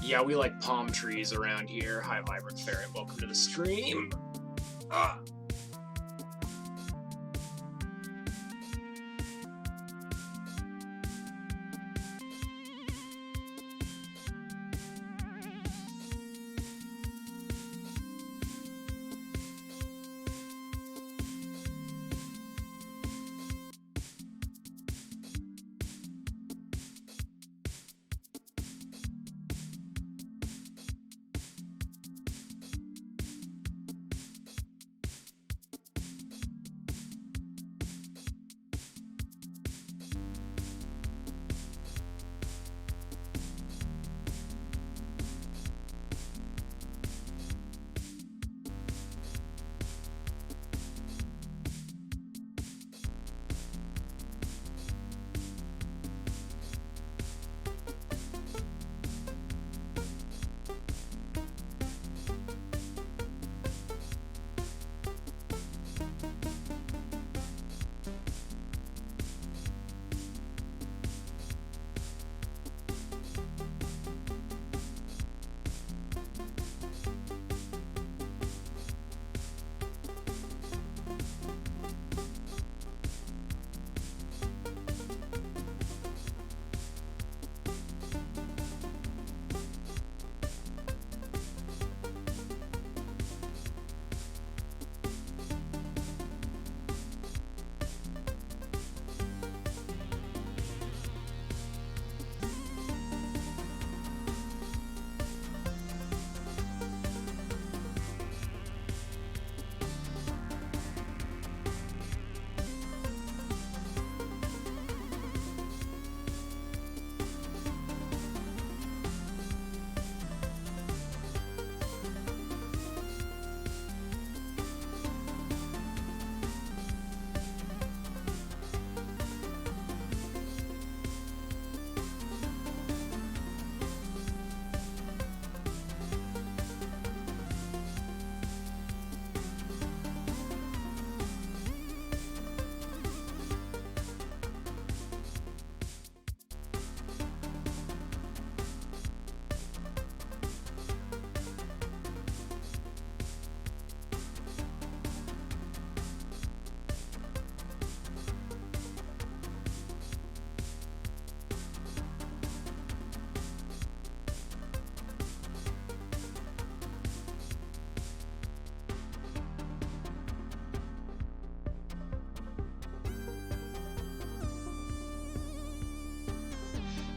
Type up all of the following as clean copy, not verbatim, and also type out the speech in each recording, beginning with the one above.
Yeah, we like palm trees around here. Hi, Vibrant Ferret. Welcome to the stream.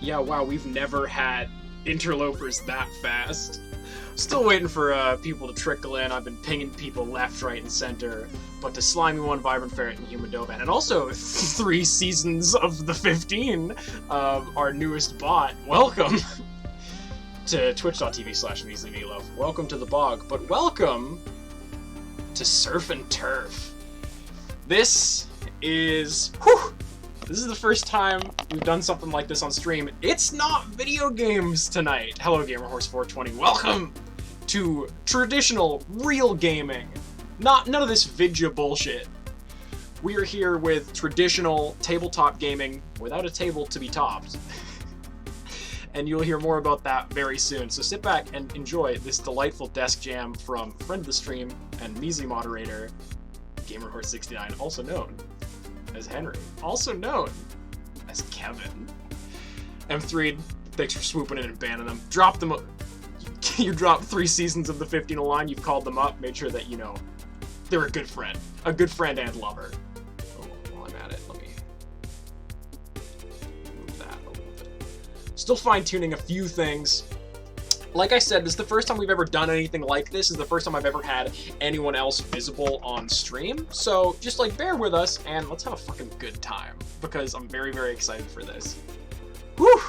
Yeah, wow, we've never had interlopers that fast. Still waiting for people to trickle in. I've been pinging people left, right, and center. But to Slimy One, Vibrant Ferret, and Human Dovan, and also 3 seasons of the 15, our newest bot, welcome to twitch.tv/measlymeatloaf. Welcome to the bog, but welcome to Surf and Turf. This is the first time we've done something like this on stream. It's not video games tonight. Hello, GamerHorse420. Welcome to traditional, real gaming. None of this vidya bullshit. We are here with traditional tabletop gaming without a table to be topped. And you'll hear more about that very soon. So sit back and enjoy this delightful desk jam from friend of the stream and measly moderator, GamerHorse69, also known as Henry, also known as Kevin. M3, thanks for swooping in and banning them. Drop them. You dropped 3 seasons of the 15 a line. You've called them up. Made sure that you know they're a good friend and lover. Oh, while I'm at it, let me move that a little bit. Still fine-tuning a few things. Like I said, this is the first time we've ever done anything like this. This is the first time I've ever had anyone else visible on stream. So just like bear with us and let's have a fucking good time because I'm very, very excited for this. Whew!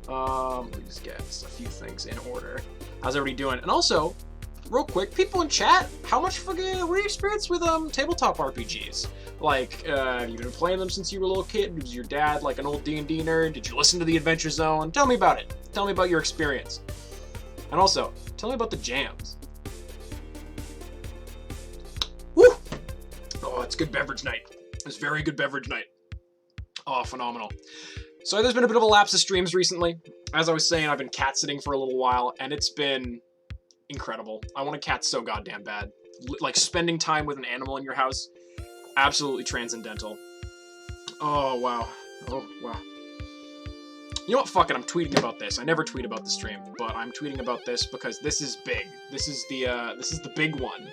Let me just get a few things in order. How's everybody doing? And also, real quick, people in chat, how much fucking were you experienced with tabletop RPGs? Like, have you been playing them since you were a little kid? Was your dad like an old D&D nerd? Did you listen to the Adventure Zone? Tell me about it. Tell me about your experience. And also, tell me about the jams. Woo! Oh, it's good beverage night. It's very good beverage night. Oh, phenomenal. So there's been a bit of a lapse of streams recently. as I was saying, I've been cat sitting for a little while, and it's been incredible. I want a cat so goddamn bad. Like, spending time with an animal in your house, absolutely transcendental. Oh, wow. Oh, wow. You know what? Fuck it, I'm tweeting about this. I never tweet about the stream, but I'm tweeting about this because this is big. This is the big one.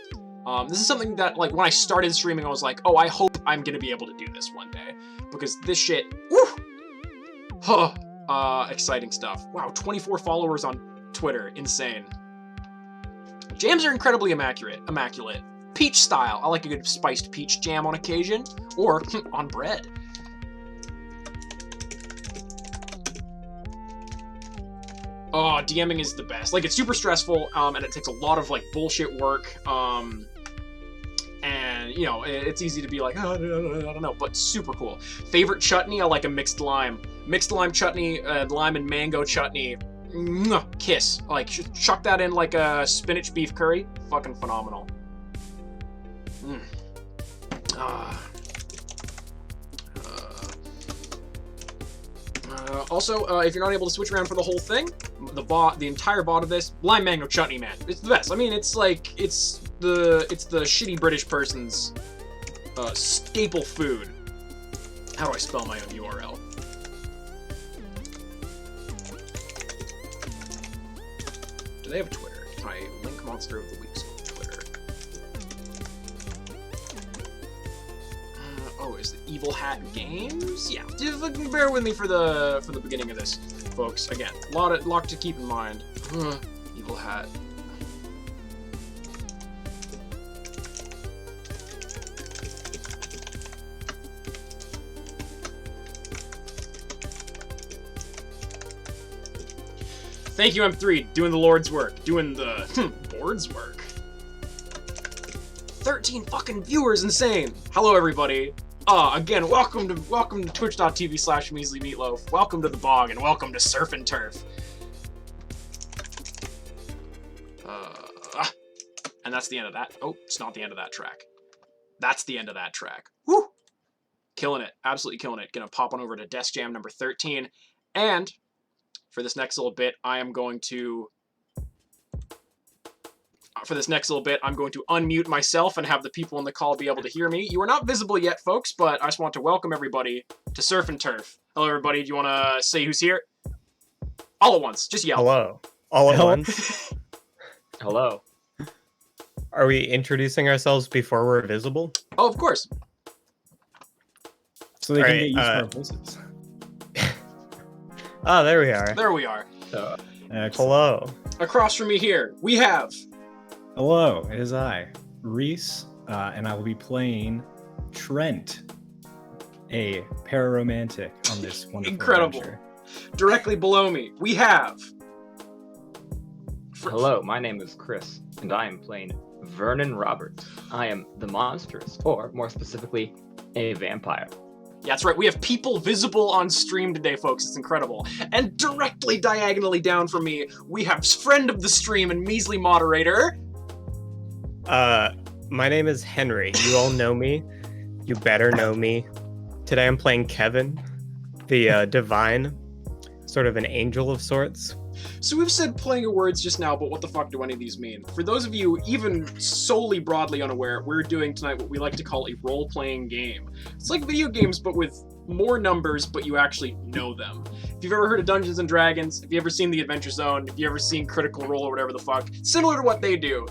This is something that, like, when I started streaming, I was like, oh, I hope I'm gonna be able to do this one day. Because this shit, woo! Huh. Exciting stuff. Wow, 24 followers on Twitter. Insane. Jams are incredibly immaculate. Peach style. I like a good spiced peach jam on occasion. Or on bread. Oh, DMing is the best. Like, it's super stressful, and it takes a lot of, like, bullshit work. And, you know, it's easy to be like, oh, I don't know, but super cool. Favorite chutney? I like a mixed lime. Mixed lime chutney, lime and mango chutney. Kiss. Like, chuck that in like a spinach beef curry. Fucking phenomenal. Also, if you're not able to switch around for the whole thing, the entire bot of this, lime mango chutney, man. It's the best. I mean, it's like, it's the shitty British person's staple food. How do I spell my own URL? Do they have Twitter? Can I link Monster of the Week's Twitter? Oh, is it Evil Hat Games? Yeah, just bear with me for the beginning of this, folks. Again, lot to keep in mind. Evil Hat. Thank you, M3, doing the Lord's work, doing the board's work. 13 fucking viewers, insane. Hello, everybody. Again, welcome to twitch.tv/measlymeatloaf. Welcome to the bog, and welcome to Surf and Turf. And that's the end of that. Oh, it's not the end of that track. That's the end of that track. Woo! Killing it. Absolutely killing it. Gonna pop on over to Desk Jam number 13. And for this next little bit, I'm going to unmute myself and have the people in the call be able to hear me. You are not visible yet, folks, but I just want to welcome everybody to Surf and Turf. Hello, everybody. Do you want to say who's here? All at once. Just yell. Hello. All at once. Hello. Are we introducing ourselves before we're visible? Oh, of course. So they can get used to our voices. Oh, there we are. There we are. Hello. Across from me here, we have... Hello, it is I, Reese, and I will be playing Trent, a pararomantic on this wonderful Incredible. adventure. Directly below me, we have... Hello, my name is Chris, and I am playing Vernon Roberts. I am the monstrous, or more specifically, a vampire. Yeah, that's right. We have people visible on stream today, folks. It's incredible. And directly diagonally down from me, we have friend of the stream and measly moderator. My name is Henry. You all know me. You better know me. Today I'm playing Kevin, the divine, sort of an angel of sorts. So we've said plenty of words just now, but what the fuck do any of these mean? For those of you even solely broadly unaware, we're doing tonight what we like to call a role-playing game. It's like video games, but with more numbers, but you actually know them. If you've ever heard of Dungeons & Dragons, if you've ever seen The Adventure Zone, if you've ever seen Critical Role or whatever the fuck, similar to what they do,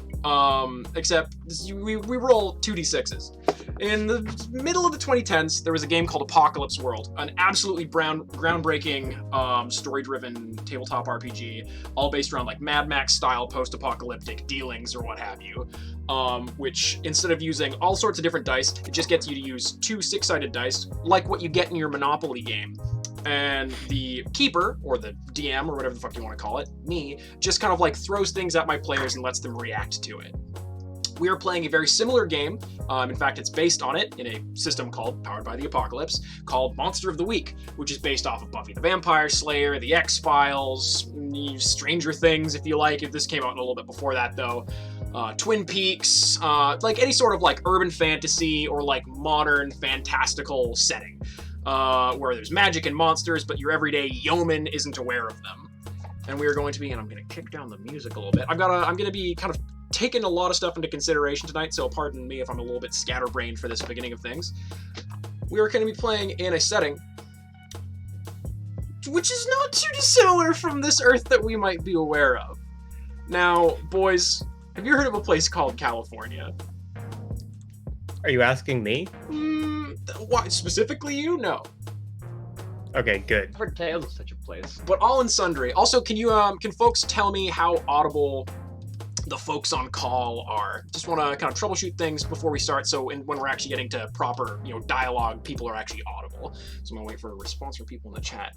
except we roll 2d6s. In the middle of the 2010s, there was a game called Apocalypse World, an absolutely groundbreaking, story-driven tabletop RPG, all based around like Mad Max-style post-apocalyptic dealings or what have you, which instead of using all sorts of different dice, it just gets you to use 2 6-sided dice, like what you get in your Monopoly game. And the keeper, or the DM, or whatever the fuck you want to call it, me, just kind of like throws things at my players and lets them react to it. We are playing a very similar game. In fact, it's based on it in a system called Powered by the Apocalypse, called Monster of the Week, which is based off of Buffy the Vampire Slayer, The X-Files, Stranger Things, if you like. If this came out a little bit before that, though. Twin Peaks, like any sort of like urban fantasy or like modern fantastical setting, where there's magic and monsters, but your everyday yeoman isn't aware of them. and we are going to be, and I'm going to kick down the music a little bit. I'm going to be kind of taking a lot of stuff into consideration tonight, so pardon me if I'm a little bit scatterbrained for this beginning of things. We are going to be playing in a setting which is not too dissimilar from this Earth that we might be aware of. Now, boys, have you heard of a place called California? Are you asking me? Why specifically you? No. Okay, good. I've heard tales of such a place. But all and sundry. Also, can folks tell me how audible the folks on call are? Just want to kind of troubleshoot things before we start, so when we're actually getting to proper, dialogue, people are actually audible. So I'm gonna wait for a response from people in the chat.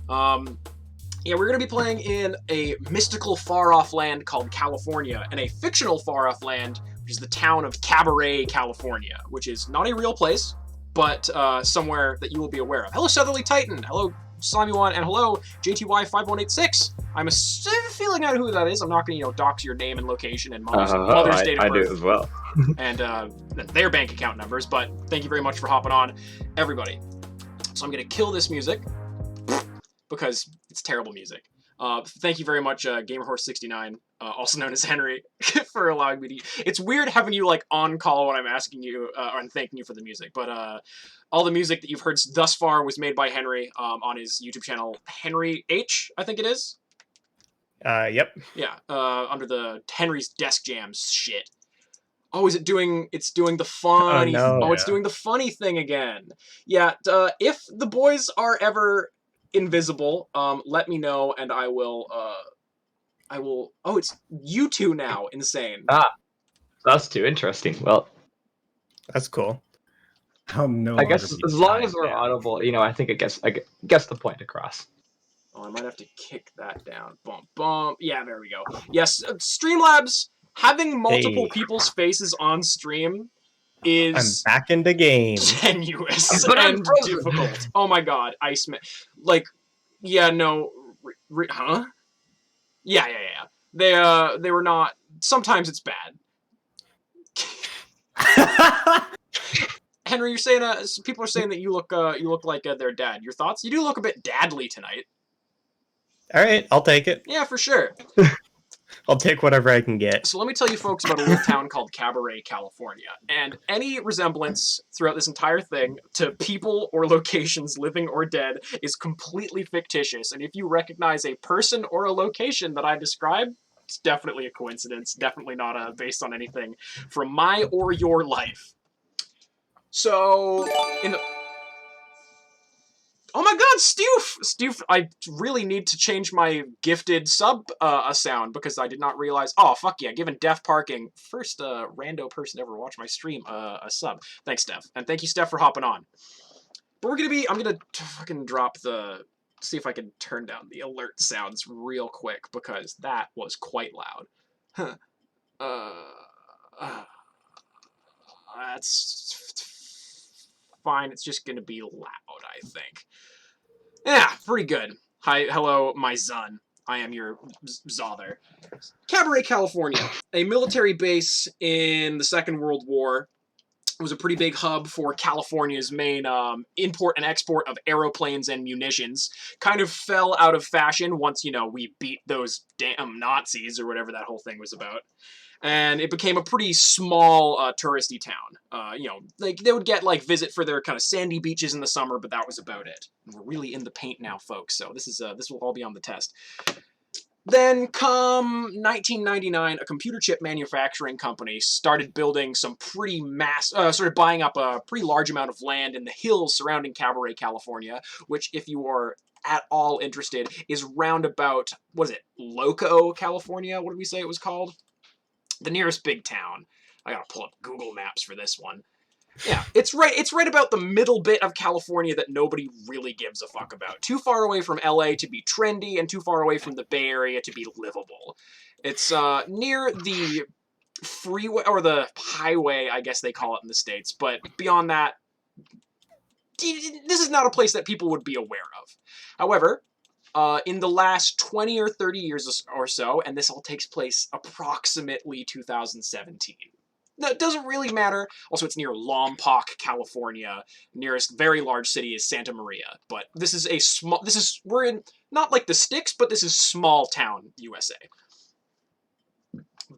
Yeah, we're gonna be playing in a mystical far-off land called California, and a fictional far-off land, which is the town of Cabaret, California, which is not a real place, but somewhere that you will be aware of. Hello, Southerly Titan. Hello, Slimy One, and hello, JTY5186. I'm a feeling out who that is. I'm not going to, dox your name and location and mother's date of birth. I do as well. And their bank account numbers, but thank you very much for hopping on, everybody. So I'm going to kill this music, because it's terrible music. Thank you very much, GamerHorse69, also known as Henry, for allowing me to... It's weird having you, on call when I'm asking you, and thanking you for the music, but all the music that you've heard thus far was made by Henry on his YouTube channel, Henry H, I think it is. Yep. Yeah, under the Henry's Desk Jams shit. Oh, it's doing the funny... Oh, no. It's doing the funny thing again. Yeah, if the boys are ever invisible, let me know, and I will... Oh, it's you two now. Insane. That's too interesting. Well, That's cool. I'll no I guess longer be as long as tied we're down. audible, I think it gets the point across. Oh, I might have to kick that down. Bump, bump. Yeah, there we go. Yes, Streamlabs, having multiple people's faces on stream I'm is back in the game. tenuous But I'm and frozen. difficult. Oh my god, Iceman. Yeah, no. Huh? Yeah. They were not... Sometimes it's bad. Henry, you're saying people are saying that you look like their dad. Your thoughts? You do look a bit dadly tonight. All right, I'll take it. Yeah, for sure. I'll take whatever I can get. So let me tell you folks about a little town called Cabaret, California. And any resemblance throughout this entire thing to people or locations, living or dead, is completely fictitious. And if you recognize a person or a location that I described, it's definitely a coincidence. Definitely not based on anything from my or your life. So, oh my god, Stoof! I really need to change my gifted sub sound, because I did not realize... Oh, fuck yeah, given Def Parking, first rando person to ever watch my stream, a sub. Thanks, Steph. And thank you, Steph, for hopping on. But I'm gonna fucking drop the... See if I can turn down the alert sounds real quick, because that was quite loud. That's fine, it's just gonna be loud, I think. Yeah, pretty good. Hi, hello, my son. I am your Zother. Cabaret, California, a military base in the Second World War. It was a pretty big hub for California's main import and export of aeroplanes and munitions. Kind of fell out of fashion once, we beat those damn Nazis, or whatever that whole thing was about. And it became a pretty small touristy town. They would get visit for their kind of sandy beaches in the summer, but that was about it. And we're really in the paint now, folks. So this will all be on the test. Then, come 1999, a computer chip manufacturing company started building some pretty started buying up a pretty large amount of land in the hills surrounding Cabaret, California, which, if you are at all interested, is round about, Loco, California? What did we say it was called? The nearest big town. I gotta pull up Google Maps for this one. Yeah, it's right about the middle bit of California that nobody really gives a fuck about. Too far away from LA to be trendy, and too far away from the Bay Area to be livable. It's near the freeway, or the highway, I guess they call it in the States, but beyond that, this is not a place that people would be aware of. However, in the last 20 or 30 years or so, and this all takes place approximately 2017. That doesn't really matter. Also, it's near Lompoc, California. Nearest very large city is Santa Maria. But this is we're in, not like the sticks, but this is small town USA.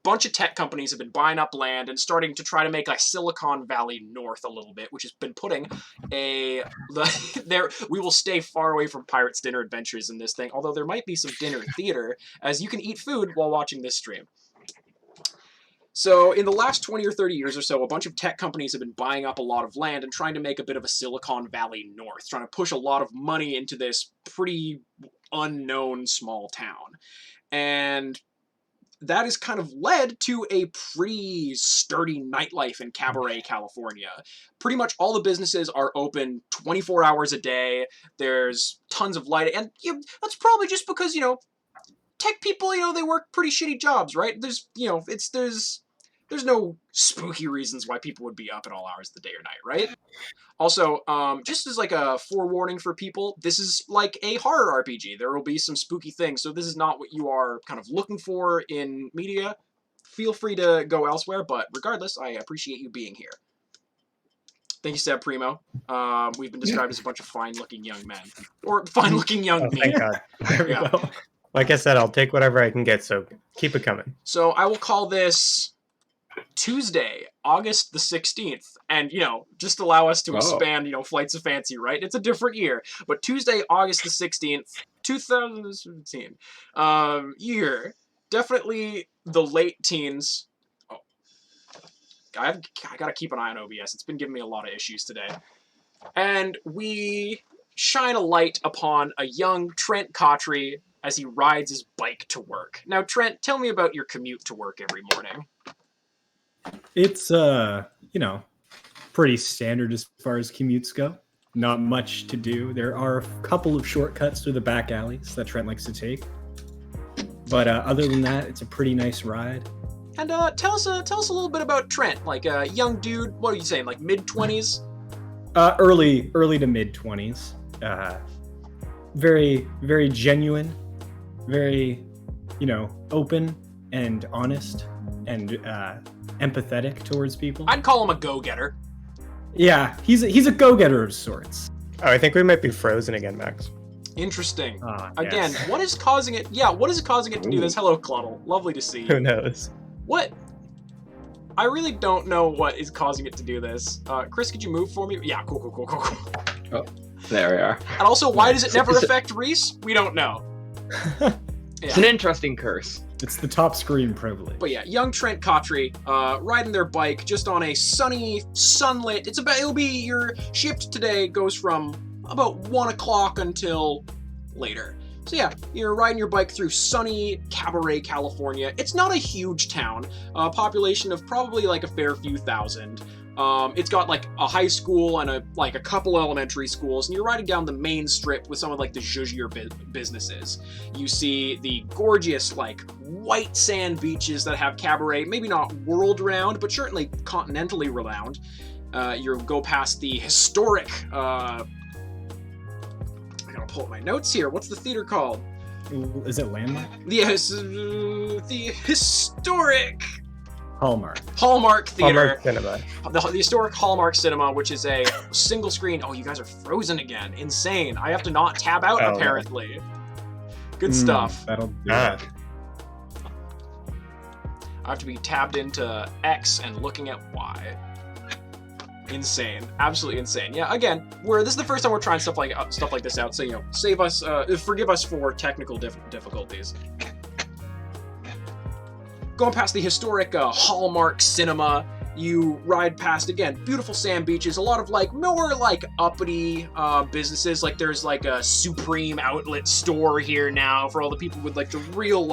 Bunch of tech companies have been buying up land and starting to try to make like Silicon Valley North a little bit, which has been putting we will stay far away from Pirates Dinner Adventures in this thing, although there might be some dinner theater, as you can eat food while watching this stream. So in the last 20 or 30 years or so, a bunch of tech companies have been buying up a lot of land and trying to make a bit of a Silicon Valley North, trying to push a lot of money into this pretty unknown small town. And that has kind of led to a pretty sturdy nightlife in Cabaret, California. Pretty much all the businesses are open 24 hours a day. There's tons of light, and that's probably just because, tech people, they work pretty shitty jobs, right? There's no spooky reasons why people would be up at all hours of the day or night, right? Also, just as like a forewarning for people, this is like a horror RPG. There will be some spooky things, so this is not what you are kind of looking for in media. Feel free to go elsewhere, but regardless, I appreciate you being here. Thank you, Seb Primo. We've been described as a bunch of fine-looking young men. Or fine-looking young men. Thank God. There we go. Like I said, I'll take whatever I can get, so keep it coming. So I will call this Tuesday, August the 16th, and, just allow us to expand, Flights of Fancy, right? It's a different year, but Tuesday, August the 16th, 2017, year, definitely the late teens. Oh, I gotta keep an eye on OBS. It's been giving me a lot of issues today. And we shine a light upon a young Trent Cotry as he rides his bike to work. Now, Trent, tell me about your commute to work every morning. It's, pretty standard as far as commutes go. Not much to do. There are a couple of shortcuts through the back alleys that Trent likes to take. But other than that, it's a pretty nice ride. And tell us a little bit about Trent. Like a young dude, what are you saying, like mid-20s? Early to mid-20s. Very, very genuine. Very, open and honest and empathetic towards people. I'd call him a go-getter. Yeah, he's a go-getter of sorts. Oh, I think we might be frozen again, Max. Interesting. Yes. Again, what is causing it? Yeah, what is causing it to do this? Hello, Cluddle. Lovely to see you. Who knows? What? I really don't know what is causing it to do this. Chris, could you move for me? Yeah, cool. Oh, there we are. And also, why does it never affect Reese? We don't know. It's an interesting curse. It's the top screen privilege. But yeah, young Trent Cotry, riding their bike just on a sunny, sunlit. It'll be your shift today goes from about 1 o'clock until later. So yeah, you're riding your bike through sunny Cabaret, California. It's not a huge town, a population of probably like a fair few thousand. It's got like a high school and a couple elementary schools, and you're riding down the main strip with some of like the zhuzhier businesses. You see the gorgeous like white sand beaches that have Cabaret, maybe not world-renowned, but certainly continentally renowned. You go past the historic, I gotta pull up my notes here. What's the theater called? Is it Landmark? Yes, the historic Hallmark Theater. Hallmark Cinema. The historic Hallmark Cinema, which is a single screen. Oh, you guys are frozen again. Insane. I have to not tab out, apparently. Good stuff. That'll do that. I have to be tabbed into X and looking at Y. Insane. Absolutely insane. Yeah, again, this is the first time we're trying stuff like this out, so, save us, forgive us for technical difficulties. Going past the historic Hallmark Cinema, you ride past, again, beautiful sand beaches, a lot of more uppity businesses. Like there's a Supreme outlet store here now for all the people with the real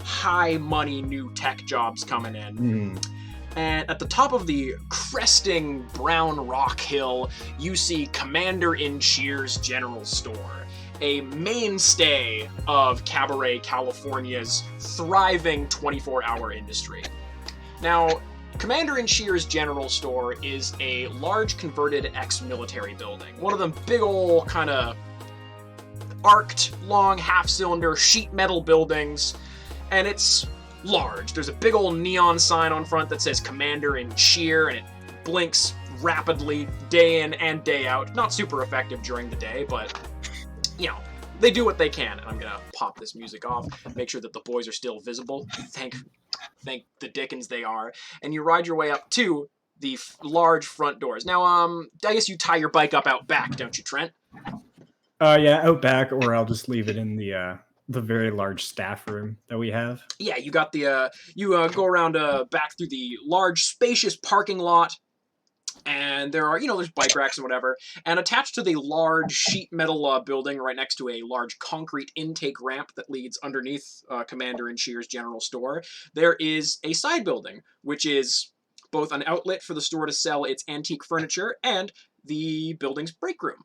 high money new tech jobs coming in. And at the top of the cresting brown rock hill, you see Commander in Cheer's General Store, a mainstay of Cabaret, California's thriving 24-hour industry. Now, Commander in Cheer's General Store is a large converted ex-military building. One of them big ol' kind of arced, long, half-cylinder sheet metal buildings. And it's large. There's a big old neon sign on front that says Commander in Cheer, and it blinks rapidly day in and day out. Not super effective during the day, but, you know, they do what they can. And I'm going to pop this music off, make sure that the boys are still visible. Thank the dickens they are. And you ride your way up to the large front doors. Now, I guess you tie your bike up out back, don't you, Trent? Yeah, out back, or I'll just leave it in the very large staff room that we have. Yeah, you got the, you go around back through the large, spacious parking lot, and there are, there's bike racks and whatever, and attached to the large sheet metal building right next to a large concrete intake ramp that leads underneath Commander in Cheer's general store, there is a side building, which is both an outlet for the store to sell its antique furniture and the building's break room.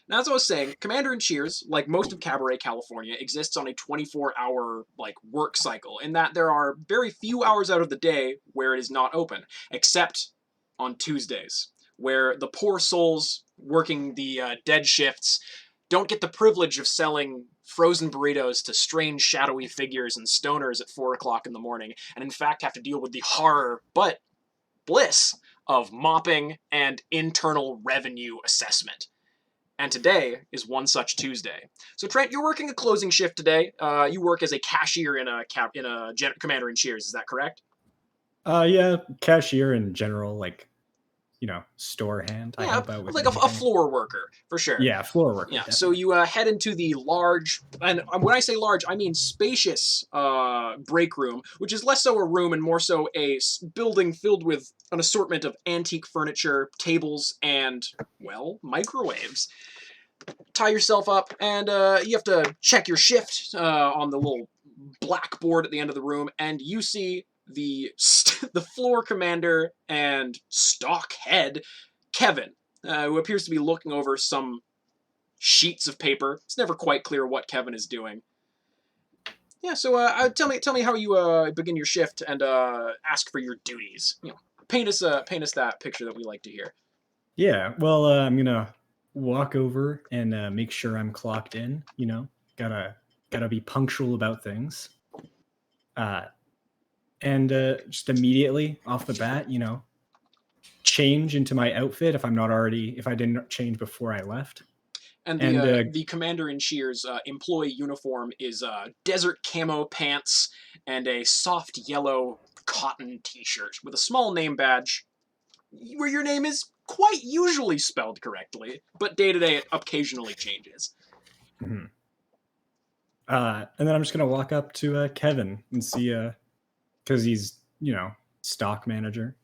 Now, as I was saying, Commander in Cheers, like most of Cabaret, California, exists on a 24-hour work cycle, in that there are very few hours out of the day where it is not open, except on Tuesdays, where the poor souls working the dead shifts don't get the privilege of selling frozen burritos to strange shadowy figures and stoners at 4 o'clock in the morning, and in fact have to deal with the horror, but bliss, of mopping and internal revenue assessment. And today is one such Tuesday. So Trent, you're working a closing shift today. You work as a cashier in a Commander in Cheers. Is that correct? Yeah, cashier in general, store hand. Yeah, like a floor worker for sure. Yeah, floor worker. Yeah. Definitely. So you head into the large, and when I say large, I mean spacious break room, which is less so a room and more so a building filled with an assortment of antique furniture, tables, and microwaves. Tie yourself up, and you have to check your shift on the little blackboard at the end of the room, and you see the floor commander and stock head, Kevin, who appears to be looking over some sheets of paper. It's never quite clear what Kevin is doing. Yeah, so tell me how you begin your shift and ask for your duties. Paint us that picture that we like to hear. Yeah, well, I'm gonna walk over and make sure I'm clocked in. Gotta be punctual about things. And just immediately off the bat, change into my outfit if I didn't change before I left. And the Commander in Cheers employee uniform is desert camo pants and a soft yellow cotton t-shirt with a small name badge where your name is quite usually spelled correctly, but day to day it occasionally changes. Mm-hmm. And then I'm just going to walk up to Kevin and see... because he's, stock manager.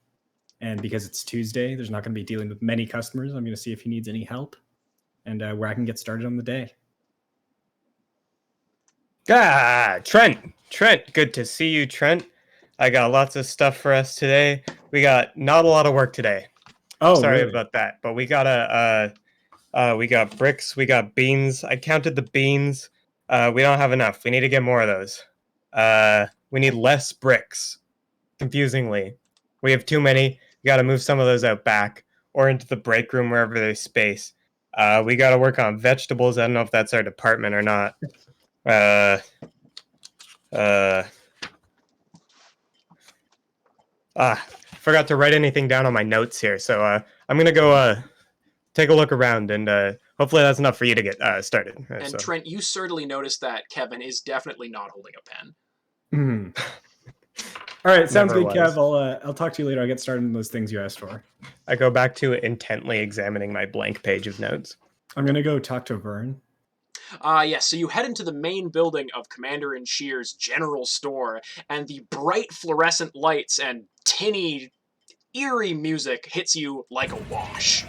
And because it's Tuesday, there's not going to be dealing with many customers. I'm going to see if he needs any help and where I can get started on the day. Trent, good to see you, Trent. I got lots of stuff for us today. We got not a lot of work today. Oh, sorry really? about that. But we got we got bricks, we got beans. I counted the beans. We don't have enough. We need to get more of those. We need less bricks. Confusingly, we have too many. We got to move some of those out back or into the break room wherever there's space. We got to work on vegetables. I don't know if that's our department or not. Forgot to write anything down on my notes here, so I'm gonna go take a look around, and hopefully that's enough for you to get started. And Trent, you certainly noticed that Kevin is definitely not holding a pen. All right, sounds Never good, Kev. I'll talk to you later. I'll get started on those things you asked for. I go back to intently examining my blank page of notes. I'm gonna go talk to Vern. Yes, so you head into the main building of Commander in Cheer's general store, and the bright fluorescent lights and tinny, eerie music hits you like a wash.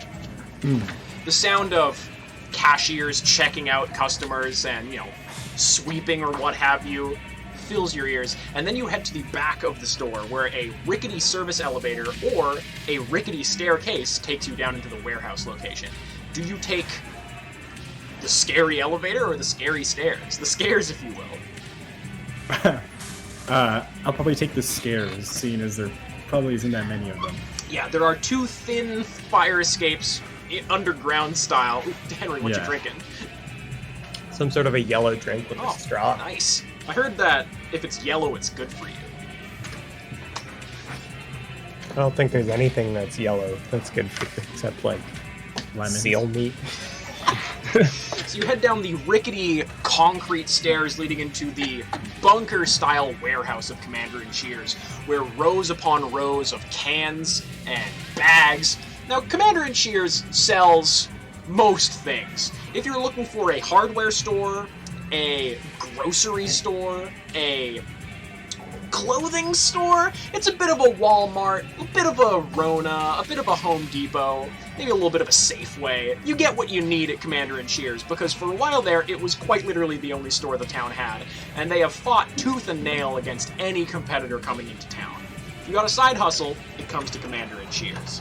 The sound of cashiers checking out customers and, sweeping or what have you fills your ears, and then you head to the back of the store where a rickety service elevator or a rickety staircase takes you down into the warehouse location. Do you take the scary elevator or the scary stairs? The scares, if you will. I'll probably take the scares, seeing as there probably isn't that many of them. Yeah, there are two thin fire escapes, underground style. Ooh, Henry, what you drinking? Some sort of a yellow drink with a straw. Nice. I heard that if it's yellow, it's good for you. I don't think there's anything that's yellow that's good for you, except like Lemons. seal meat. So you head down the rickety concrete stairs leading into the bunker-style warehouse of Commander and Cheers, where rows upon rows of cans and bags. Now, Commander and Cheers sells most things. If you're looking for a hardware store, a grocery store, a clothing store, it's a bit of a Walmart, a bit of a Rona, a bit of a Home Depot, maybe a little bit of a Safeway. You get what you need at Commander and Cheers, because for a while there, it was quite literally the only store the town had, and they have fought tooth and nail against any competitor coming into town. If you got a side hustle, it comes to Commander and Cheers.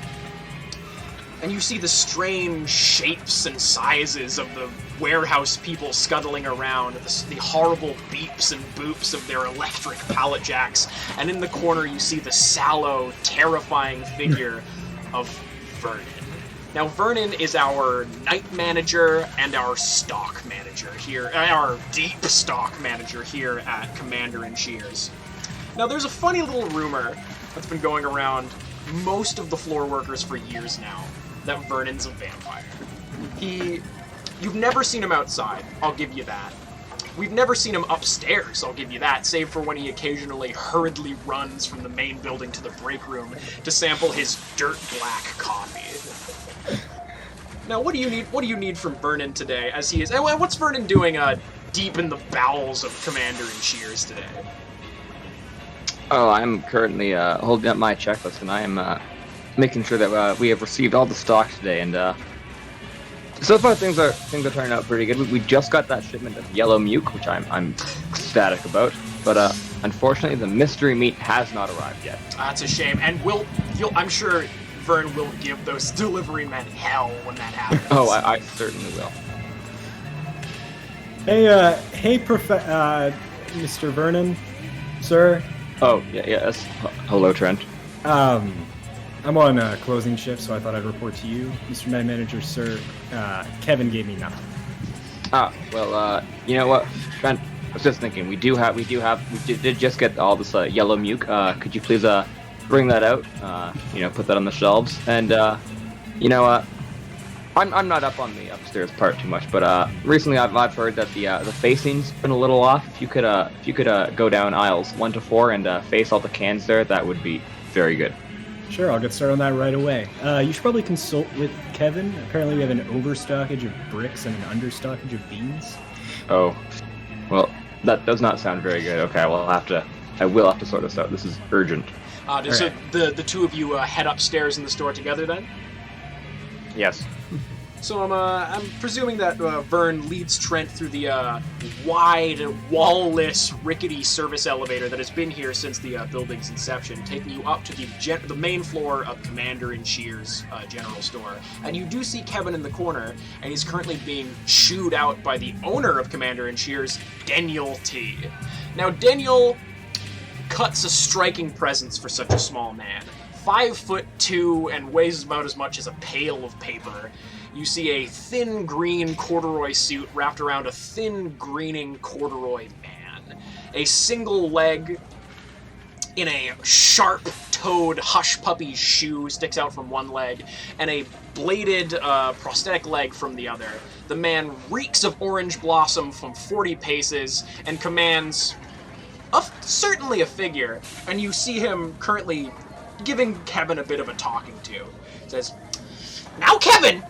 And you see the strange shapes and sizes of the warehouse people scuttling around, the horrible beeps and boops of their electric pallet jacks, and in the corner you see the sallow, terrifying figure of Vernon. Now, Vernon is our night manager and our stock manager here, our deep stock manager here at Commander and Cheers. Now, there's a funny little rumor that's been going around most of the floor workers for years now, that Vernon's a vampire. You've never seen him outside, I'll give you that. We've never seen him upstairs, I'll give you that, save for when he occasionally hurriedly runs from the main building to the break room to sample his dirt black coffee. Now, what do you need from Vernon today, as he is... What's Vernon doing deep in the bowels of Commander and Cheers today? Oh, I'm currently holding up my checklist, and I am making sure that we have received all the stock today, and so far things are turning out pretty good. We just got that shipment of yellow muke, which I'm ecstatic about, but unfortunately the mystery meat has not arrived yet. That's a shame, and I'm sure Vern will give those delivery men hell when that happens. Oh, I certainly will. Hey, Mr. Vernon, sir. Oh, yes. Hello, Trent. I'm on a closing shift, so I thought I'd report to you, Mr. Night Manager, sir. Kevin gave me nothing. Well, you know what, Trent? I was just thinking, we did just get all this yellow muke. Could you please bring that out? Put that on the shelves. And you know what? I'm not up on the upstairs part too much, but recently I've heard that the facing's been a little off. If you could go down aisles 1 to 4 and face all the cans there, that would be very good. Sure, I'll get started on that right away. You should probably consult with Kevin. Apparently we have an overstockage of bricks and an understockage of beans. Oh, well, that does not sound very good. Okay, I will have to sort this out. This is urgent. So the two of you head upstairs in the store together then? Yes. So I'm presuming that Vern leads Trent through the wide, wall-less, rickety service elevator that has been here since the building's inception, taking you up to the main floor of Commander and Cheers' general store. And you do see Kevin in the corner, and he's currently being shooed out by the owner of Commander and Cheers, Daniel T. Now, Daniel cuts a striking presence for such a small man. 5'2" and weighs about as much as a pail of paper. You see a thin green corduroy suit wrapped around a thin greening corduroy man. A single leg in a sharp-toed hush puppy shoe sticks out from one leg, and a bladed prosthetic leg from the other. The man reeks of orange blossom from 40 paces and commands certainly a figure, and you see him currently giving Kevin a bit of a talking to. He says, "Now, Kevin,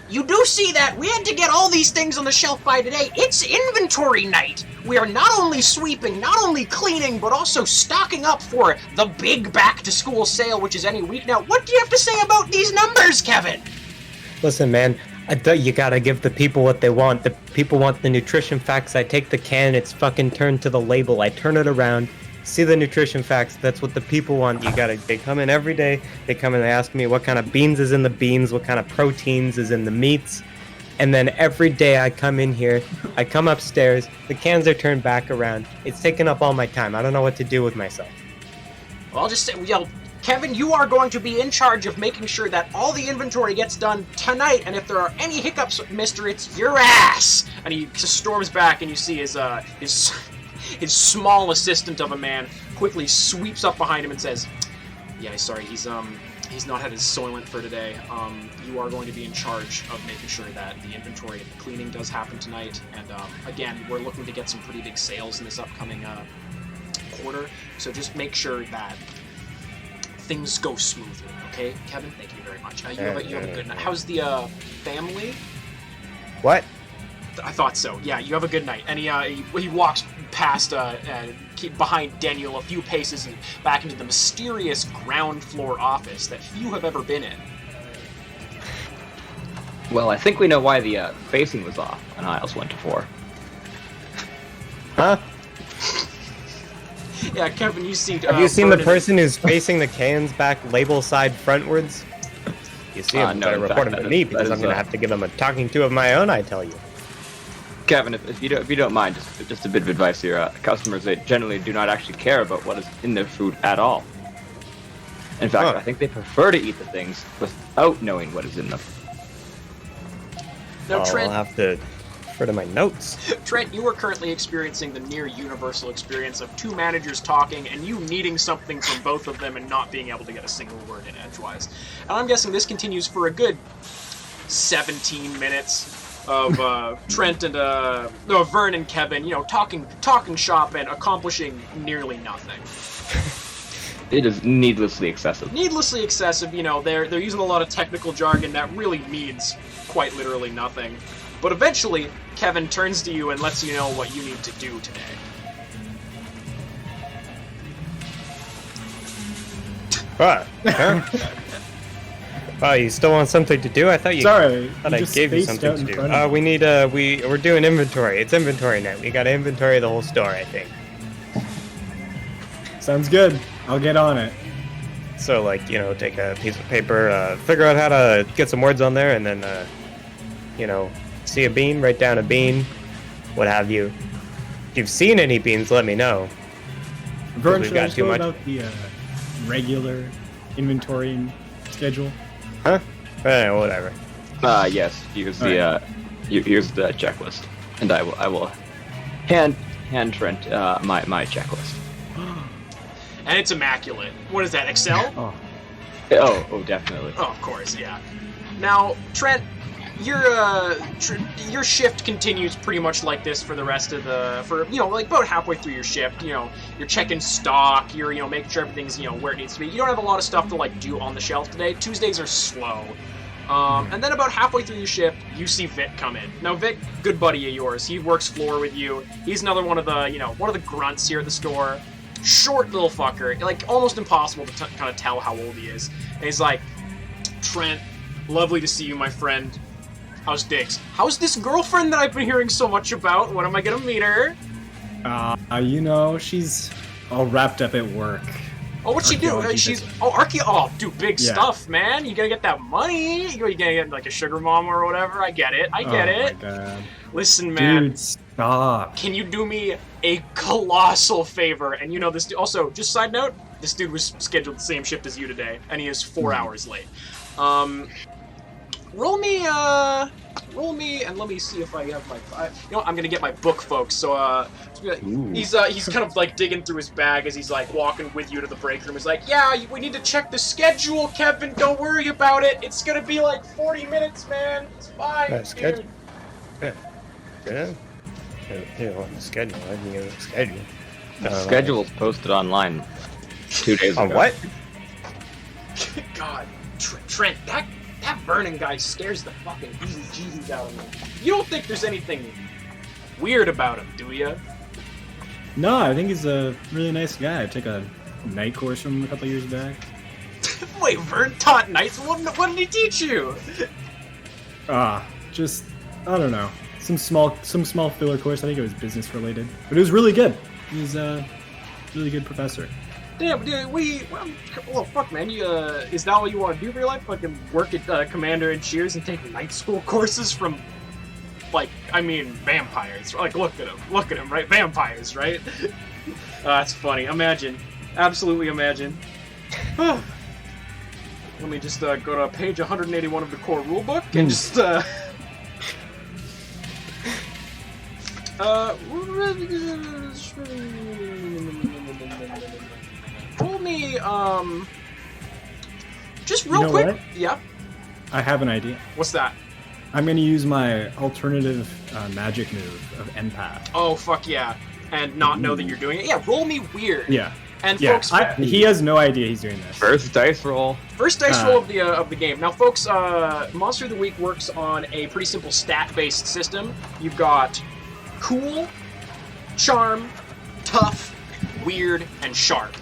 you do see that we had to get all these things on the shelf by today. It's inventory night. We are not only sweeping, not only cleaning, but also stocking up for the big back-to-school sale, which is any week now. What do you have to say about these numbers, Kevin?" Listen, man, I thought you gotta give the people what they want. The people want the nutrition facts. I take the can, it's fucking turned to the label. I turn it around, see the nutrition facts. That's what the people want. They come in every day. They come in, they ask me what kind of beans is in the beans, what kind of proteins is in the meats. And then every day I come in here, I come upstairs, the cans are turned back around. It's taking up all my time. I don't know what to do with myself. Well, I'll just say, Kevin, you are going to be in charge of making sure that all the inventory gets done tonight, and if there are any hiccups, mister, it's your ass! And he just storms back, and you see his His small assistant of a man quickly sweeps up behind him and says, "Yeah, sorry, he's not had his Soylent for today. You are going to be in charge of making sure that the inventory and the cleaning does happen tonight. And again, we're looking to get some pretty big sales in this upcoming quarter. So just make sure that things go smoothly, okay, Kevin? Thank you very much. You have a good night. How's the family?" What? I thought so. Yeah, you have a good night. And he walks past behind Daniel a few paces and back into the mysterious ground floor office that few have ever been in. Well, I think we know why the facing was off on aisles 1 to 4. Huh? Yeah, Kevin, you see. Have you seen Vernon. the person who's facing the cans back label side frontwards? You see him, No, better in report fact, him to that me is- because that I'm is, going to have to give him a talking to of my own, I tell you. Kevin, if you don't mind, just a bit of advice here. Customers, they generally do not actually care about what is in their food at all. In fact, Huh. I think they prefer to eat the things without knowing what is in them. Now, I'll Trent, have to refer to my notes. Trent, you are currently experiencing the near universal experience of two managers talking and you needing something from both of them and not being able to get a single word in edgewise. And I'm guessing this continues for a good 17 minutes of Trent and Vernon and Kevin, talking shop and accomplishing nearly nothing. It is needlessly excessive. Needlessly excessive, they're using a lot of technical jargon that really means quite literally nothing. But eventually, Kevin turns to you and lets you know what you need to do today. What? Huh? Oh, you still want something to do? I thought you. Sorry, Thought I just gave you spaced something out to in do. front of me. We need we're doing inventory. It's inventory night. We got to inventory the whole store, I think. Sounds good. I'll get on it. So, take a piece of paper, figure out how to get some words on there, and then, see a bean, write down a bean, what have you. If you've seen any beans, let me know. Vernon, we've should I got just too go much. about the regular inventory schedule? Huh? Whatever. Yes. Here's here's the checklist, and I will hand Trent my checklist. And it's immaculate. What is that, Excel? Oh, Oh, definitely. Oh, of course, yeah. Now, Trent, your shift continues pretty much like this for the rest of about halfway through your shift. You're checking stock. You're making sure everything's where it needs to be. You don't have a lot of stuff to do on the shelf today. Tuesdays are slow. And then about halfway through your shift, you see Vic come in. Now, Vic, good buddy of yours. He works floor with you. He's another one of the grunts here at the store. Short little fucker, almost impossible to kind of tell how old he is. And he's like, "Trent, lovely to see you, my friend. How's Diggs? How's this girlfriend that I've been hearing so much about? When am I gonna meet her?" she's all wrapped up at work. Oh, what's she do? Archaeology She's business. dude, big Yeah. stuff, man. You gotta get that money. You gotta get a sugar mama or whatever. I get it. Oh my god. Listen, man. Dude, stop. Can you do me a colossal favor? And this dude, also, just side note, this dude was scheduled the same shift as you today, and he is 4 hours late. Roll me, and let me see if I have my, I'm gonna get my book, folks, so, he's kind of, digging through his bag as he's, walking with you to the break room. He's like, "Yeah, we need to check the schedule, Kevin, don't worry about it. It's gonna be, 40 minutes, man. It's fine, That's dude." good. Yeah. Here, on the schedule. I can get a schedule. The schedule's posted online 2 days ago. On what? God, Trent, that Vernon guy scares the fucking bejesus out of me. You don't think there's anything weird about him, do you? No, I think he's a really nice guy. I took a night course from him a couple years back. Wait, Vern taught nights? What did he teach you? Just, I don't know. Some small filler course. I think it was business related, but it was really good. He was a really good professor. Damn, dude, well, fuck, man. Is that what you want to do for your life? Fucking work at Commander and Cheers and take night school courses from, vampires. Look at him, right? Vampires, right? That's funny. Imagine. Absolutely imagine. Let me just go to page 181 of the core rulebook and just Roll me, just real You know quick. what? Yep. I have an idea. What's that? I'm gonna use my alternative magic move of empath. Oh, fuck yeah. And not know that you're doing it. Yeah, roll me weird. Yeah. And Yeah. folks, He has no idea he's doing this. First dice roll. first dice roll of the game. Now, folks, Monster of the Week works on a pretty simple stat-based system. You've got cool, charm, tough, weird, and sharp.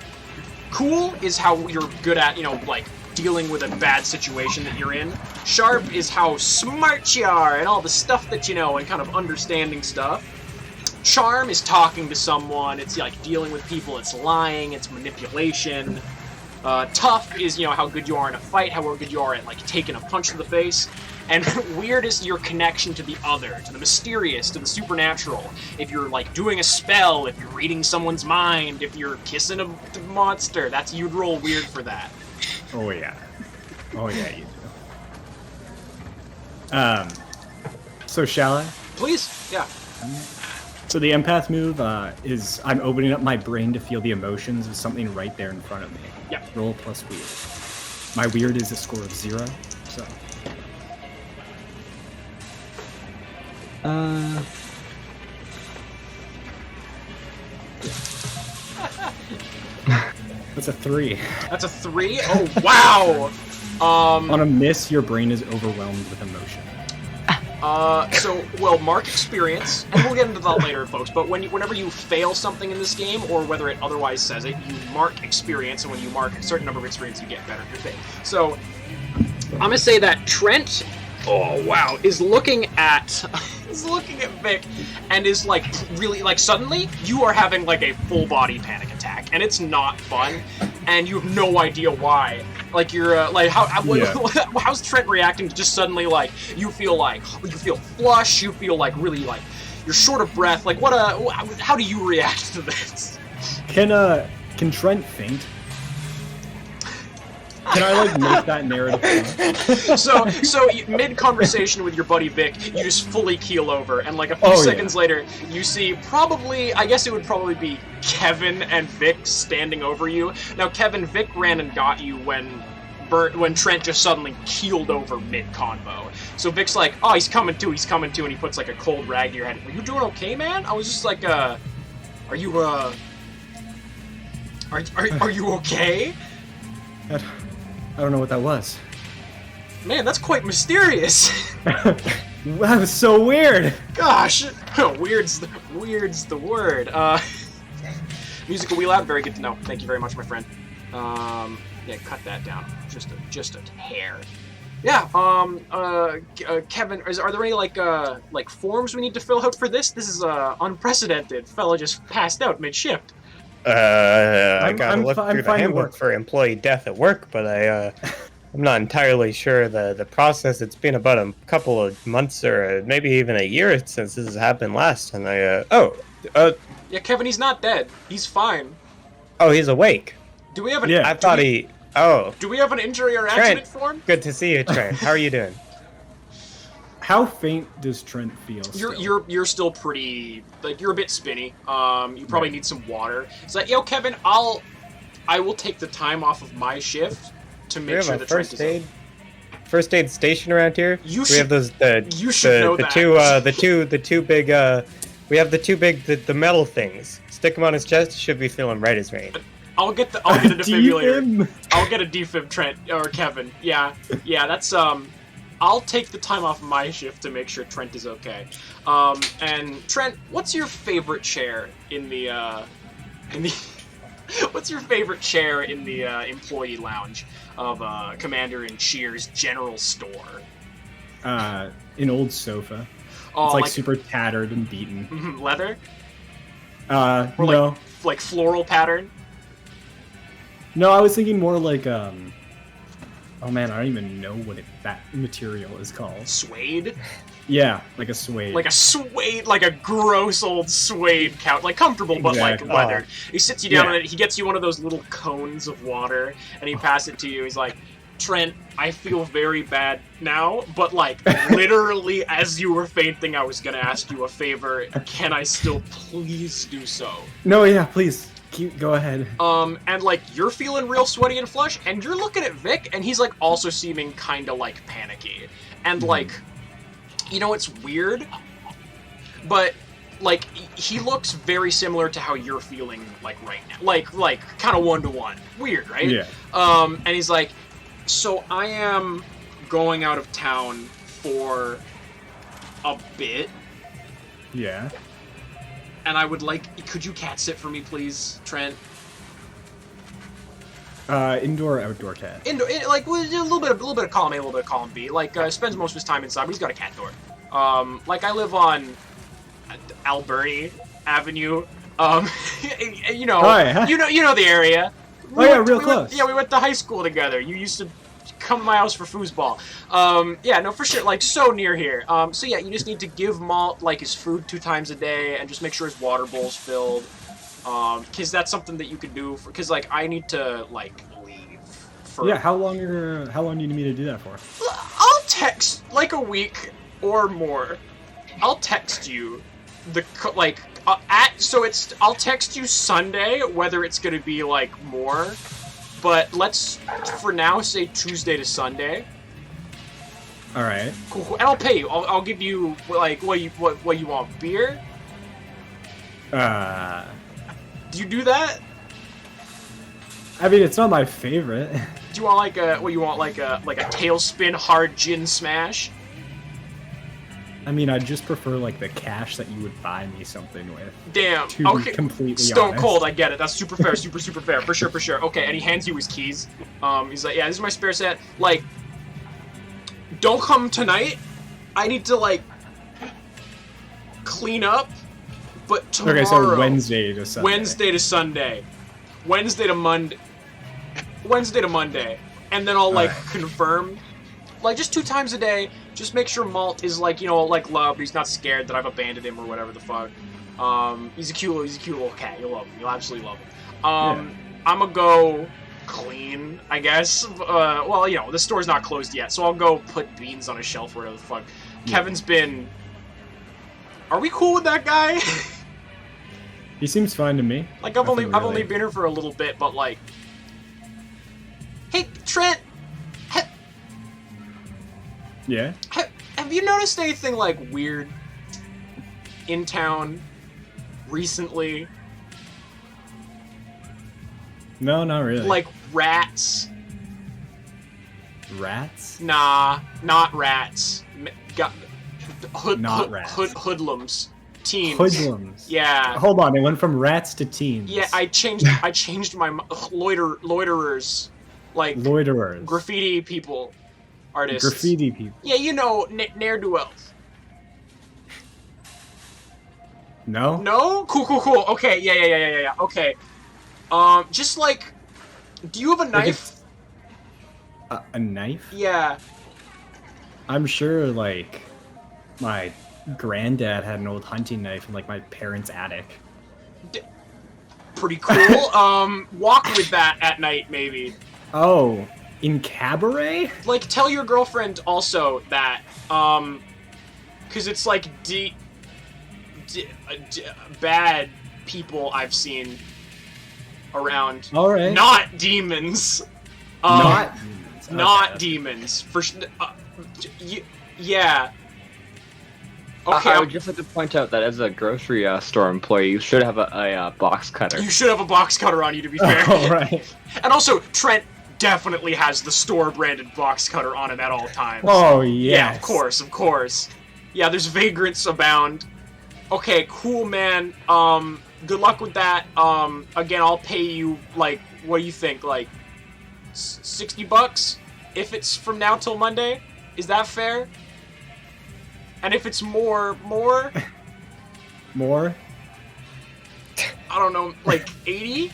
Cool is how you're good at, like, dealing with a bad situation that you're in. Sharp is how smart you are and all the stuff that you know and kind of understanding stuff. Charm is talking to someone, it's like dealing with people, it's lying, it's manipulation. Tough is, how good you are in a fight, how good you are at, like, taking a punch to the face. And weird is your connection to the other, to the mysterious, to the supernatural. If you're, like, doing a spell, if you're reading someone's mind, if you're kissing a monster, you'd roll weird for that. Oh yeah. Oh yeah, you do. So shall I? Please, yeah. So the empath move is I'm opening up my brain to feel the emotions of something right there in front of me. Yeah. Roll plus weird. My weird is a score of 0, so. That's a 3. That's a 3? Oh, wow! On a miss, your brain is overwhelmed with emotion. Mark experience, and we'll get into that later, folks, but whenever you fail something in this game, or whether it otherwise says it, you mark experience, and when you mark a certain number of experience, you get better at your thing. So, I'm gonna say that Trent, oh wow, is looking at Vic, and is like, really, like, suddenly, you are having like a full body panic attack, and it's not fun, and you have no idea why. Like, you're, how's Trent reacting to just suddenly, like, you feel flush, you feel like really, like, you're short of breath, like, how do you react to this? Can Trent faint? Can I, like, make that narrative? So mid-conversation with your buddy Vic, you just fully keel over, and like a few seconds later, you see I guess it would probably be Kevin and Vic standing over you. Now, Kevin, Vic ran and got you when Trent just suddenly keeled over mid-convo. So Vic's like, oh, he's coming to, and he puts like a cold rag to your head. Are you doing okay, man? I was just like, are you okay? I don't know what that was. Man, that's quite mysterious. That was so weird. Gosh, weird's the word. Musical wheel out, very good to know. Thank you very much, my friend. Yeah, cut that down, just a hair. Yeah. Kevin, are there any like forms we need to fill out for this? This is unprecedented. Fella just passed out mid-shift. I gotta look through the handbook for employee death at work, but I'm not entirely sure the process. It's been about a couple of months or maybe even a year since this has happened last, and yeah, Kevin, he's not dead. He's fine. Oh, he's awake. Do we have an? Yeah, I thought he. Oh. Do we have an injury or accident form? Good to see you, Trent. How are you doing? How faint does Trent feel? You're still pretty, like, you're a bit spinny. You probably need some water. It's like, yo, Kevin, I will take the time off of my shift to make sure that Trent is okay. First aid station around here. You we have those you should know that. the two big we have the metal things. Stick them on his chest. Should be feeling right as rain. I'll get a defibrillator. I'll get a defib, Trent or Kevin. Yeah, that's I'll take the time off my shift to make sure Trent is okay. And Trent, what's your favorite chair in the what's your favorite chair in the employee lounge of Commander-in-Cheer's general store? An old sofa. Oh, it's like super tattered and beaten. Leather? Or no. Like floral pattern? No, I was thinking more like oh man, I don't even know what that material is called. Suede? Yeah, like a suede. Like a gross old suede couch. Like comfortable, but like leather. He sits you down on it, he gets you one of those little cones of water, and he passes it to you. He's like, Trent, I feel very bad now, but like literally as you were fainting, I was gonna ask you a favor. Can I still please do so? No, yeah, please. Go ahead. And like you're feeling real sweaty and flush, and you're looking at Vic, and he's like also seeming kind of like panicky, and like, you know, it's weird, but like he looks very similar to how you're feeling like right now, like kind of 1-to-1. Weird, right? Yeah. And he's like, so I am going out of town for a bit, Yeah. and I would like, could you cat sit for me, please, Trent? Indoor, outdoor cat. Like with a little bit of column A, a little bit of column B. Like spends most of his time inside, but he's got a cat door. Like I live on Alberni Avenue. You know, Oh, yeah. you know the area. Oh, yeah, real close. We went to high school together. You used to come to my house for foosball. Yeah, no, for sure. Like so near here. So yeah, you just need to give Malt like his food 2 times a day, and just make sure his water bowl's filled. Because that's something that you could do. Because like I need to like leave. For... Yeah. How long do you need me to do that for? I'll text like a week or more. I'll text you I'll text you Sunday whether it's gonna be like more, but let's for now say Tuesday to Sunday. All right. Cool. And I'll pay you. I'll give you like what you want, beer? Do you do that? I mean, it's not my favorite. Do you want like a tailspin hard gin smash? I mean, I just prefer like the cash that you would buy me something with. Damn. To Okay. be completely Stone honest. cold. I get it. That's super fair. super fair. For sure. Okay. And he hands you his keys. He's like, yeah, this is my spare set. Like, don't come tonight. I need to like clean up. But tomorrow. Okay, so Wednesday to Sunday. Wednesday to Sunday. Wednesday to Monday. And then I'll like confirm. Like just 2 times a day. Just make sure Malt is like, you know, like loved. He's not scared that I've abandoned him or whatever the fuck. He's a cute little cat. You'll love him. You'll absolutely love him. I'm gonna go clean, I guess. Well, you know, the store's not closed yet, so I'll go put beans on a shelf or whatever the fuck. Yeah. Kevin's been. Are we cool with that guy? He seems fine to me. Like I've Nothing only really. been here for a little bit, but like. Hey, Trent. Yeah. Have you noticed anything like weird in town recently? No, not really. Like rats? Rats? Nah, not rats. Not rats. Hoodlums. Teens. Hoodlums. Yeah. Hold on, it went from rats to teens. Yeah, I changed my loiterers. Like Loiterers. graffiti people. Artists. Graffiti people. Yeah, you know, ne'er-do-wells. No? No? Cool. Okay, yeah. Okay. Just like, do you have a knife? A knife? Yeah. I'm sure, like, my granddad had an old hunting knife in, like, my parents' attic. Pretty cool. Walk with that at night, maybe. Oh, in cabaret? Like, tell your girlfriend also that, because it's like bad people I've seen around. All right. Not demons. Not demons. Not Okay. demons. For yeah. Okay. I would just like to point out that as a grocery store employee, you should have a box cutter. You should have a box cutter on you, to be fair. Oh, right. And also, Trent definitely has the store-branded box cutter on him at all times. Oh, yes. Yeah, of course. Yeah, there's vagrants abound. Okay, cool, man. Good luck with that. Again, I'll pay you, like, what do you think? Like, $60? If it's from now till Monday? Is that fair? And if it's more? More? I don't know, like 80?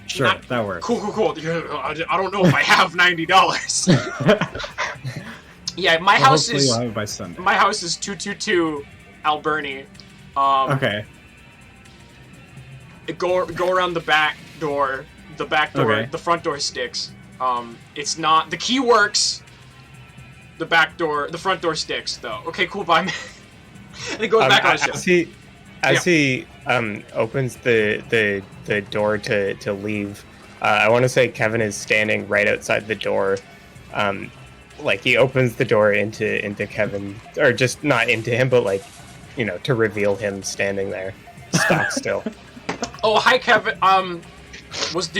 Sure, that works. Cool. I don't know if I have $90. Yeah, my house Hopefully is you'll have it by Sunday. my house is 222 Alberni. Okay. Go around the back door. The back door. Okay. The front door sticks. It's not. The key works. The front door sticks though. Okay, cool. Bye. And it goes back on his ship. As he opens the door to leave, I want to say Kevin is standing right outside the door. Like he opens the door into Kevin, or just not into him, but like, to reveal him standing there, stock still. Oh, hi, Kevin.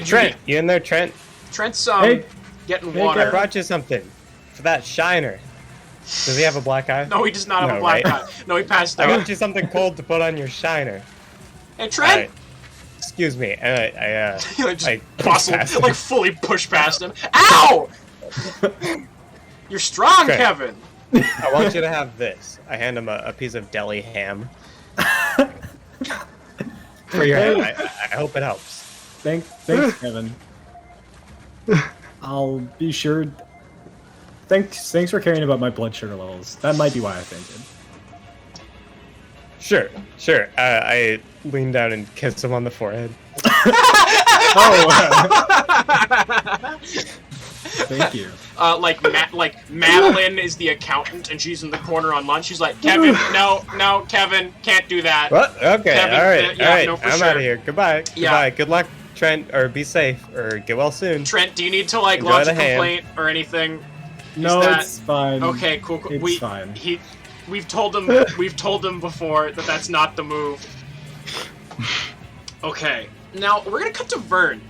Trent, you in there, Trent? Trent's getting I water. brought you something for that shiner. Does he have a black eye? No, he does not have a black eye. No, he passed out. I got you something cold to put on your shiner. Hey, Trent! Excuse me. I bustled, like fully pushed past him. Ow! You're strong, Trent. Kevin! I want you to have this. I hand him a piece of deli ham. For your hand. I hope it helps. Thanks, Kevin. I'll be sure. Thanks for caring about my blood sugar levels. That might be why I fainted. Sure. I lean down and kiss him on the forehead. Thank you. Like Madeline is the accountant, and she's in the corner on lunch. She's like, Kevin, no, Kevin, can't do that. What? Okay, Kevin, all right. no, for I'm sure. out of here. Goodbye. Yeah. Goodbye. Good luck, Trent, or be safe, or get well soon. Trent, do you need to lodge a complaint or anything? No, it's fine. Okay, cool. It's fine. We've told him before that that's not the move. Okay, now we're gonna cut to Vern.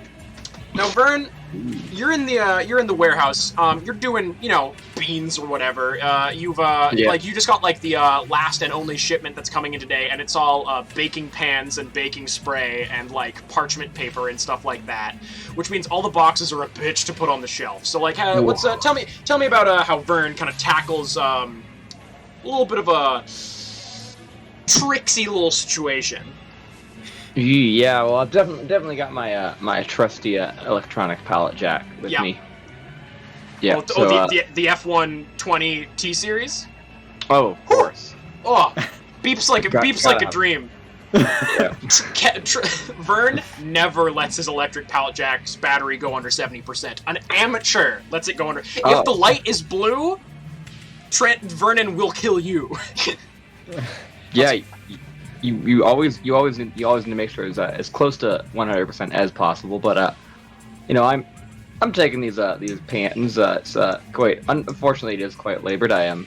Now, Vern, you're in the warehouse. You're doing, beans or whatever. You just got like the last and only shipment that's coming in today, and it's all baking pans and baking spray and like parchment paper and stuff like that. Which means all the boxes are a bitch to put on the shelf. So like, tell me about how Vern kind of tackles a little bit of a tricksy little situation. Yeah, well, I've definitely got my my trusty electronic pallet jack with me. Yeah. The F120 T series. Oh, of course. Oh, beeps like a dream. Yeah. Vern never lets his electric pallet jack's battery go under 70%. An amateur lets it go under. If the light is blue, Vernon will kill you. Yeah. You always need to make sure it's as close to 100% as possible. But I'm taking these pans. It's unfortunately it is quite labored. I am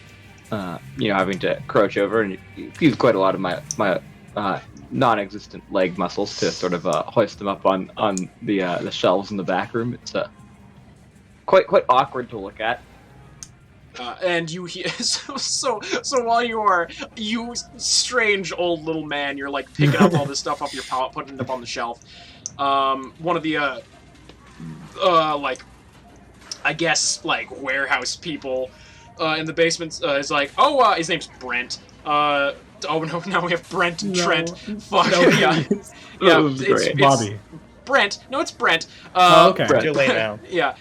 having to crouch over and use quite a lot of my non-existent leg muscles to sort of hoist them up on the shelves in the back room. It's quite awkward to look at. And you hear so while you strange old little man, you're like picking up all this stuff off your pallet, putting it up on the shelf. One of the I guess like warehouse people in the basement is like, his name's Brent. Oh no, now we have Brent and Trent. Fuck yeah, it's Bobby. Brent. No, it's Brent. Okay. Brent. Too late now. Yeah.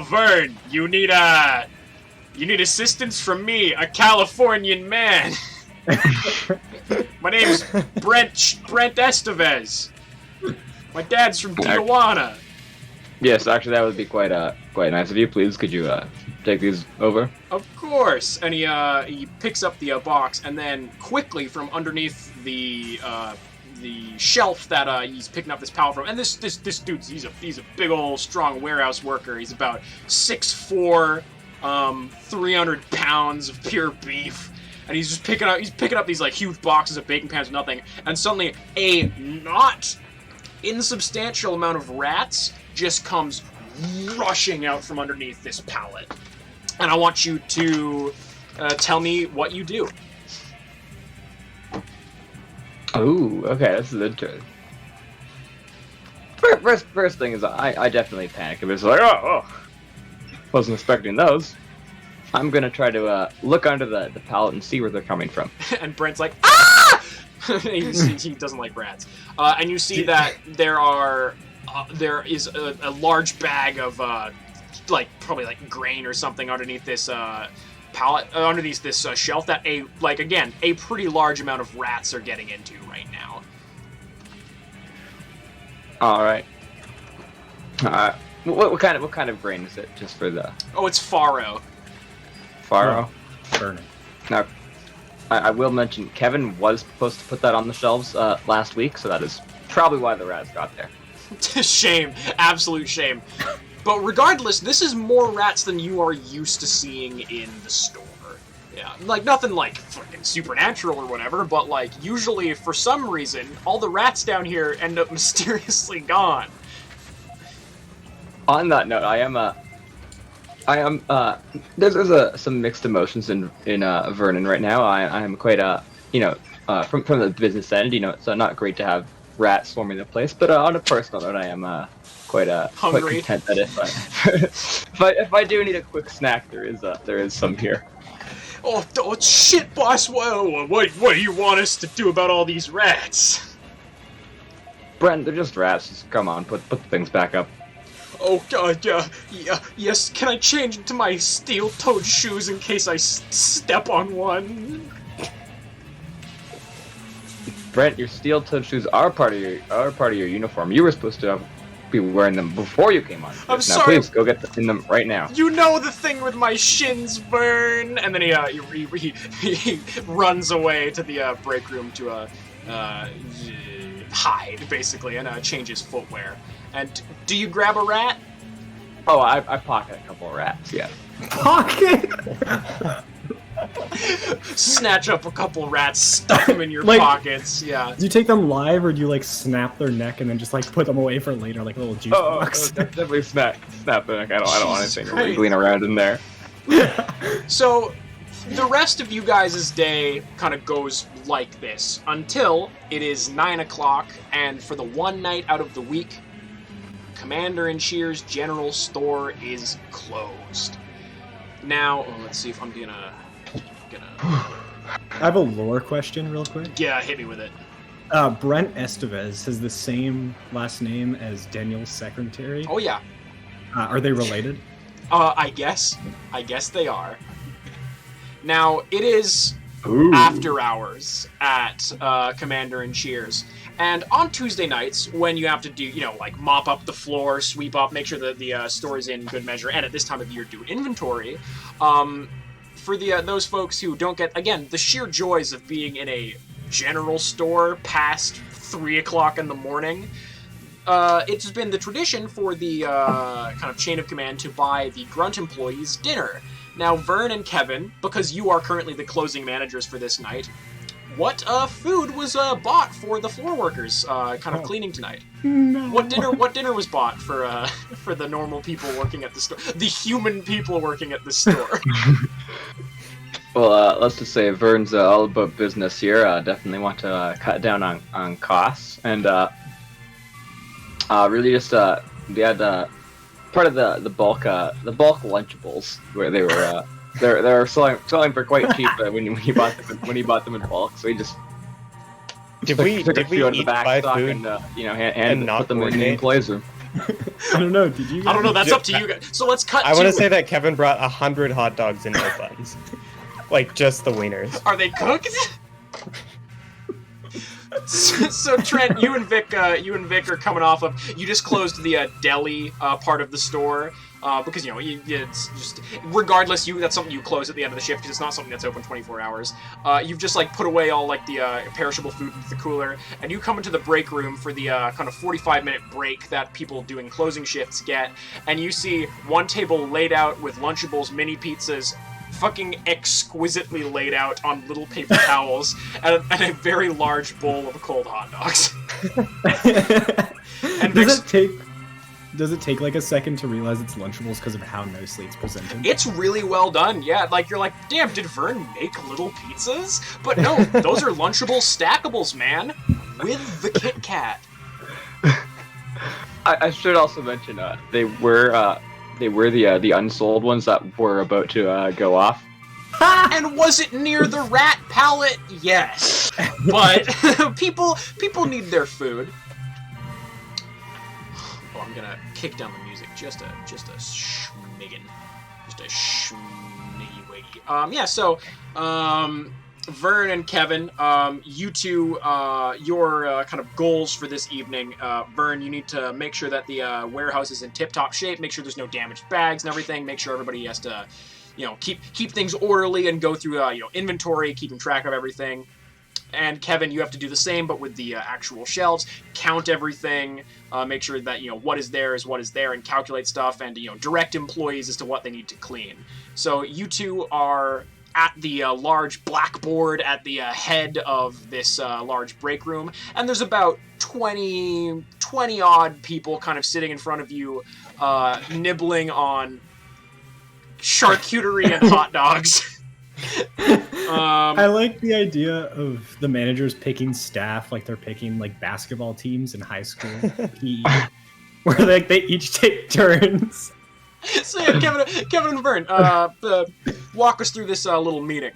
Vern, you need assistance from me, a Californian man. My name's Brent Estevez. My dad's from Tijuana. Yes, actually, that would be quite nice of you. Please, could you take these over? Of course. And he picks up the box, and then quickly from underneath the shelf that he's picking up this pallet from, and this dude's he's a big old strong warehouse worker. He's about 6'4". 300 pounds of pure beef, and he's picking up these like huge boxes of baking pans with nothing, and suddenly a not insubstantial amount of rats just comes rushing out from underneath this pallet. And I want you to tell me what you do. Ooh, okay, this is interesting. First thing is I definitely panic. It's like, wasn't expecting those. I'm gonna try to look under the pallet and see where they're coming from. And Brent's like, ah! he doesn't like rats. And you see that there is a large bag of probably like grain or something underneath this pallet, underneath this shelf that a pretty large amount of rats are getting into right now. All right. What kind of grain is it? Just for the Oh, it's farro. farro. Vernon. Now, I will mention Kevin was supposed to put that on the shelves last week, so that is probably why the rats got there. Shame. Absolute shame. But regardless, this is more rats than you are used to seeing in the store. Yeah, like, nothing, like, fucking supernatural or whatever, but, like, usually, for some reason, all the rats down here end up mysteriously gone. On that note, there's some mixed emotions in Vernon right now. I am quite from the business end, it's not great to have rats swarming the place, but on a personal note, I am quite Hungry. content that if I do need a quick snack, there is some here. Oh, shit, boss, what do you want us to do about all these rats? Brent, they're just rats. Just come on, put the things back up. Oh, yes, can I change into my steel-toed shoes in case I step on one? Brent, your steel-toed shoes are part of your uniform. You were supposed to be wearing them before you came on. I'm now, sorry. Please go get in them right now. You know the thing with my shins, Vern. And then he runs away to the break room to hide, basically, and change his footwear. And do you grab a rat? Oh, I pocket a couple of rats. Yeah. Pocket. Snatch up a couple rats, stuff them in your Like- pockets. Yeah. Do you take them live, or do you like snap their neck and then just like put them away for later, like a little juice box? Definitely snap the neck. I don't want Jesus anything Christ. wiggling around in there. So, the rest of you guys' day kind of goes like this until it is 9 o'clock, and for the one night out of the week, Commander and Shear's general store is closed. Now, let's see if I'm gonna I have a lore question, real quick. yeah, hit me with it. Brent Estevez has the same last name as Daniel's secretary. Oh yeah, Are they related? I guess they are. Now it is Ooh. after hours at Commander and Shear's. And on Tuesday nights, when you have to do, like mop up the floor, sweep up, make sure that the store is in good measure, and at this time of year do inventory, for those folks who don't get, again, the sheer joys of being in a general store past 3 o'clock in the morning, it's been the tradition for the kind of chain of command to buy the grunt employees dinner. Now, Vern and Kevin, because you are currently the closing managers for this night, what food was bought for the floor workers kind of cleaning tonight? No. What dinner was bought for the normal people working at the store? The human people working at the store. Well, let's just say Vern's all about business here. Definitely want to cut down on costs, and really just we had part of the bulk Lunchables where they were they're selling for quite cheap when you bought them in bulk. So we just Did we took a few out of the each back buy stock food? and not put them in the coordinate? employees room. I don't know. Did you? I don't know. That's up to you guys. So let's cut. I want to say that Kevin brought 100 hot dogs and no buns. Like, just the wieners. Are they cooked? So Trent, you and Vic are coming off of. You just closed the deli part of the store because it's just regardless. That's something you close at the end of the shift because it's not something that's open 24 hours. You've just like put away all like the perishable food into the cooler, and you come into the break room for the kind of 45-minute break that people doing closing shifts get, and you see one table laid out with Lunchables, mini pizzas, fucking exquisitely laid out on little paper towels, and a very large bowl of cold hot dogs. And Does it take like a second to realize it's Lunchables because of how nicely it's presented? it's really well done, yeah. Like, you're like, damn, did Vern make little pizzas? But no, those are Lunchable stackables, man, with the Kit Kat. I should also mention they were the unsold ones that were about to go off. And was it near the rat pallet? Yes. But people need their food. Oh, I'm gonna kick down the music just a schmiggin. Just a schmiggy wiggy. Vern and Kevin, you two, your kind of goals for this evening. Vern, you need to make sure that the warehouse is in tip-top shape. Make sure there's no damaged bags and everything. Make sure everybody has to, keep things orderly and go through, inventory, keeping track of everything. And Kevin, you have to do the same, but with the actual shelves. Count everything. Make sure that what is there, and calculate stuff, and direct employees as to what they need to clean. So you two are at the large blackboard at the head of this large break room, and there's about 20 odd people kind of sitting in front of you, nibbling on charcuterie and hot dogs. I like the idea of the managers picking staff like they're picking like basketball teams in high school, where like they each take turns. So yeah, Kevin and Vern, walk us through this little meeting.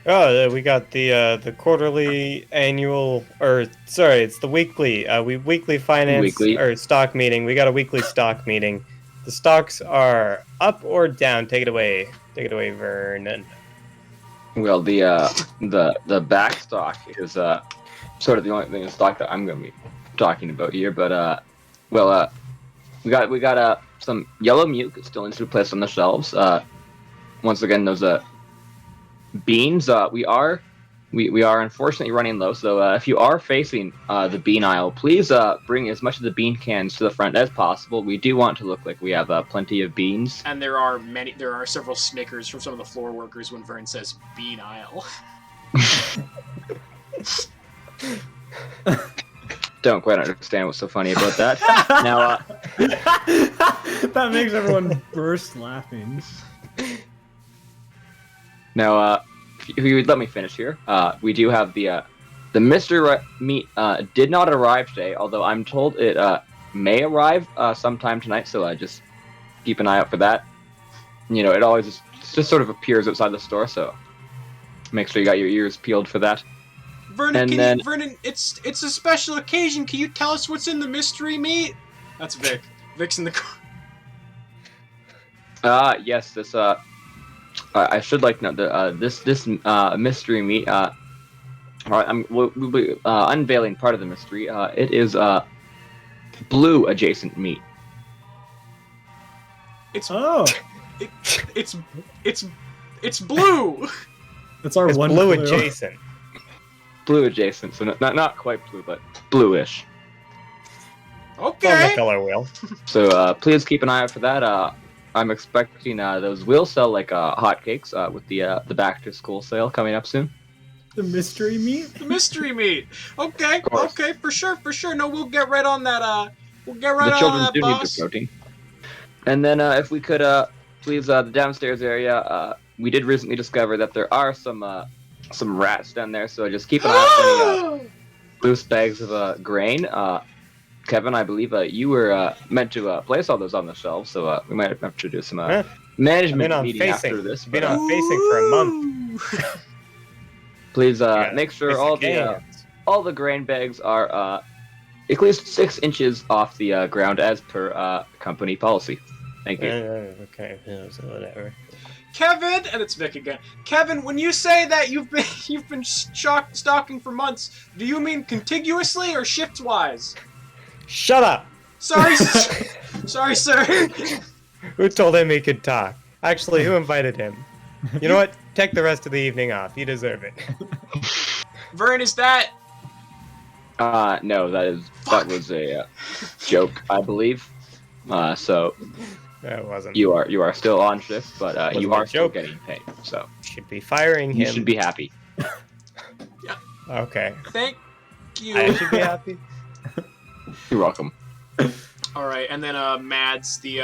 Oh, we got the quarterly, annual, it's the weekly. Weekly finance or stock meeting. We got a weekly stock meeting. The stocks are up or down. Take it away, Vernon. Well, the back stock is sort of the only thing in stock that I'm going to be talking about here. But we got some yellow muke still needs to be placed on the shelves. Once again, those beans. We are unfortunately running low. So if you are facing the bean aisle, please bring as much of the bean cans to the front as possible. We do want to look like we have plenty of beans. And there are several snickers from some of the floor workers when Vern says bean aisle. Don't quite understand what's so funny about that. Now, that makes everyone burst laughing. Now, if you would let me finish here, we do have the mystery meat did not arrive today, although I'm told it may arrive sometime tonight. So just keep an eye out for that. It always just sort of appears outside the store, so make sure you got your ears peeled for that. Vernon, Vernon, it's a special occasion. Can you tell us what's in the mystery meat? That's Vic. Vic's in the car. Yes, this I should like to know this mystery meat. All right, we'll be unveiling part of the mystery. It is blue adjacent meat. It's blue. That's our it's one blue clue. adjacent. Blue adjacent, so not quite blue, but bluish. Okay. On the color wheel. So please keep an eye out for that. I'm expecting those will sell like hotcakes with the back to school sale coming up soon. The mystery meat? The mystery meat. Okay, for sure. No, we'll get right on that. We'll get right the on children that, do boss. need the protein. And then if we could please the downstairs area. We did recently discover that there are some rats down there, so just keep an eye out for any loose bags of grain. Kevin, I believe you were meant to place all those on the shelves, so we might have to do some management meeting after this. Been on facing for a month. Please make sure all the grain bags are at least 6 inches off the ground as per company policy. Thank you. Okay, so whatever. Kevin, and it's Vic again. Kevin, when you say that you've been stocking for months, do you mean contiguously or shift-wise? Shut up! Sorry, sorry, sir. Who told him he could talk? Actually, who invited him? You know what? Take the rest of the evening off. You deserve it. Vern, is that? No, that was a joke, I believe. So that wasn't. You are still on shift, but you are still joke. getting paid. So Should be firing him. you should be happy. Yeah. Okay. Thank you. I should be happy. You're welcome. All right, and then Mads, the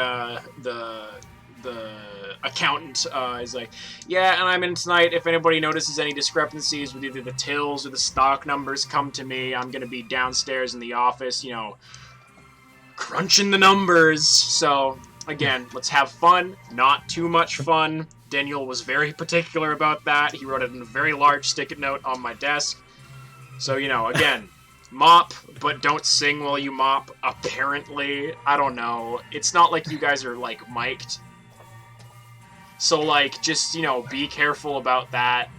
accountant, is like, yeah, and I'm in tonight. If anybody notices any discrepancies with either the tills or the stock numbers, come to me. I'm gonna be downstairs in the office, crunching the numbers. So again, let's have fun, not too much fun. Daniel was very particular about that. He wrote it in a very large stick-it note on my desk. So again. Mop, but don't sing while you mop, apparently. I don't know. It's not like you guys are, mic'd. So, like, just, be careful about that.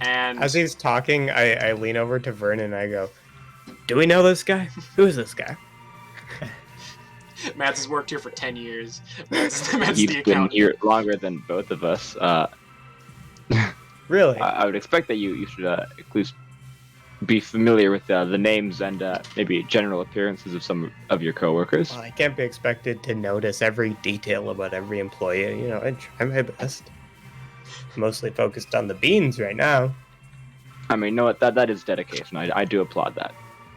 And As he's talking, I lean over to Vernon and I go, "Do we know this guy? Who is this guy?" Mads has worked here for 10 years. Mads the He's been accountant. here longer than both of us. Really? I would expect that you should at least be familiar with the names and maybe general appearances of some of your coworkers. Well, I can't be expected to notice every detail about every employee. I try my best. Mostly focused on the beans right now. I mean, no, that is dedication. I do applaud that.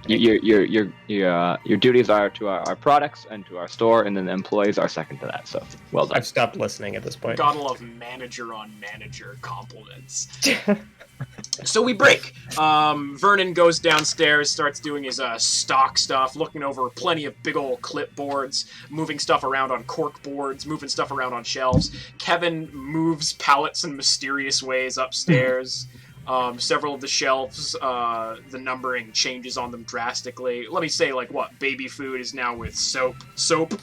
Your duties are to our products and to our store, and then the employees are second to that. So well done. I've stopped listening at this point. Gotta love manager on manager compliments. So we break. Vernon goes downstairs, starts doing his stock stuff, looking over plenty of big old clipboards, moving stuff around on cork boards, moving stuff around on shelves. Kevin moves pallets in mysterious ways upstairs. Several of the shelves, the numbering changes on them drastically. Let me say, baby food is now with soap. Soap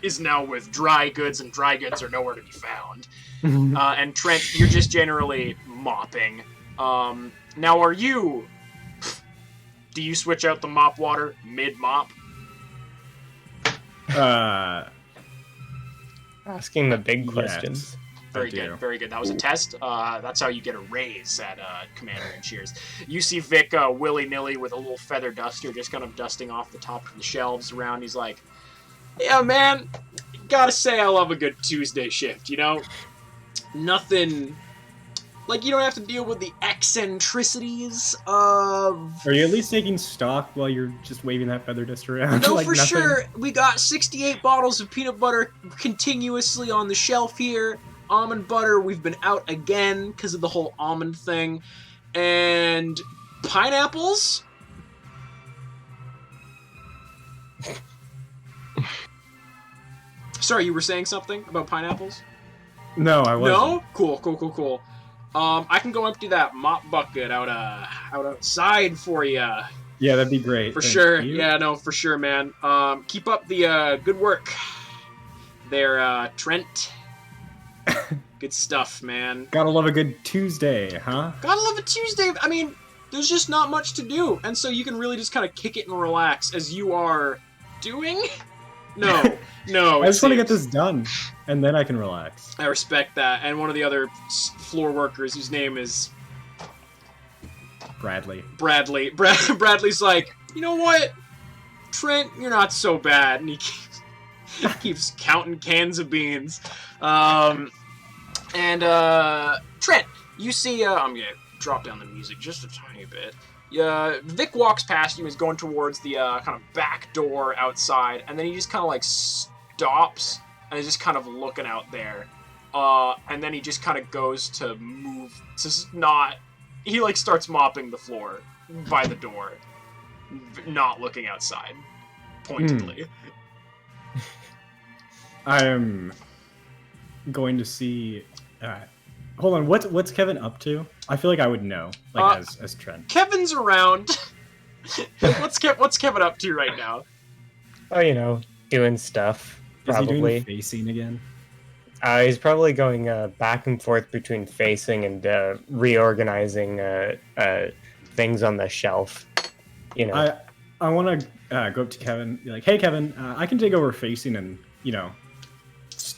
is now with dry goods, and dry goods are nowhere to be found. And Trent, you're just generally mopping. Now, do you switch out the mop water mid-mop? Asking the big questions. Very good, very good. That was a test. That's how you get a raise at Commander and Cheers. You see Vic willy-nilly with a little feather duster just kind of dusting off the top of the shelves around. He's like, yeah, man, gotta say I love a good Tuesday shift, Nothing... you don't have to deal with the eccentricities of... Are you at least taking stock while you're just waving that feather duster around? No, for nothing? Sure. We got 68 bottles of peanut butter continuously on the shelf here. Almond butter, we've been out again because of the whole almond thing. And pineapples? Sorry, you were saying something about pineapples? No, I wasn't. No? Cool. I can go empty that mop bucket out outside for you. Yeah, that'd be great. For Thank sure. you. Yeah, no, for sure, man. Keep up the good work there, Trent. Good stuff, man. Gotta love a good Tuesday, huh? Gotta love a Tuesday. I mean, there's just not much to do, and so you can really just kind of kick it and relax as you are doing. No. I just want to get this done, and then I can relax. I respect that. And one of the other floor workers, whose name is Bradley. Bradley's like, you know what, Trent, you're not so bad, and he keeps counting cans of beans. Trent, you see, I'm gonna drop down the music just a tiny bit. Vic walks past you and is going towards the kind of back door outside, and then he just kind of stops and is just kind of looking out there. And then he just kind of goes to move he starts mopping the floor by the door, not looking outside, pointedly. I am going to see. Hold on, what's Kevin up to? I feel like I would know, as Trent. Kevin's around. What's Kevin up to right now? Oh, doing stuff. Probably. Is he doing facing again? He's probably going back and forth between facing and reorganizing things on the shelf. I want to go up to Kevin and be like, hey, Kevin, I can take over facing and,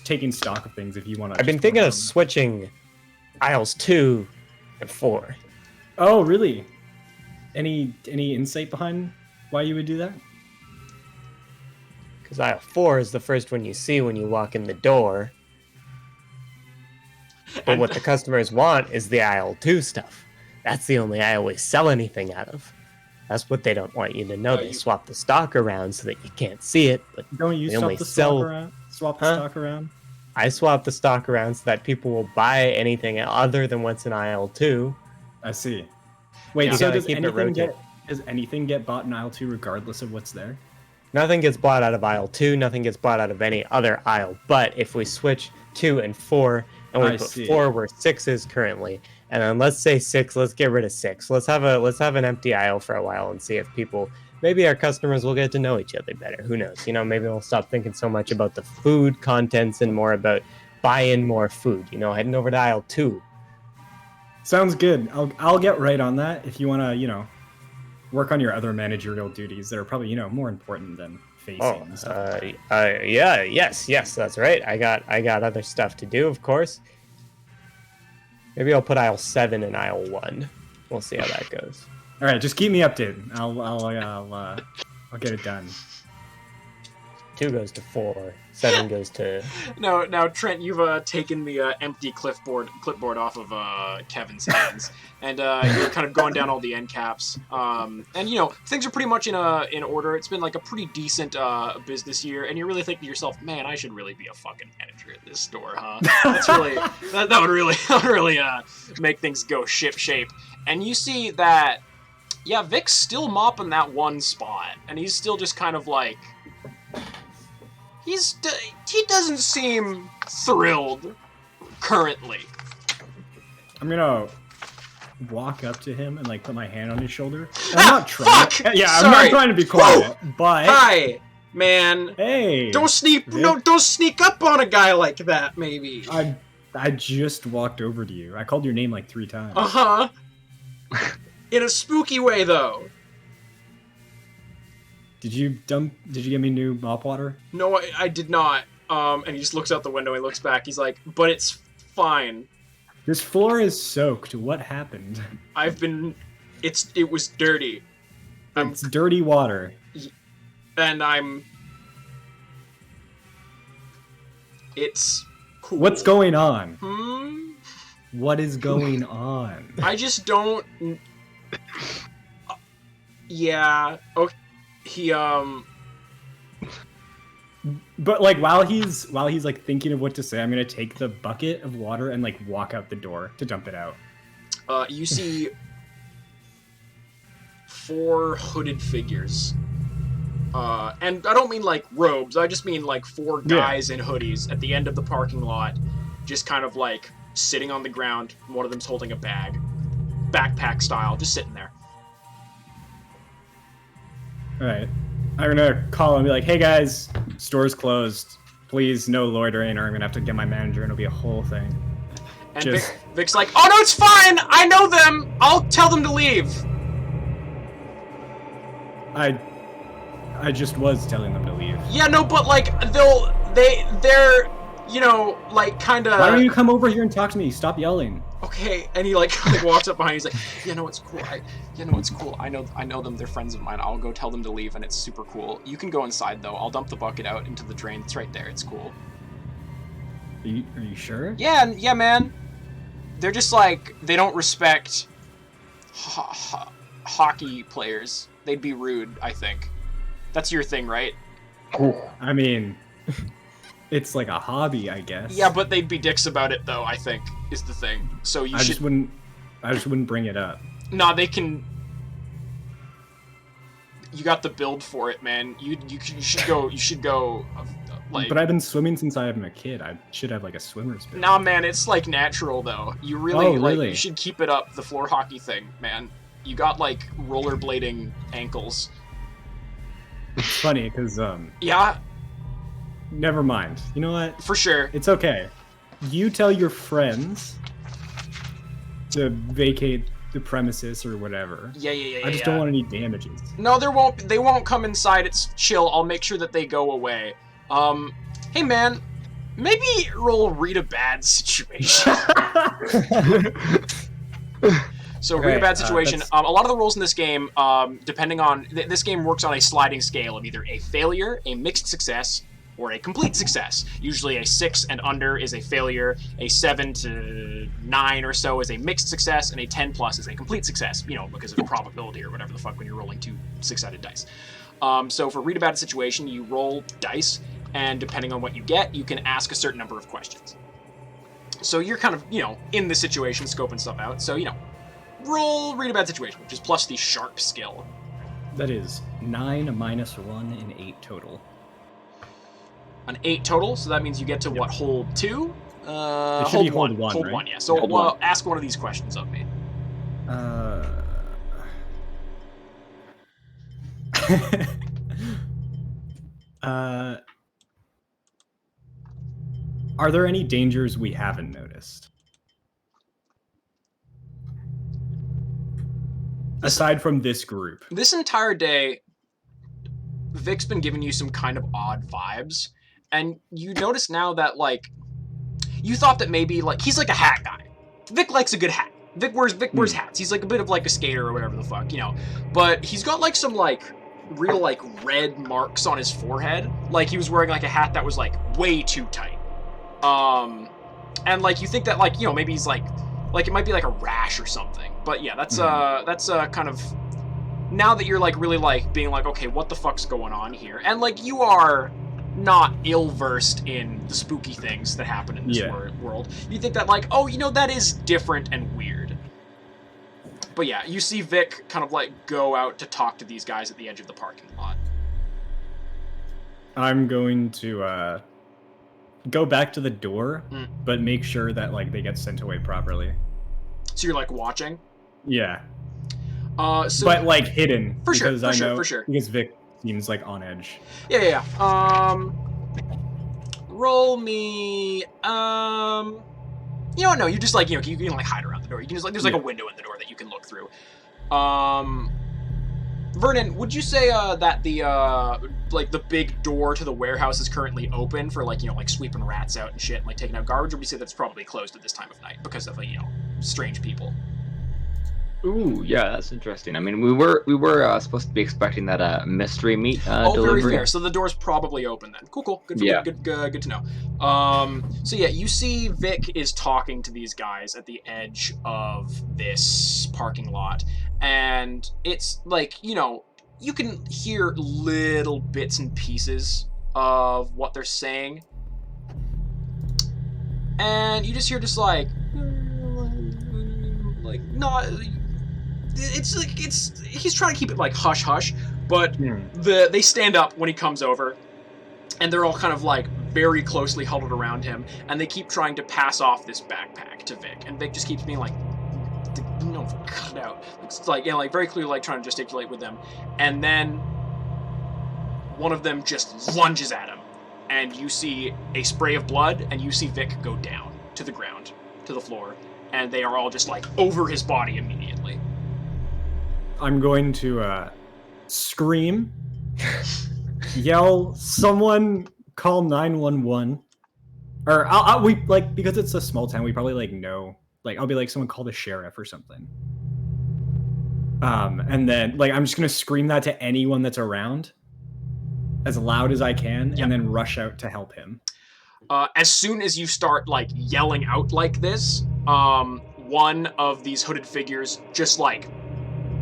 taking stock of things if you want to. I've been thinking of switching aisles 2 and 4. Oh, really? Any insight behind why you would do that? Because aisle 4 is the first one you see when you walk in the door. But what the customers want is the aisle 2 stuff. That's the only aisle we sell anything out of. That's what they don't want you to know. They swap the stock around so that you can't see it. But don't you swap the stock around? Swap the stock around? I swap the stock around so that people will buy anything other than what's in aisle 2. I see. Wait, so does anything get bought in aisle 2 regardless of what's there? Nothing gets bought out of aisle 2. Nothing gets bought out of any other aisle. But if we switch 2 and 4, and we put 4 where 6 is currently, and then let's say 6, let's get rid of 6. Let's have an empty aisle for a while and see if maybe our customers will get to know each other better. Who knows? Maybe we'll stop thinking so much about the food contents and more about buying more food. Heading over to aisle 2. Sounds good. I'll get right on that. If you want to, work on your other managerial duties that are probably, more important than facing Oh, and stuff. yes, that's right. I got other stuff to do, of course. Maybe I'll put aisle 7 and aisle 1. We'll see how that goes. All right, just keep me updated. I'll get it done. 2 goes to 4. 7 goes to... Now, Trent, you've taken the empty clipboard off of Kevin's hands, and you're kind of going down all the end caps. And things are pretty much in order. It's been like a pretty decent business year, and you're really thinking to yourself, man, I should really be a fucking manager at this store, huh? That's really that would really make things go ship shape. And you see that, yeah, Vic's still mopping that one spot, and he's still just kind of like. He doesn't seem thrilled currently. I'm gonna walk up to him and like put my hand on his shoulder. I'm not trying. Fuck! Yeah, Sorry. I'm not trying to be quiet, but Hi, man. hey, Don't sneak up on a guy like that. Maybe. I just walked over to you. I called your name like 3 times. In a spooky way, though. Did you give me new mop water? No, I did not. And he just looks out the window. He looks back. He's like, "But it's fine. This floor is soaked. What happened? It was dirty. It's dirty water. And it's cool. What's going on? What is going on? I just don't. Yeah. Okay. He But like while he's like thinking of what to say, I'm gonna take the bucket of water and like walk out the door to dump it out. You see 4 hooded figures. And I don't mean like robes, I just mean like 4 guys in hoodies at the end of the parking lot, just kind of like sitting on the ground. One of them's holding a bag, backpack style, just sitting there. Alright. I'm gonna call and be like, hey guys, store's closed. Please, no loitering, or I'm gonna have to get my manager and it'll be a whole thing. And Vic's like, oh no, it's fine! I know them! I'll tell them to leave! I just was telling them to leave. Yeah, no, but like, they're, like, kinda... Why don't you come over here and talk to me? Stop yelling. Okay, and he like walks up behind. He's like, it's cool. It's cool. I know them. They're friends of mine. I'll go tell them to leave, and it's super cool. You can go inside though. I'll dump the bucket out into the drain. It's right there. It's cool. Are you sure? Yeah, man. They're just like they don't respect hockey players. They'd be rude. I think that's your thing, right? I mean. It's like a hobby, I guess. Yeah, but they'd be dicks about it, though, I think, is the thing. So I just wouldn't bring it up. Nah, they can... You got the build for it, man. You should go, like... But I've been swimming since I'm a kid. I should have, like, a swimmer's build. Nah, man, it's, like, natural, though. You really, you should keep it up, the floor hockey thing, man. You got, like, rollerblading ankles. It's funny, because, Yeah? Never mind. You know what? For sure. It's okay. You tell your friends to vacate the premises or whatever. Yeah. I just don't want any damages. No, they won't come inside. It's chill. I'll make sure that they go away. Hey man, maybe roll read a bad situation. So read a bad situation. A lot of the rolls in this game, depending on this game works on a sliding scale of either a failure, a mixed success, or a complete success. Usually a 6 and under is a failure, a 7 to 9 or so is a mixed success, and a 10 plus is a complete success, because of the probability or whatever the fuck when you're rolling 2 6-sided dice. So for read a bad situation, you roll dice, and depending on what you get, you can ask a certain number of questions. So you're kind of, in the situation, scoping stuff out. So, roll read a bad situation, which is plus the sharp skill. That is 9 minus 1 and 8 total. An 8 total, so that means you get to what, hold 2? It should be hold 1, Hold right? 1, yeah. So ask one of these questions of me. Are there any dangers we haven't noticed? Aside from this group. This entire day, Vic's been giving you some kind of odd vibes, and you notice now that, like, you thought that maybe, like, he's like a hat guy. Vic likes a good hat. Vic wears hats. He's like a bit of like a skater or whatever the fuck, you know. But he's got like some like real like red marks on his forehead. Like he was wearing like a hat that was like way too tight. And like you think that like, you know, maybe he's like it might be like a rash or something. But yeah, that's kind of, now that you're like really like being like, okay, what the fuck's going on here? And like you are not ill-versed in the spooky things that happen in this world. You think that like, oh, you know, that is different and weird. But yeah, you see Vic kind of like go out to talk to these guys at the edge of the parking lot. I'm going to go back to the door, but make sure that like they get sent away properly. So you're like watching? Yeah. So, but like hidden. For sure, because for sure. Because Vic seems like on edge. Yeah. Roll me. You know, no, you just like, you know, you can like hide around the door. You can just like, there's like a window in the door that you can look through. Vernon, would you say that the like the big door to the warehouse is currently open for like, you know, like sweeping rats out and shit, and like taking out garbage, or would you say that's probably closed at this time of night because of you know, strange people? Ooh, yeah, that's interesting. I mean, we were supposed to be expecting that mystery meat delivery. Very fair. So the door's probably open then. Cool. Good to know. So yeah, you see Vic is talking to these guys at the edge of this parking lot, and it's like, you know, you can hear little bits and pieces of what they're saying, and you just hear not. It's like he's trying to keep it like hush hush, but they stand up when he comes over, and they're all kind of like very closely huddled around him, and they keep trying to pass off this backpack to Vic, and Vic just keeps being like, no, cut it out. It's like, you know, like very clearly like trying to gesticulate with them, and then one of them just lunges at him, and you see a spray of blood, and you see Vic go down to the ground, to the floor, and they are all just like over his body immediately. I'm going to scream, yell, someone call 911. Or we like, because it's a small town, we probably like know, like I'll be like, someone call the sheriff or something. And then like I'm just gonna scream that to anyone that's around as loud as I can, and then rush out to help him. As soon as you start like yelling out like this, one of these hooded figures just like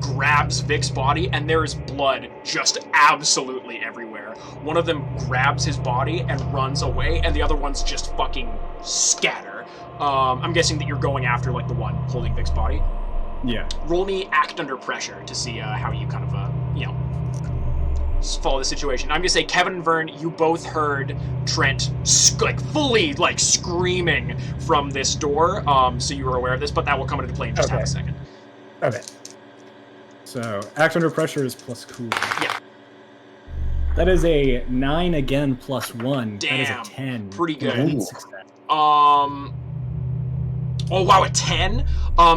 grabs Vic's body, and there is blood just absolutely everywhere. One of them grabs his body and runs away, and the other ones just fucking scatter. I'm guessing that you're going after like the one holding Vic's body. Yeah. Roll me act under pressure to see how you kind of you know, follow the situation. I'm gonna say Kevin and Vern, you both heard Trent like fully like screaming from this door, so you were aware of this, but that will come into play in just half a second. Okay. So act under pressure is plus cool. Yeah. That is a 9 again plus 1. Damn. That is a 10. Pretty good. Success. Oh wow, a 10.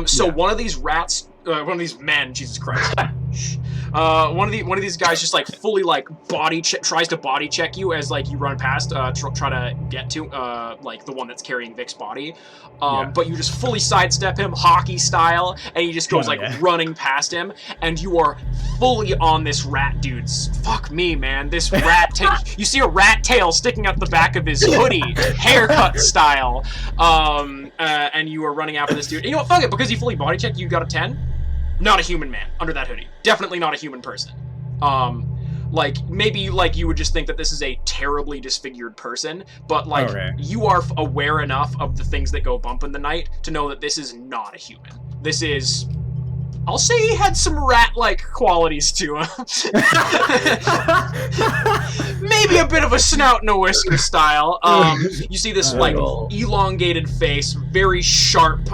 So one of these rats, one of these men, Jesus Christ. One of these guys just like fully like tries to body check you as like you run past, try to get to like the one that's carrying Vic's body. But you just fully sidestep him, hockey style, and he just goes running past him, and you are fully on this rat dude's. Fuck me, man. This rat tail. You see a rat tail sticking out the back of his hoodie, haircut style. And you are running after this dude. And you know what? Fuck it, because he fully body checked, you got a 10. Not a human man under that hoodie. Definitely not a human person. Like maybe like you would just think that this is a terribly disfigured person, but like you are aware enough of the things that go bump in the night to know that this is not a human. This is, I'll say he had some rat-like qualities to him. Maybe a bit of a snout and a whisker style. You see this like elongated face, very sharp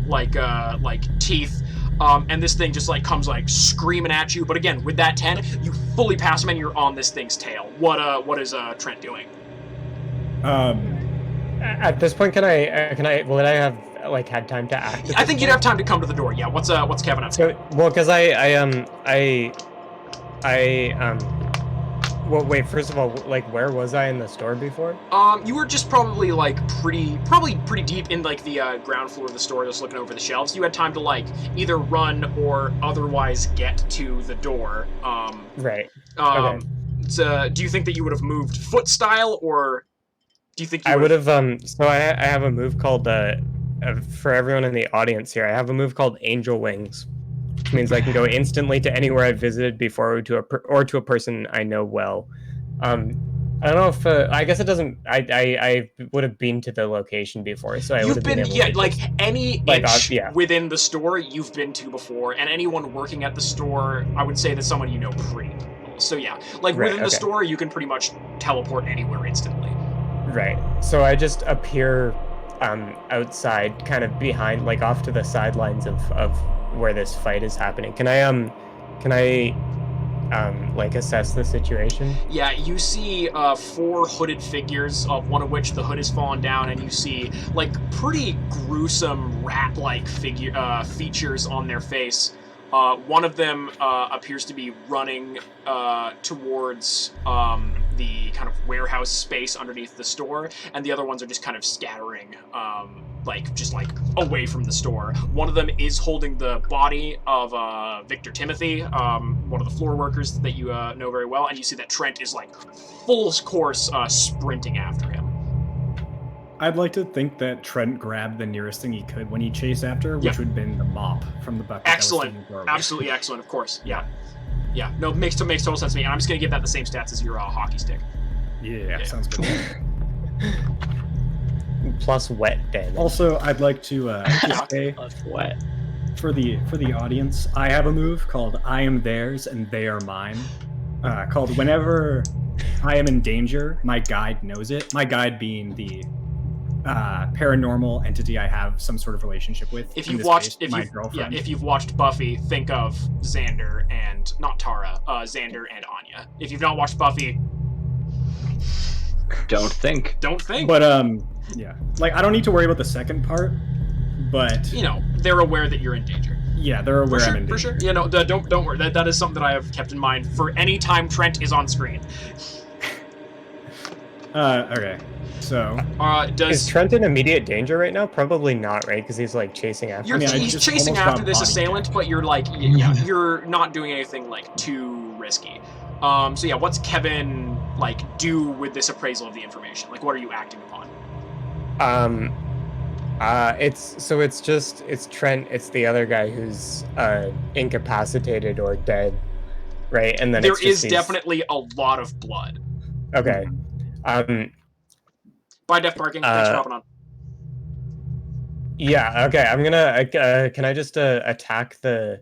like teeth. And this thing just like comes like screaming at you. But again, with that 10, you fully pass him and you're on this thing's tail. What is Trent doing? At this point, would I have like had time to act? I think you'd have time to come to the door. Yeah. What's Kevin up to? So, well, because well, wait. First of all, like, where was I in the store before? You were just probably like pretty deep in like the ground floor of the store, just looking over the shelves. You had time to like either run or otherwise get to the door. Right. Okay. So, do you think that you would have moved foot style, or do you think you I would have? So I have a move called for everyone in the audience here. I have a move called Angel Wings, which means I can go instantly to anywhere I've visited before or to a person I know well. I don't know if I guess it doesn't. I would have been to the location before, so I would have been able to like any inch yeah. within the store you've been to before, and anyone working at the store, I would say that's someone you know pretty well. So yeah, like within the store, you can pretty much teleport anywhere instantly. Right. So I just appear outside, kind of behind, like off to the sidelines of where this fight is happening. Can I like assess the situation? Yeah, you see 4 hooded figures, of one of which the hood has fallen down, and you see like pretty gruesome rat-like features on their face. One of them appears to be running towards the kind of warehouse space underneath the store, and the other ones are just kind of scattering, just away from the store. One of them is holding the body of Victor Timothy, one of the floor workers that you know very well, and you see that Trent is like full course sprinting after him. I'd like to think that Trent grabbed the nearest thing he could when he chased after, which would have been the mop from the bucket. Excellent. Absolutely excellent, of course. Yeah. Yeah. No, makes total sense to me. And I'm just going to give that the same stats as your hockey stick. Yeah, sounds good. Plus wet damage. Also, I'd like to say Plus wet. For the audience, I have a move called I Am Theirs and They Are Mine. Called whenever I am in danger, my guide knows it. My guide being the paranormal entity I have some sort of relationship with. If you've watched Buffy, think of Xander and not Tara, Xander and Anya. If you've not watched Buffy, don't think. But yeah, like I don't need to worry about the second part, but you know they're aware that you're in danger. Yeah, they're aware I'm in danger. For sure. You know, don't worry. That is something that I have kept in mind for any time Trent is on screen. Okay. So, is Trent in immediate danger right now? Probably not, right? Because he's like chasing after. He's chasing after this assailant, but you're like, you're not doing anything like too risky. So yeah, what's Kevin like do with this appraisal of the information? Like, what are you acting upon? It's Trent. It's the other guy who's incapacitated or dead, right? And then there is definitely a lot of blood. Okay. Bye, Def Parking. Thanks for hopping on. Yeah, okay. I'm gonna. Can I just attack the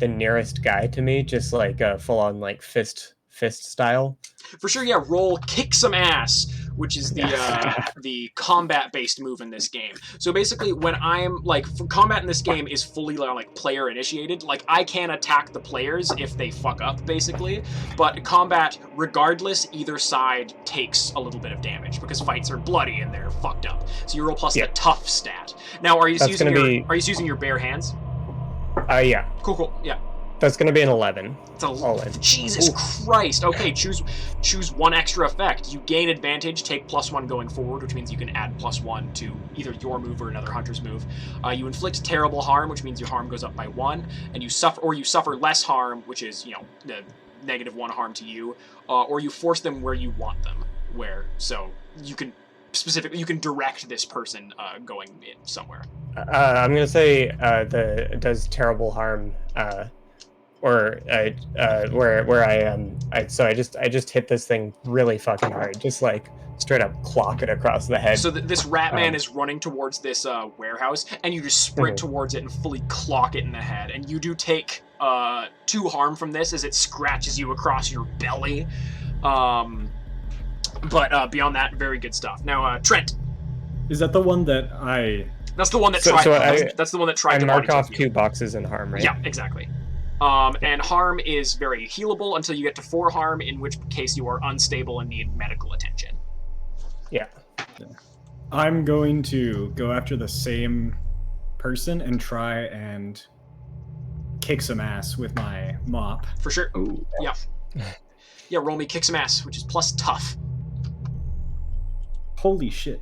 nearest guy to me, just like full on like fist style? For sure, yeah. Roll kick some ass, which is the combat-based move in this game. So basically, when I'm like, combat in this game is fully like player initiated. Like I can attack the players if they fuck up, basically. But combat, regardless, either side takes a little bit of damage because fights are bloody and they're fucked up. So you roll plus the tough stat. Now, are you using your bare hands? Yeah. Cool. Yeah. That's gonna be an 11. It's all in. Jesus Christ. Okay, choose one extra effect. You gain advantage, take +1 going forward, which means you can add +1 to either your move or another hunter's move. You inflict terrible harm, which means your harm goes up by 1, and you suffer less harm, which is the -1 harm to you, or you force them where you want them. So you can direct this person going in somewhere. I'm gonna say does terrible harm. Where I am, so I just hit this thing really fucking hard, just like straight up clock it across the head. So this rat man is running towards this warehouse, and you just sprint towards it and fully clock it in the head, and you do take 2 harm from this as it scratches you across your belly. But beyond that, very good stuff. Now, Trent, is that the one that I? That's the one that tried. That's the one that tried to mark off 2 boxes in harm, right? Yeah, exactly. And harm is very healable until you get to 4 harm, in which case you are unstable and need medical attention. Yeah. I'm going to go after the same person and try and kick some ass with my mop. For sure. Ooh, Yeah. Yeah, roll me kick some ass, which is plus tough. Holy shit.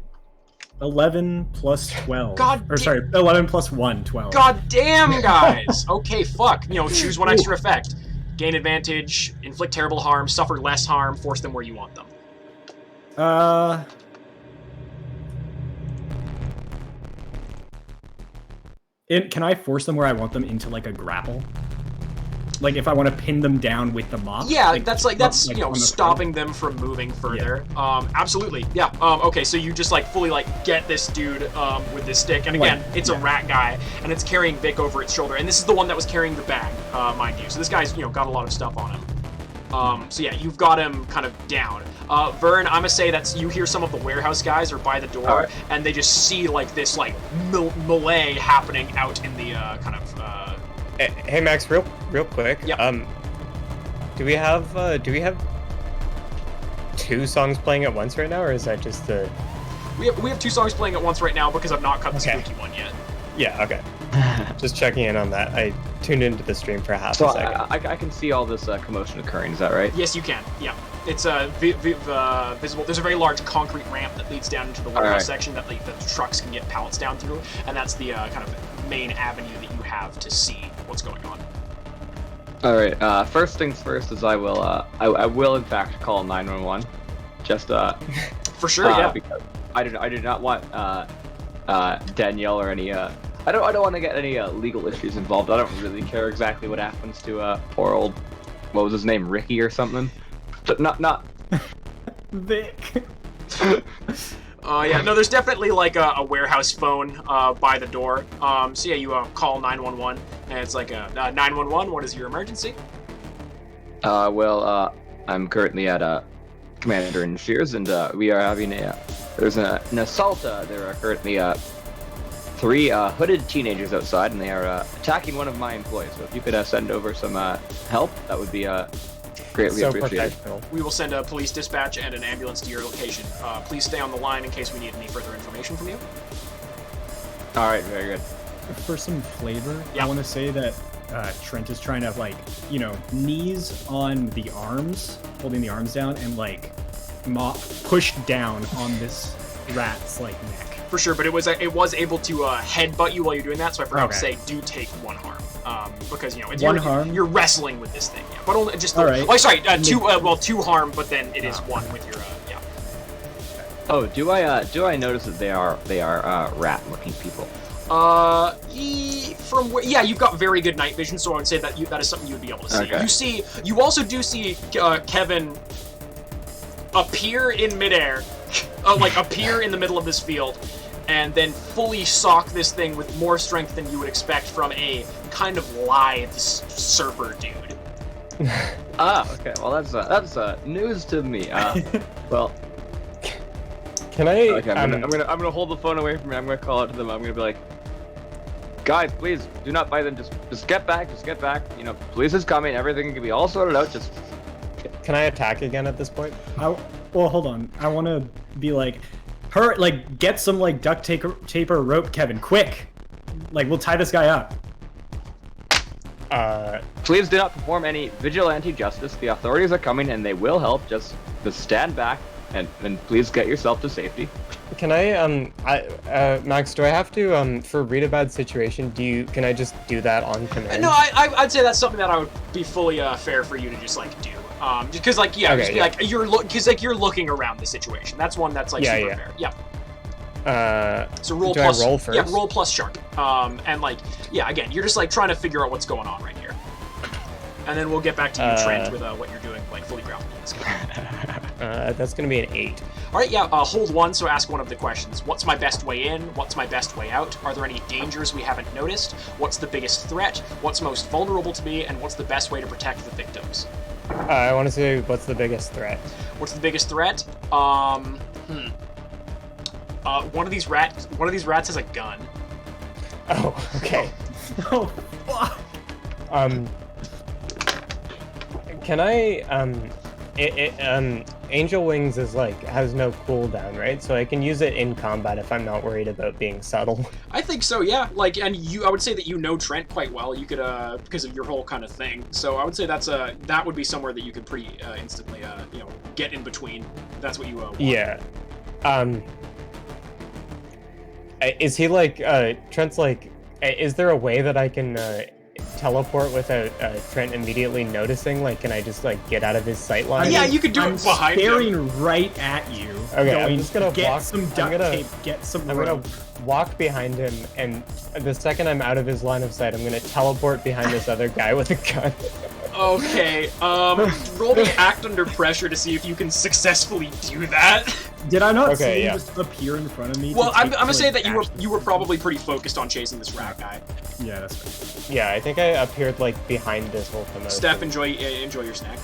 11 plus 12. God Or sorry, 11 plus 1, 12. God damn, guys! Okay, fuck. Choose one extra effect. Gain advantage, inflict terrible harm, suffer less harm, force them where you want them. Can I force them where I want them into like a grapple? Like if I want to pin them down with the mop? Yeah, like, that's on the stopping them from moving further. Absolutely. Yeah. Okay, so you just fully get this dude with this stick, and again, it's a rat guy, and it's carrying Vic over its shoulder, and this is the one that was carrying the bag, mind you. So this guy's got a lot of stuff on him. So yeah, you've got him kind of down. Vern, I'm gonna say you hear some of the warehouse guys are by the door, and they just see this melee happening out in the kind of. Hey Max, real quick. Yeah. Do we have 2 songs playing at once right now, or is that just the? We have 2 songs playing at once right now because I've not cut the spooky one yet. Yeah. Okay. Just checking in on that. I tuned into the stream for half a second. I can see all this commotion occurring. Is that right? Yes, you can. Yeah. It's visible. There's a very large concrete ramp that leads down into the warehouse section that the trucks can get pallets down through, and that's the kind of main avenue that you have to see what's going on. All right. First things first is I will in fact call 911. Just for sure. Yeah. Because I do not want Danielle or any I don't want to get any legal issues involved. I don't really care exactly what happens to poor old, what was his name, Ricky or something. Not Vic. Yeah, no, there's definitely a warehouse phone by the door. So yeah, you call 911, and it's 911. What is your emergency? Well, I'm currently at Commander Ensues, and we are having there's an assault. There are currently 3 hooded teenagers outside, and they are attacking one of my employees. So if you could send over some help, that would be greatly appreciated. We will send a police dispatch and an ambulance to your location. Please stay on the line in case we need any further information from you. All right, very good. For some flavor, yeah. I want to say that Trent is trying to knees on the arms, holding the arms down, and mop pushed down on this rat's neck. For sure, but it was able to headbutt you while you're doing that, so I forgot to say, do take 1 harm. Because you're wrestling with this thing, yeah. But only just sorry, 2 harm, but then it is 1 with your yeah. Oh, do I notice that they are rat-looking people? From where, yeah, you've got very good night vision, so I would say that that is something you would be able to see. Okay. You also do see Kevin appear in midair, appear in the middle of this field, and then fully sock this thing with more strength than you would expect from a kind of lithe surfer dude. Okay. Well, that's news to me. Well, can I? Okay, I'm gonna hold the phone away from me. I'm gonna call out to them. I'm gonna be like, guys, please do not fight them. Just get back. Just get back. Police is coming. Everything can be all sorted out. Just. Can I attack again at this point? Well, hold on. I want to be get some duct tape or rope, Kevin, quick. We'll tie this guy up. Please do not perform any vigilante justice. The authorities are coming and they will help. Just stand back and please get yourself to safety. Can I Max, do I have to for read a bad situation? Can I just do that on command? No, I'd say that's something that I would be fully fair for you to just do. Because you're looking around the situation. That's one that's super fair. Yeah. So roll do plus. I roll first? Yeah, roll plus sharp. And again, you're just trying to figure out what's going on right here. And then we'll get back to you, Trent, with what you're doing, fully grounded in this guy. That's gonna be an 8. All right, yeah. Hold 1. So ask one of the questions. What's my best way in? What's my best way out? Are there any dangers we haven't noticed? What's the biggest threat? What's most vulnerable to me? And what's the best way to protect the victims? I want to say, what's the biggest threat? What's the biggest threat? One of these rats has a gun. Oh, okay. Oh, fuck. Can I Angel Wings is like has no cooldown, right? So I can use it in combat if I'm not worried about being subtle. I think so, yeah. Like, and I would say that you know Trent quite well. You could, because of your whole kind of thing. So I would say that would be somewhere that you could pretty instantly, get in between. That's what you want. Yeah. Is he like Trent's like? Is there a way that I can teleport without Trent immediately noticing? Like, can I just like get out of his sight line? Yeah, you could do it behind him. Staring right at you. Okay, I'm just gonna get walk. some duct tape. Get some I'm rope. gonna walk behind him, and the second I'm out of his line of sight, I'm gonna teleport behind this other guy with a gun. Okay, roll me act under pressure to see if you can successfully do that. Did I not Okay, see yeah. him just appear in front of me? Well, I'm gonna to say that dash you were probably pretty focused on chasing this rat guy. Yeah, that's good. Yeah, I think I appeared like behind this whole commotion. Steph, enjoy your snack.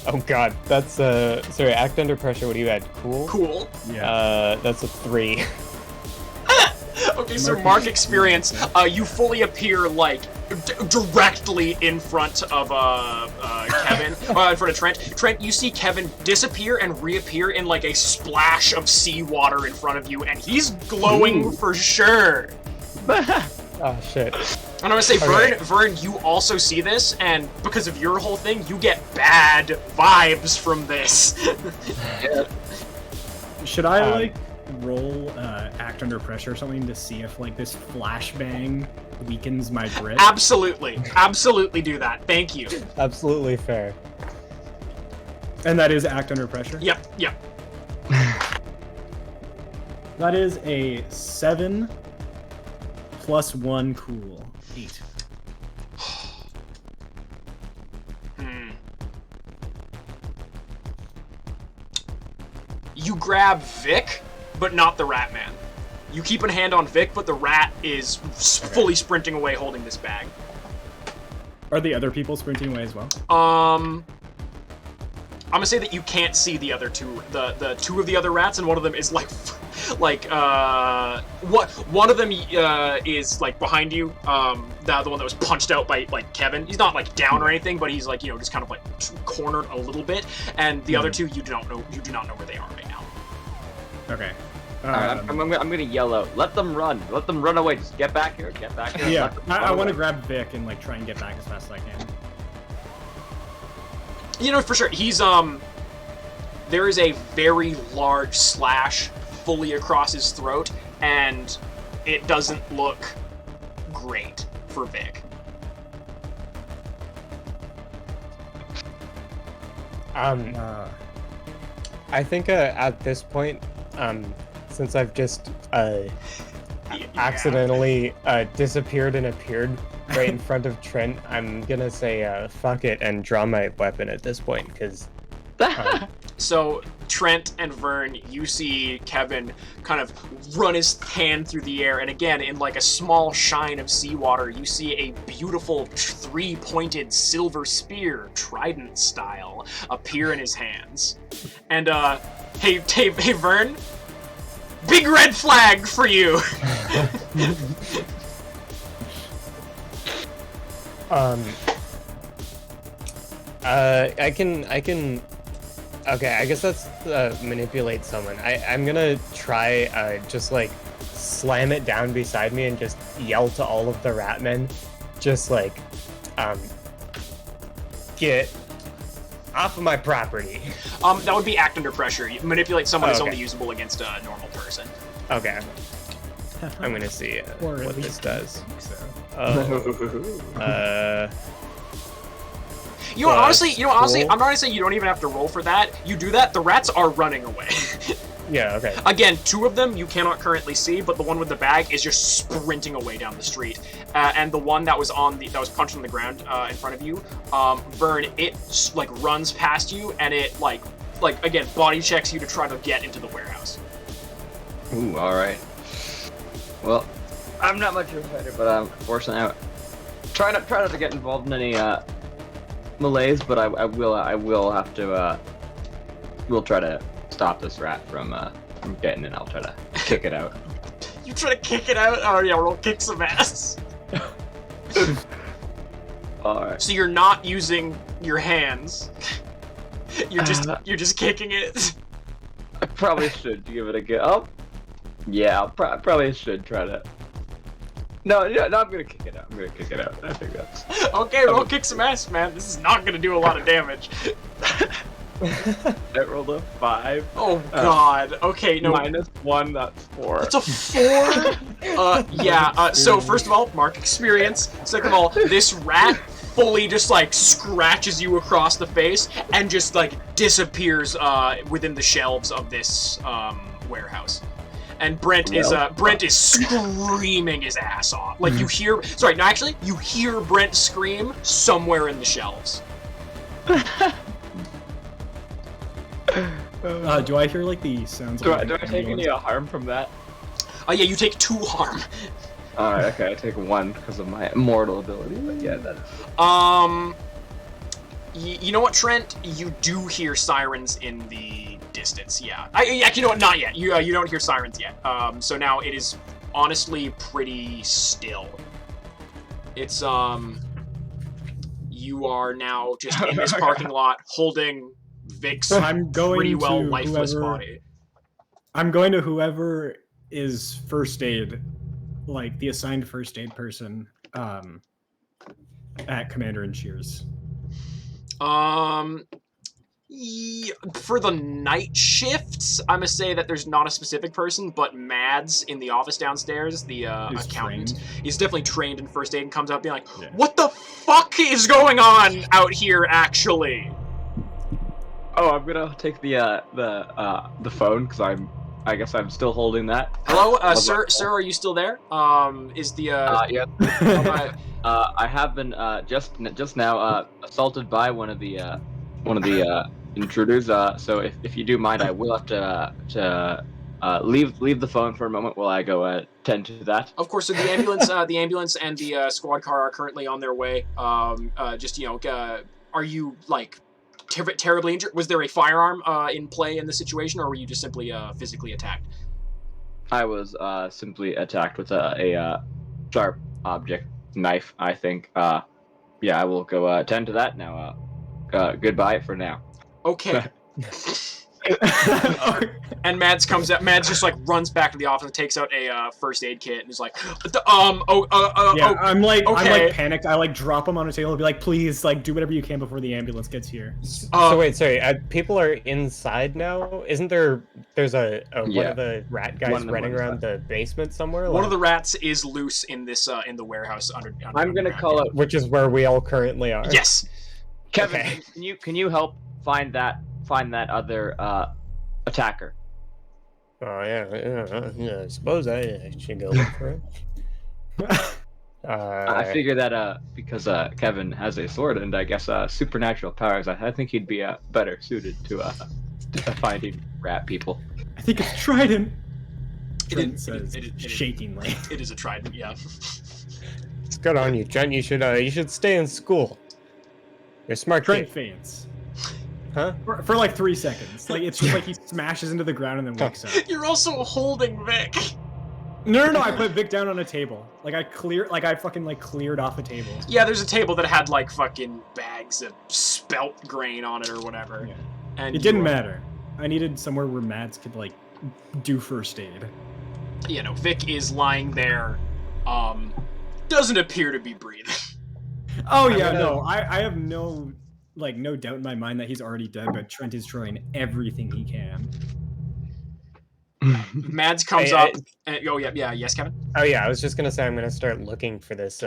Oh god, that's sorry, act under pressure, what do you add? Cool? Cool. Yeah. That's a 3. Okay, so mark experience. You fully appear like directly in front of Kevin, in front of Trent. Trent, you see Kevin disappear and reappear in like a splash of seawater in front of you, and he's glowing for sure. Oh shit. I'm gonna say, Okay. Vern, you also see this, and because of your whole thing, you get bad vibes from this. Should I like roll act under pressure or something to see if like this flashbang weakens my grit? Absolutely do that. Thank you. Absolutely fair. And that is act under pressure? Yep. That is a 7 plus 1 cool. 8. You grab Vic, but not the rat man. You keep a hand on Vic, but the rat is fully sprinting away holding this bag. Are the other people sprinting away as well? I'm gonna say that you can't see the other two, the two of the other rats, and one of them is like one of them is like behind you. The other one that was punched out by like Kevin. He's not like down or anything, but he's like just kind of like cornered a little bit. And the other two, you do not know where they are right now. Okay. Alright, I'm gonna yell out. Let them run. Let them run away. Just get back here. Get back here. Yeah, Let them I run want to away. grab Vic and like try and get back as fast as I can. For sure, he's there is a very large slash fully across his throat, and it doesn't look great for Vic. I think at this point, since I've just accidentally disappeared and appeared right in front of Trent, I'm gonna say fuck it and draw my weapon at this point, because So Trent and Vern, you see Kevin kind of run his hand through the air, and again, in like a small shine of seawater, you see a beautiful three-pointed silver spear, trident style, appear in his hands. And hey Vern, big red flag for you. I can. Okay, I guess that's manipulate someone. I'm gonna try just like slam it down beside me and just yell to all of the ratmen, just like, get off of my property. That would be act under pressure. You manipulate someone is Okay. only usable against a normal person. Okay, I'm gonna see Or at what this least does. I think so. Honestly, cool. I'm not gonna say you don't even have to roll for that. You do that, the rats are running away. Yeah, okay. Again, two of them you cannot currently see, but the one with the bag is just sprinting away down the street. And the one that was punched on the ground in front of you, Vern, it like runs past you, and it like again body checks you to try to get into the warehouse. Ooh, all right. Well, I'm not much of a fighter, but unfortunately, I try not to get involved in any melees. But I will have to. We'll try to stop this rat from getting in. I'll try to kick it out. You try to kick it out? Oh yeah, roll kick some ass. All right. So you're not using your hands. You're just kicking it. I probably should give it a go. Oh, yeah, I probably should try to. No, I'm gonna kick it out. I think that's. Okay, roll kick some ass, man. This is not gonna do a lot of damage. I rolled a 5. Oh god. Okay, no. -1, that's 4. It's a 4. Yeah. So first of all, mark experience. Second of all, this rat fully just like scratches you across the face and just like disappears within the shelves of this warehouse. And Brent is screaming his ass off. Like you hear. Sorry, no, actually, you hear Brent scream somewhere in the shelves. Do I hear like the sounds? Do of I take any harm from that? Oh yeah, you take 2 harm. Alright, okay, I take 1 because of my immortal ability. But yeah, that. You know what, Trent? You do hear sirens in the distance. Yeah. Actually, you know what? Not yet. You don't hear sirens yet. So now it is honestly pretty still. It's you are now just in this parking lot holding Vic's pretty well lifeless body. I'm going to whoever is first aid, like the assigned first aid person, at Commander and Shears. For the night shifts, I'm gonna say that there's not a specific person, but Mads in the office downstairs, the accountant, is definitely trained in first aid and comes up being like, "What the fuck is going on out here, actually?" Oh, I'm gonna take the phone because I guess I'm still holding that. Hello, sir, are you still there? Is the yeah. I have been just now assaulted by one of the intruders. So if you do mind, I will have to leave the phone for a moment while I go tend to that. Of course. So the ambulance and the squad car are currently on their way. Just are you like terribly injured? Was there a firearm in play in the situation, or were you just simply physically attacked? I was simply attacked with a sharp object, knife, I think. Yeah, I will go tend to that now. Goodbye for now. Okay. And Mads comes out. Mads just like runs back to the office and takes out a first aid kit and is like, I'm like okay. panicked. I like drop him on a table and be like, please, like do whatever you can before the ambulance gets here. So wait, sorry. People are inside now. Isn't there? There's one of the rat guys running around the basement somewhere. One of the rats is loose in this in the warehouse under. I'm gonna call it, which is where we all currently are. Yes. Kevin, okay. can you help find that other attacker? Oh yeah. I suppose I should go look for it. I figure that because Kevin has a sword and I guess supernatural powers, I think he'd be better suited to finding rat people. I think it's Trident. Trent says shakingly. It is a trident. Yeah. It's good on you, Trent. You should stay in school. You're a smart Trent kid. faints. Huh? For like 3 seconds. Like it's just like he smashes into the ground and then wakes up. You're also holding Vic. No, I put Vic down on a table. Like I fucking cleared off a table. Yeah, there's a table that had like fucking bags of spelt grain on it or whatever. Yeah. And it didn't matter. I needed somewhere where Mads could like do first aid. You know, Vic is lying there, doesn't appear to be breathing. Oh yeah, no, I have no doubt in my mind that he's already dead, but Trent is trying everything he can. Mads comes up. Yes, Kevin. Oh yeah, I was just gonna say I'm gonna start looking for this,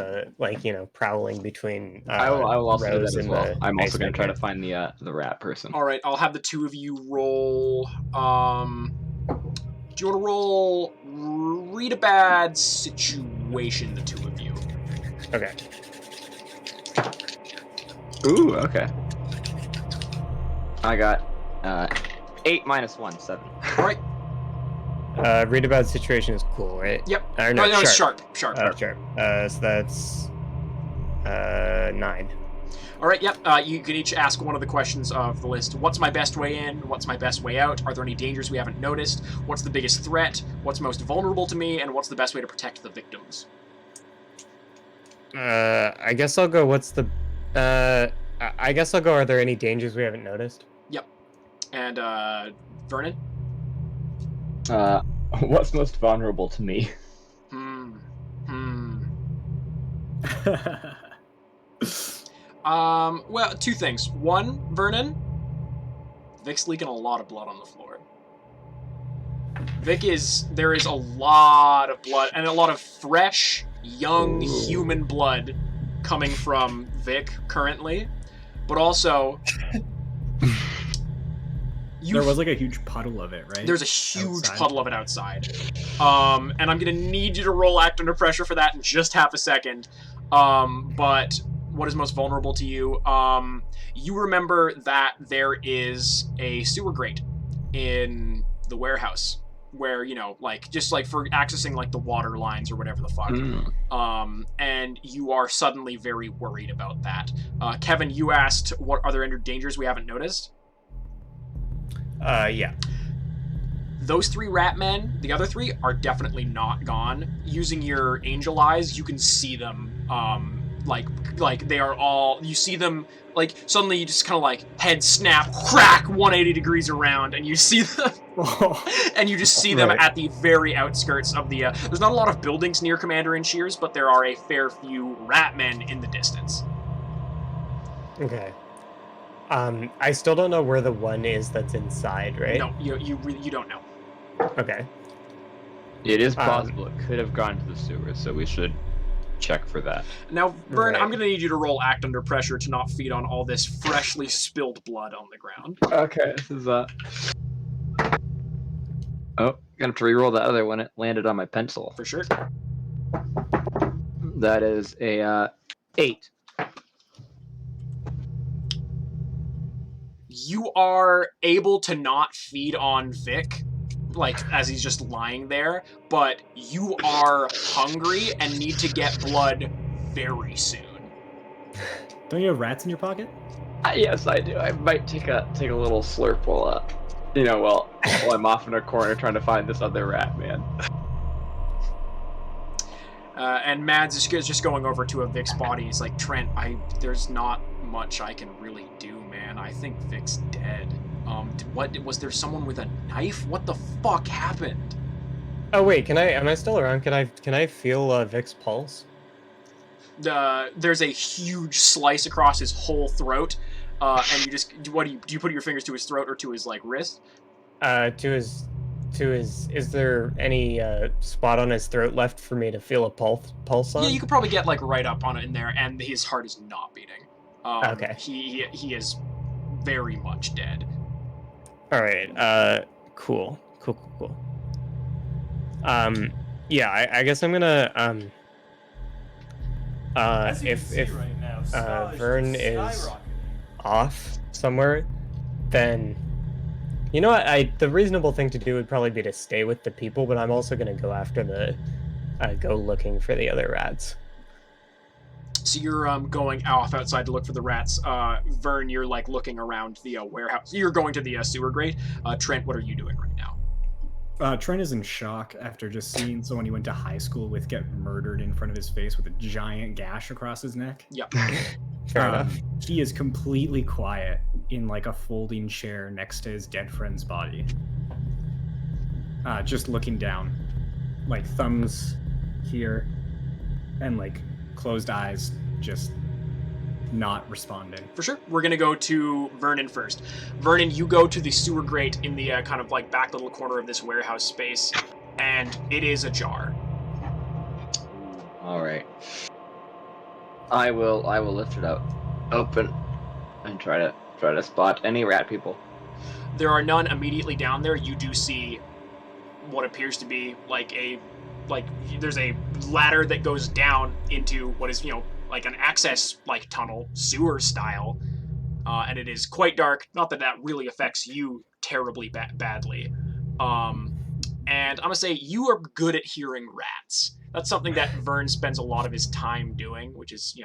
prowling between. I will also do rows that as in well. the I'm also gonna basement try to here. find the rat person. All right, I'll have the two of you roll. Do you want to roll read a bad situation? The two of you. Okay. Ooh, okay. I got 8 minus 1, 7. All right. Read about situation is cool, right? Yep. Or No, no, sharp. Sharp. So that's 9. All right, yep. You can each ask one of the questions of the list. What's my best way in? What's my best way out? Are there any dangers we haven't noticed? What's the biggest threat? What's most vulnerable to me? And what's the best way to protect the victims? I guess I'll go. I guess I'll go. Are there any dangers we haven't noticed? Yep. And Vernon? What's most vulnerable to me? Well, two things. One, Vernon, Vic's leaking a lot of blood on the floor. There is a lot of blood, and a lot of fresh, young human blood coming from Vic currently. But also, there was like a huge puddle of it, right? There's a huge outside. puddle of it outside. And I'm gonna need you to roll act under pressure for that in just half a second. But what is most vulnerable to you? You remember that there is a sewer grate in the warehouse where, just like for accessing like the water lines or whatever the fuck. And you are suddenly very worried about that. Kevin, you asked, what are there any dangers we haven't noticed? Yeah. Those 3 rat men, the other 3, are definitely not gone. Using your angel eyes, you can see them, like they are all, you see them, like, suddenly you just kind of like, head snap, crack, 180 degrees around, and you see them, and you just see them Right. at the very outskirts of the, there's not a lot of buildings near Commander Ensues, but there are a fair few rat men in the distance. Okay. I still don't know where the one is that's inside, right? No, you don't know. Okay. It is possible it could have gone to the sewers, so we should check for that. Now, Vern, Right. I'm going to need you to roll act under pressure to not feed on all this freshly spilled blood on the ground. Okay, this is Oh, gonna have to re-roll that other one. It landed on my pencil. For sure. That is a 8. You are able to not feed on Vic, like, as he's just lying there, but you are hungry and need to get blood very soon. Don't you have rats in your pocket? Yes, I do. I might take a little slurp while while I'm off in a corner trying to find this other rat man. And Mads is just going over to a Vic's body. He's like, Trent, there's not much I can really do, man. I think Vic's dead. What was there someone with a knife? What the fuck happened? Oh wait, am I still around? Can I feel Vic's pulse? There's a huge slice across his whole throat, and do you put your fingers to his throat or to his like wrist? Is there any spot on his throat left for me to feel a pulse on? Yeah, you could probably get like right up on it in there, and his heart is not beating. Okay. He is very much dead. All right. Cool. Yeah, I guess I'm gonna if right now, Vern is off somewhere, then you know what? The reasonable thing to do would probably be to stay with the people, but I'm also gonna go after go looking for the other rats. So you're going off outside to look for the rats. Vern, you're like looking around the warehouse. You're going to the sewer grate. Trent, what are you doing right now? Trent is in shock after just seeing someone he went to high school with get murdered in front of his face with a giant gash across his neck. Yep. Fair enough. He is completely quiet in like a folding chair next to his dead friend's body. Just looking down, like thumbs here, and like closed eyes, just not responding. For sure. We're going to go to Vernon first. Vernon, you go to the sewer grate in the kind of like back little corner of this warehouse space, and it is ajar. All right. I will lift it out, open, and try to spot any rat people. There are none immediately down there. You do see what appears to be there's a ladder that goes down into what is, like an access like tunnel, sewer style, and it is quite dark. Not that really affects you terribly badly. And I'm gonna say you are good at hearing rats. That's something that Vern spends a lot of his time doing, which is,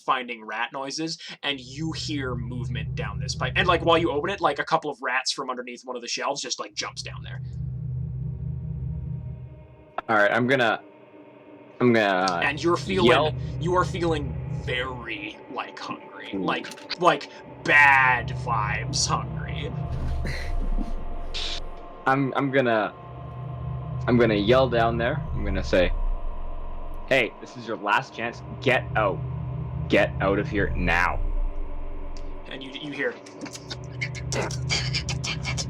finding rat noises, and you hear movement down this pipe. And like while you open it, like a couple of rats from underneath one of the shelves just like jumps down there. All right, I'm gonna. And you are yell. feeling very hungry, like bad vibes hungry. I'm gonna yell down there. I'm gonna say, "Hey, this is your last chance. Get out. Get out of here now." And you hear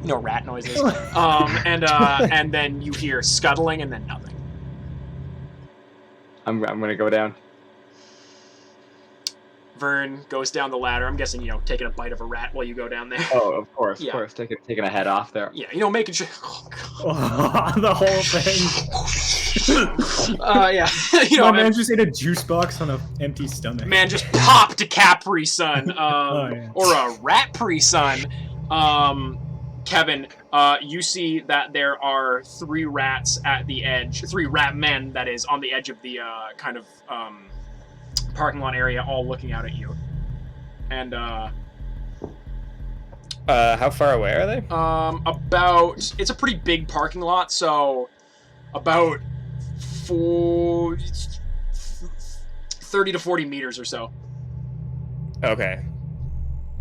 rat noises. And then you hear scuttling and then nothing. I'm gonna go down. Vern goes down the ladder. I'm guessing, taking a bite of a rat while you go down there. Oh, of course, Yeah. taking a head off there. Yeah, making sure. The whole thing. Yeah. My man just ate a juice box on an empty stomach. Man just popped a Capri Sun, yeah. or a Rat-Pri Sun. Kevin, you see that there are 3 rats at the edge, 3 rat men, that is, on the edge of the kind of parking lot area, all looking out at you. And how far away are they? it's a pretty big parking lot, so about 30 to 40 meters or so. Okay.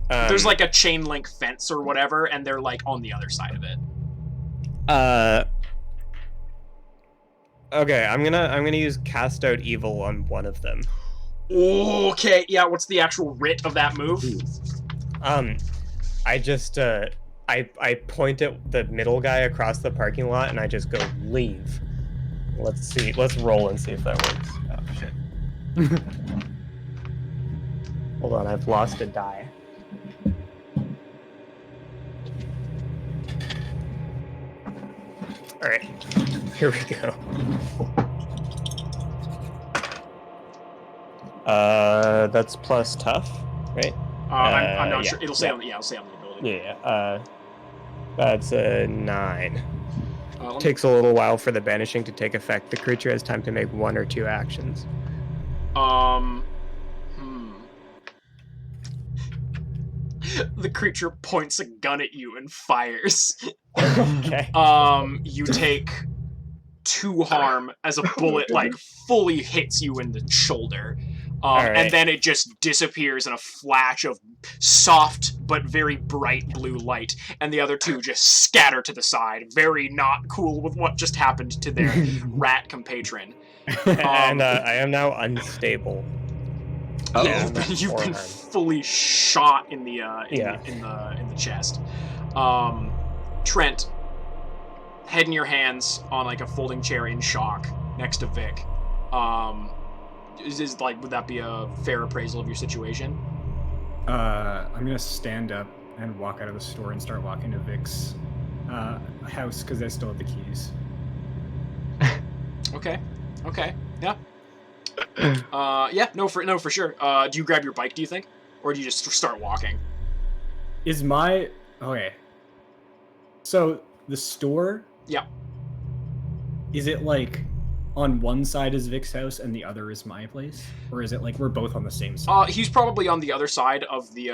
There's like a chain link fence or whatever, and they're like on the other side of it. Okay, I'm gonna use cast out evil on one of them. Okay, yeah. What's the actual writ of that move? I just I point at the middle guy across the parking lot and I just go leave. Let's see. Let's roll and see if that works. Oh shit. Hold on, I've lost a die. All right, here we go. That's plus tough, right? I'm not yeah, sure. It'll say yeah. it'll say on the ability. Yeah. That's a 9. Let me- Takes a little while for the banishing to take effect. The creature has time to make 1 or 2 actions. The creature points a gun at you and fires. Okay. You take 2 harm as a bullet like fully hits you in the shoulder. Alright. And then it just disappears in a flash of soft but very bright blue light, and the other 2 just scatter to the side, very not cool with what just happened to their rat compatron. And I am now unstable. Oh. Yeah, You've that's been 4 harm. fully shot in the Yeah. in the chest. Trent, head in your hands on like a folding chair in shock next to Vic. Is like, would that be a fair appraisal of your situation? I'm gonna stand up and walk out of the store and start walking to Vic's house because I still have the keys. Okay. Yeah. Yeah. No, for sure. Do you grab your bike? Do you think, or do you just start walking? Is my okay? So the store. Yeah. Is it like on one side is Vic's house and the other is my place, or is it like we're both on the same side? He's probably on the other side of the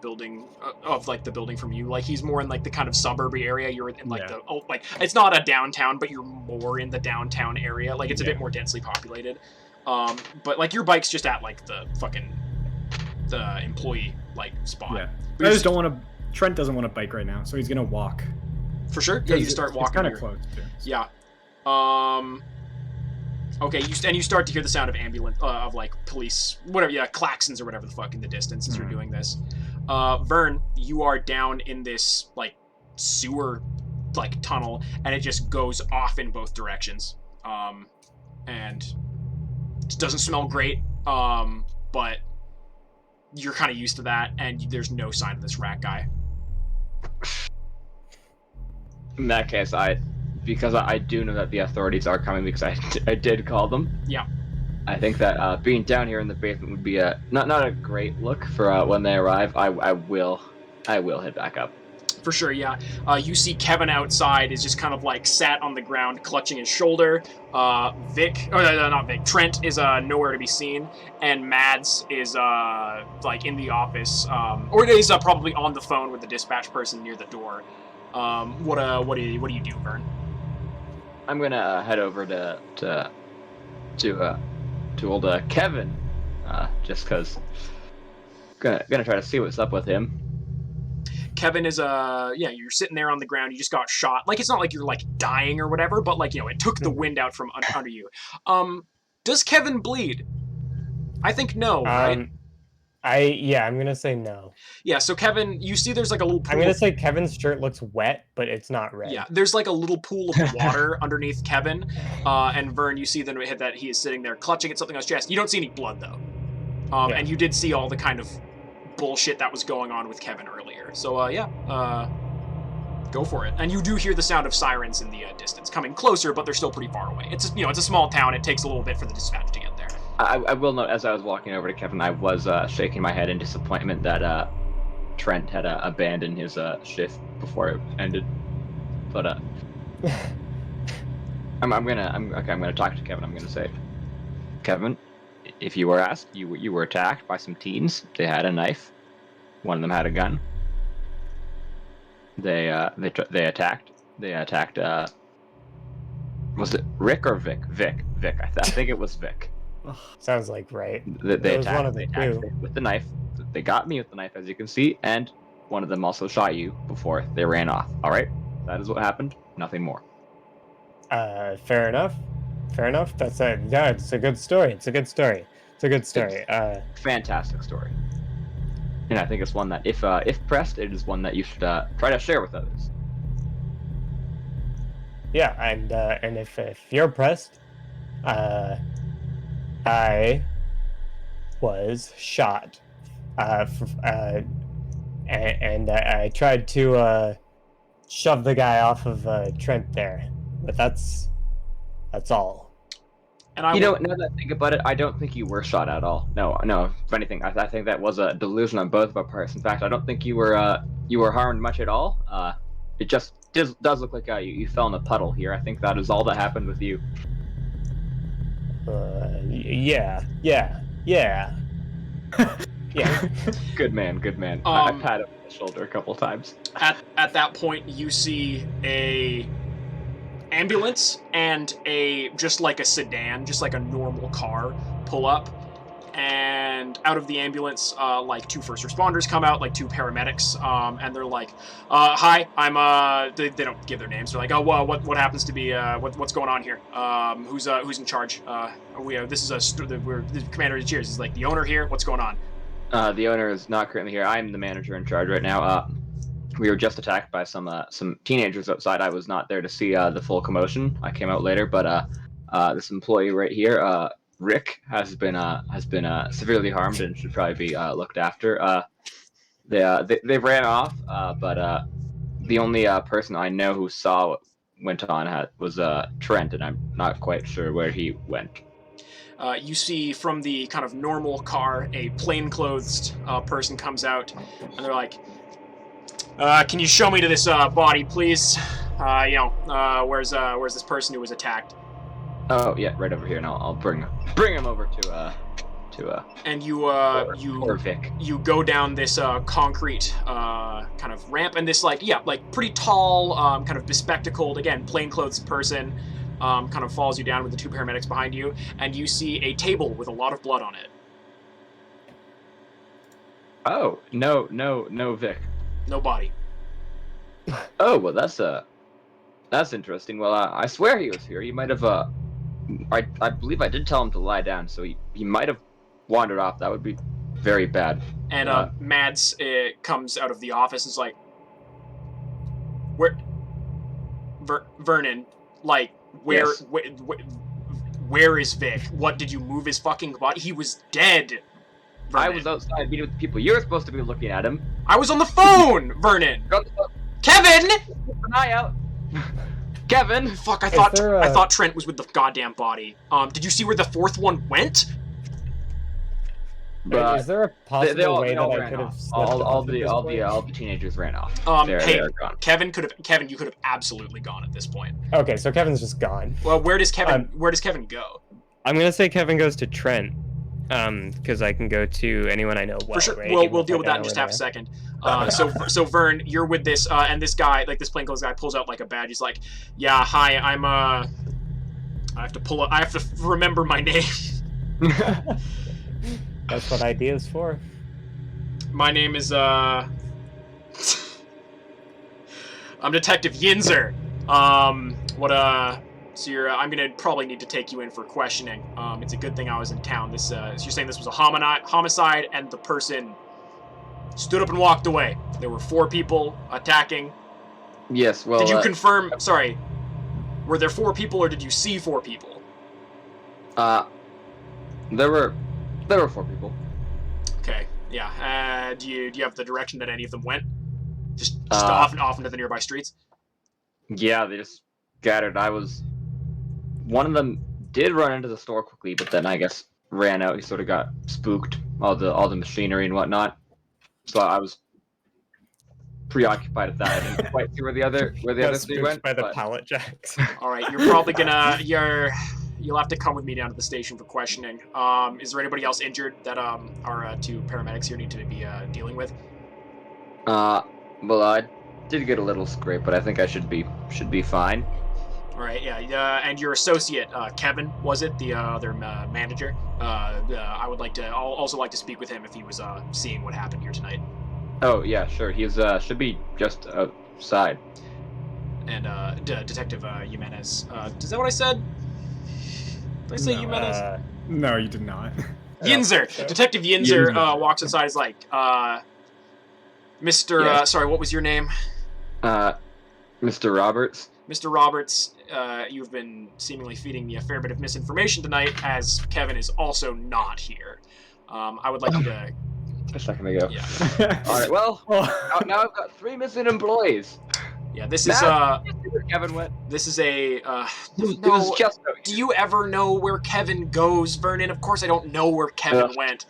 building, of like the building from you. Like he's more in like the kind of suburby area. You're in like Yeah. like it's not a downtown, but you're more in the downtown area. Like it's a bit more densely populated. But like your bike's just at like the employee like spot. Yeah. But I just don't want to. Trent doesn't want to bike right now, so he's gonna walk. For sure. Yeah, you start walking. It's kind of your- close too. Yeah. Okay, you start to hear the sound of ambulance, of like police, whatever, yeah, klaxons or whatever the fuck in the distance as you're doing this. Vern, you are down in this like sewer, like tunnel, and it just goes off in both directions. And it doesn't smell great, but you're kind of used to that, and there's no sign of this rat guy. In that case, because I do know that the authorities are coming because I did call them. Yeah. I think that being down here in the basement would be not a great look for when they arrive. I will head back up. For sure, yeah. You see Kevin outside is just kind of like sat on the ground, clutching his shoulder. Not Vic. Trent is nowhere to be seen, and Mads is like in the office, or it is probably on the phone with the dispatch person near the door. What do you do, Vern? I'm gonna head over to old Kevin, just cause gonna try to see what's up with him. Kevin is you're sitting there on the ground. You just got shot. Like, it's not like you're like dying or whatever, but like, it took the wind out from under you. Does Kevin bleed? I think no, right? I'm gonna say no. Yeah, so Kevin, you see there's like a little pool. I'm gonna say Kevin's shirt looks wet, but it's not red. Yeah, there's like a little pool of water underneath Kevin, and Vern, you see that he is sitting there clutching at something on his chest. You don't see any blood though, and you did see all the kind of bullshit that was going on with Kevin earlier. So go for it. And you do hear the sound of sirens in the distance, coming closer, but they're still pretty far away. It's it's a small town. It takes a little bit for the dispatch to get there. I will note, as I was walking over to Kevin, I was shaking my head in disappointment that Trent had abandoned his shift before it ended. But I'm gonna talk to Kevin. I'm gonna say, Kevin, if you were asked, you were attacked by some teens. They had a knife. One of them had a gun. They attacked. Was it Rick or Vic? Vic. I think it was Vic. Sounds like right. They attacked, one of the two. with the knife. They got me with the knife, as you can see, and one of them also shot you before they ran off. All right, that is what happened. Nothing more. Fair enough. That's it's a good story. It's a good story. Fantastic story. And I think it's one that, if pressed, it is one that you should try to share with others. Yeah, and if you're pressed, I was shot, and I tried to shove the guy off of Trent there, but that's all. And now that I think about it, I don't think you were shot at all. No. If anything, I think that was a delusion on both of our parts. In fact, I don't think you were harmed much at all. It just does look like you fell in a puddle here. I think that is all that happened with you. Yeah. Good man. I pat him on the shoulder a couple times. At that point, you see a ambulance and just like a sedan, just like a normal car, pull up, and out of the ambulance, like two first responders come out, like two paramedics, and they're like, "Hi, I'm." They don't give their names. They're like, "Oh, well, what happens to be? What's going on here? Who's in charge? This is we're the commander of cheers. Is like the owner here. What's going on?" The owner is not currently here. I'm the manager in charge right now. We were just attacked by some teenagers outside. I was not there to see the full commotion. I came out later, but this employee right here, Rick, has been severely harmed and should probably be looked after. They ran off, but the only person I know who saw what went on was Trent, and I'm not quite sure where he went. You see from the kind of normal car, a plainclothes person comes out, and they're like, "Can you show me to this body, please? Where's this person who was attacked?" Oh yeah, right over here, and I'll bring him over to. And you or Vic. You go down this concrete kind of ramp, and this pretty tall, kind of bespectacled, again, plainclothes person kind of follows you down with the two paramedics behind you, and you see a table with a lot of blood on it. Oh, no, Vic. No body. Oh, well, that's interesting. Well, I swear he was here. He might have, I believe I did tell him to lie down, so he might have wandered off. That would be very bad. And Mads comes out of the office and is like, Vernon, like, Yes. where is Vic? What, did you move his fucking body? He was dead, Vernon. I was outside meeting with the people. You're supposed to be looking at him. I was on the phone, Vernon! Kevin! Keep an eye out. Kevin! Fuck, I thought Trent was with the goddamn body. Did you see where the fourth one went? But is there a possible way that I ran could have off. All the teenagers ran off. They're gone. Kevin, you could have absolutely gone at this point. Okay, so Kevin's just gone. Well, where does Kevin go? I'm gonna say Kevin goes to Trent, because I can go to anyone I know well. For sure, right? we'll deal with that in just half a second. So Vern, you're with this, and this guy, like this plainclothes guy, pulls out like a badge. He's like, "Yeah, hi, I'm I have to remember my name." That's what ID is for. My name is I'm Detective Yinzer. So I'm gonna probably need to take you in for questioning. It's a good thing I was in town. So you're saying this was a homicide, and the person stood up and walked away. There were 4 people attacking. Yes, well... Did you confirm... Sorry. Were there 4 people, or did you see 4 people? There were 4 people. Okay, yeah. Do you have the direction that any of them went? Just off into the nearby streets? Yeah, they just scattered. One of them did run into the store quickly, but then I guess ran out. He sort of got spooked, all the machinery and whatnot. So I was preoccupied at that. I didn't quite see where the other 3 went. By the pallet jacks. All right, you're probably gonna you'll have to come with me down to the station for questioning. Is there anybody else injured that our 2 paramedics here need to be dealing with? Well, I did get a little scrape, but I think I should be fine. All right, yeah. And your associate, Kevin, was it the other manager? I would also like to speak with him if he was seeing what happened here tonight. Oh yeah, sure. He's should be just outside. And Detective Jimenez. Is that what I said? Did I say Jimenez? No, you did not. Yinzer. So. Detective Yinzer walks inside. Is like, Mr. Yes. Sorry, what was your name? Mr. Roberts. Mr. Roberts, you've been seemingly feeding me a fair bit of misinformation tonight, as Kevin is also not here. I would like you to... A second ago. Yeah. All right, well, now I've got 3 missing employees. Yeah, this is, where Kevin went. This is a, It was just out Do you ever know where Kevin goes, Vernon? Of course I don't know where Kevin went.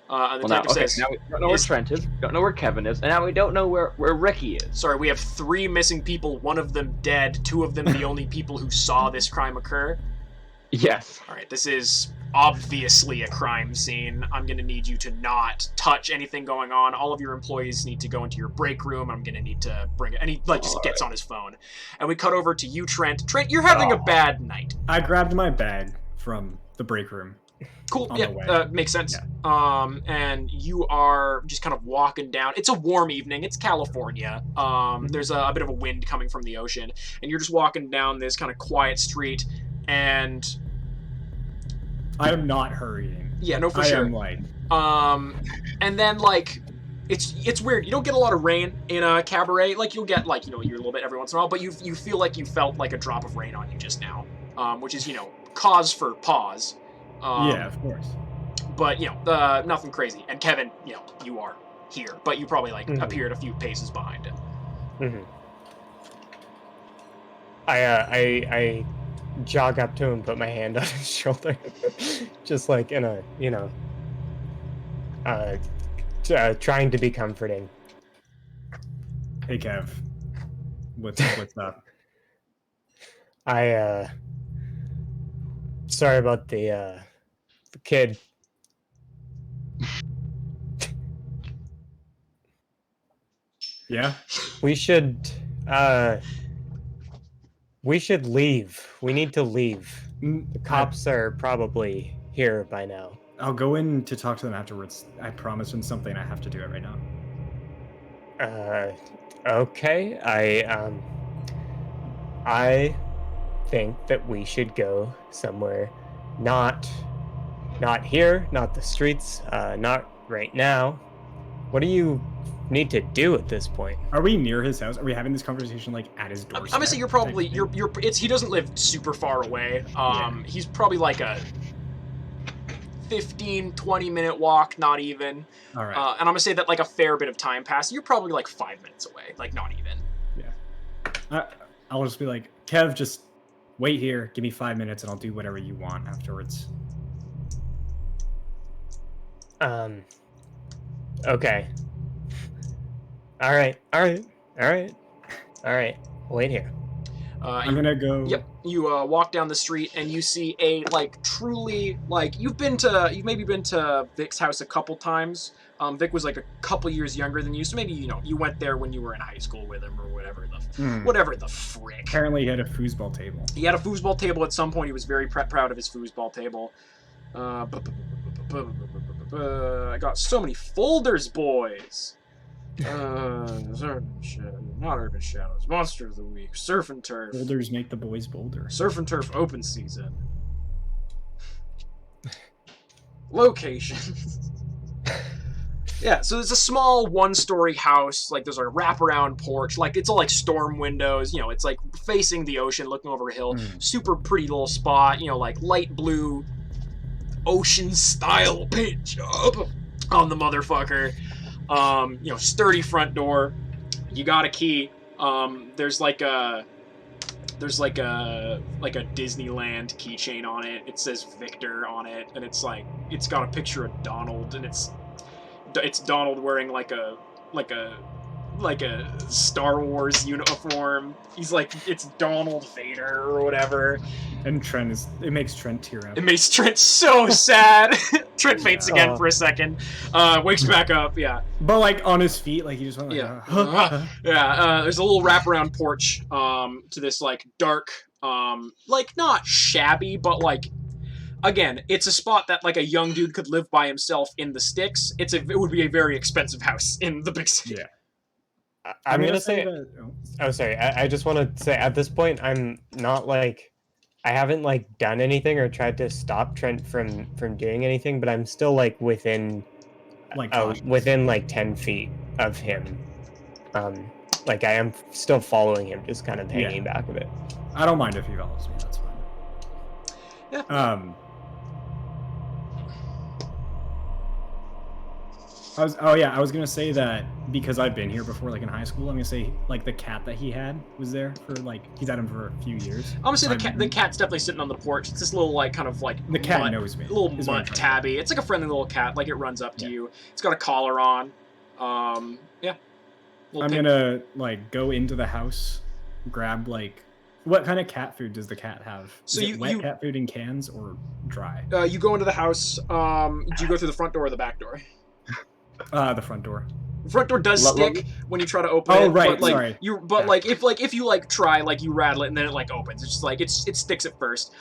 And the detective says... Now we don't know where Trent is, don't know where Kevin is, and now we don't know where Ricky is. Sorry, we have 3 missing people, 1 of them dead, 2 of them the only people who saw this crime occur. Yes. Alright, this is obviously a crime scene. I'm gonna need you to not touch anything going on. All of your employees need to go into your break room. I'm gonna need to bring it. And he just gets on his phone. And we cut over to you, Trent. Trent, you're having a bad night. I grabbed my bag from the break room. Cool. Yeah, makes sense. Yeah. And you are just kind of walking down. It's a warm evening. It's California. There's a bit of a wind coming from the ocean, and you're just walking down this kind of quiet street. And I am not hurrying. Yeah, no, for sure. I am and then it's weird. You don't get a lot of rain in a cabaret. Like you'll get you're a little bit every once in a while, but you feel like you felt like a drop of rain on you just now, which is cause for pause. Yeah, of course. But nothing crazy. And Kevin, you are here, but you probably appeared a few paces behind him. Mm-hmm. I jog up to him, put my hand on his shoulder, just in a trying to be comforting. Hey Kev, what's up? Sorry about the kid. Yeah? We should leave. We need to leave. The cops are probably here by now. I'll go in to talk to them afterwards. I promise them something. I have to do it right now. Okay. I think that we should go somewhere not here, not the streets, not right now. What do you need to do at this point? Are we near his house? Are we having this conversation at his doorstep? I'm gonna say you're probably he doesn't live super far away. He's probably a 15-20 minute walk, not even. All right. And I'm gonna say that a fair bit of time passed. You're probably 5 minutes away, not even. Yeah. I'll just be like, Kev, just wait here. Give me 5 minutes, and I'll do whatever you want afterwards. Okay. All right. Wait here. I'm gonna go. Yep. You walk down the street and you see a truly you've maybe been to Vic's house a couple times. Vic was a couple years younger than you, so maybe you went there when you were in high school with him or whatever the frick. Apparently, he had a foosball table. He had a foosball table at some point. He was very proud of his foosball table. I got so many folders, boys. Not Urban Shadows. Monster of the Week. Surf and Turf. Boulders make the boys bolder. Surf and Turf open season. Location. Yeah, so it's a small one-story house. Like, there's a wraparound porch. Like, it's all, like, storm windows. You know, it's, like, facing the ocean, looking over a hill. Super pretty little spot. You know, like, light blue ocean-style paint job on the motherfucker. You know, sturdy front door. You got a key. There's like a Disneyland keychain on it. It says Victor on it, and it's like it's got a picture of Donald, and it's Donald wearing like a Star Wars uniform. He's like, it's Donald Vader or whatever. And it makes Trent tear up. It makes Trent so sad. Trent faints again for a second. Wakes back up, yeah. But like on his feet, like he just went like, yeah. There's a little wraparound porch to this like dark, like not shabby, but like, again, it's a spot that like a young dude could live by himself in the sticks. It would be a very expensive house in the big city. Yeah. I'm gonna say that, oh sorry, I just want to say at this point I'm not like I haven't like done anything or tried to stop Trent from doing anything, but I'm still like within like 10 feet of him. Like I am still following him, just kind of hanging back a bit. I don't mind if he follows me, that's fine. Yeah. I was gonna say that because I've been here before, like in high school. I'm gonna say like the cat that he had was there for like he's had him for a few years. I'm gonna say the cat's definitely sitting on the porch. It's this little like kind of like the cat knows me. Little mutt tabby. It's like a friendly little cat. Like it runs up to you. It's got a collar on. Yeah. I'm gonna like go into the house, grab like what kind of cat food does the cat have? So Is it wet cat food in cans or dry? You go into the house. Do you go through the front door or the back door? The front door. The front door does stick when you try to open it. Oh right, but, like, sorry. If you like try, like you rattle it and then it like opens. It's just like it sticks at first.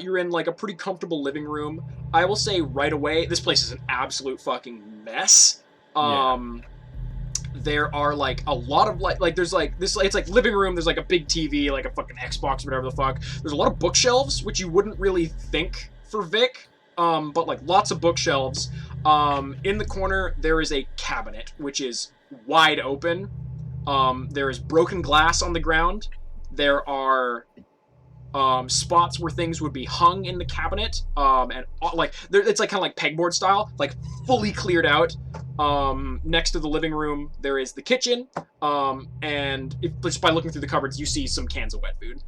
You're in like a pretty comfortable living room. I will say right away, this place is an absolute fucking mess. There are like a lot of like there's like this, it's like living room. There's like a big TV, like a fucking Xbox, whatever the fuck. There's a lot of bookshelves, which you wouldn't really think for Vic. But like lots of bookshelves. In the corner, there is a cabinet, which is wide open. There is broken glass on the ground. There are spots where things would be hung in the cabinet. And like it's like kind of like pegboard style, like fully cleared out. Next to the living room, there is the kitchen. And just by looking through the cupboards, you see some cans of wet food.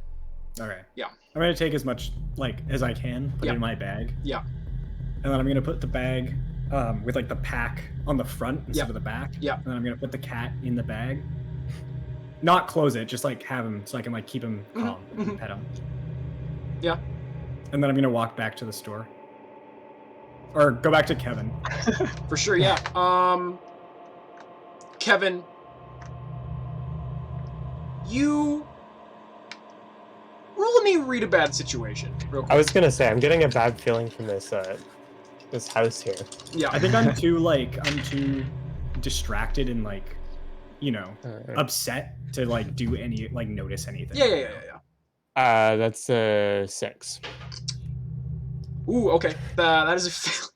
Okay. Yeah. I'm gonna take as much like as I can, put it in my bag. Yeah. And then I'm gonna put the bag with like the pack on the front instead of the back. Yeah. And then I'm gonna put the cat in the bag. Not close it, just like have him so I can like keep him calm and pet him. Yeah. And then I'm gonna walk back to the store. Or go back to Kevin. For sure, yeah. Kevin, you roll me read a bad situation real quick. I was gonna say I'm getting a bad feeling from this this house here. Yeah. I think I'm too distracted and like, you know, upset to like do any like notice anything. Yeah. That's 6. Ooh, okay. That is a fail.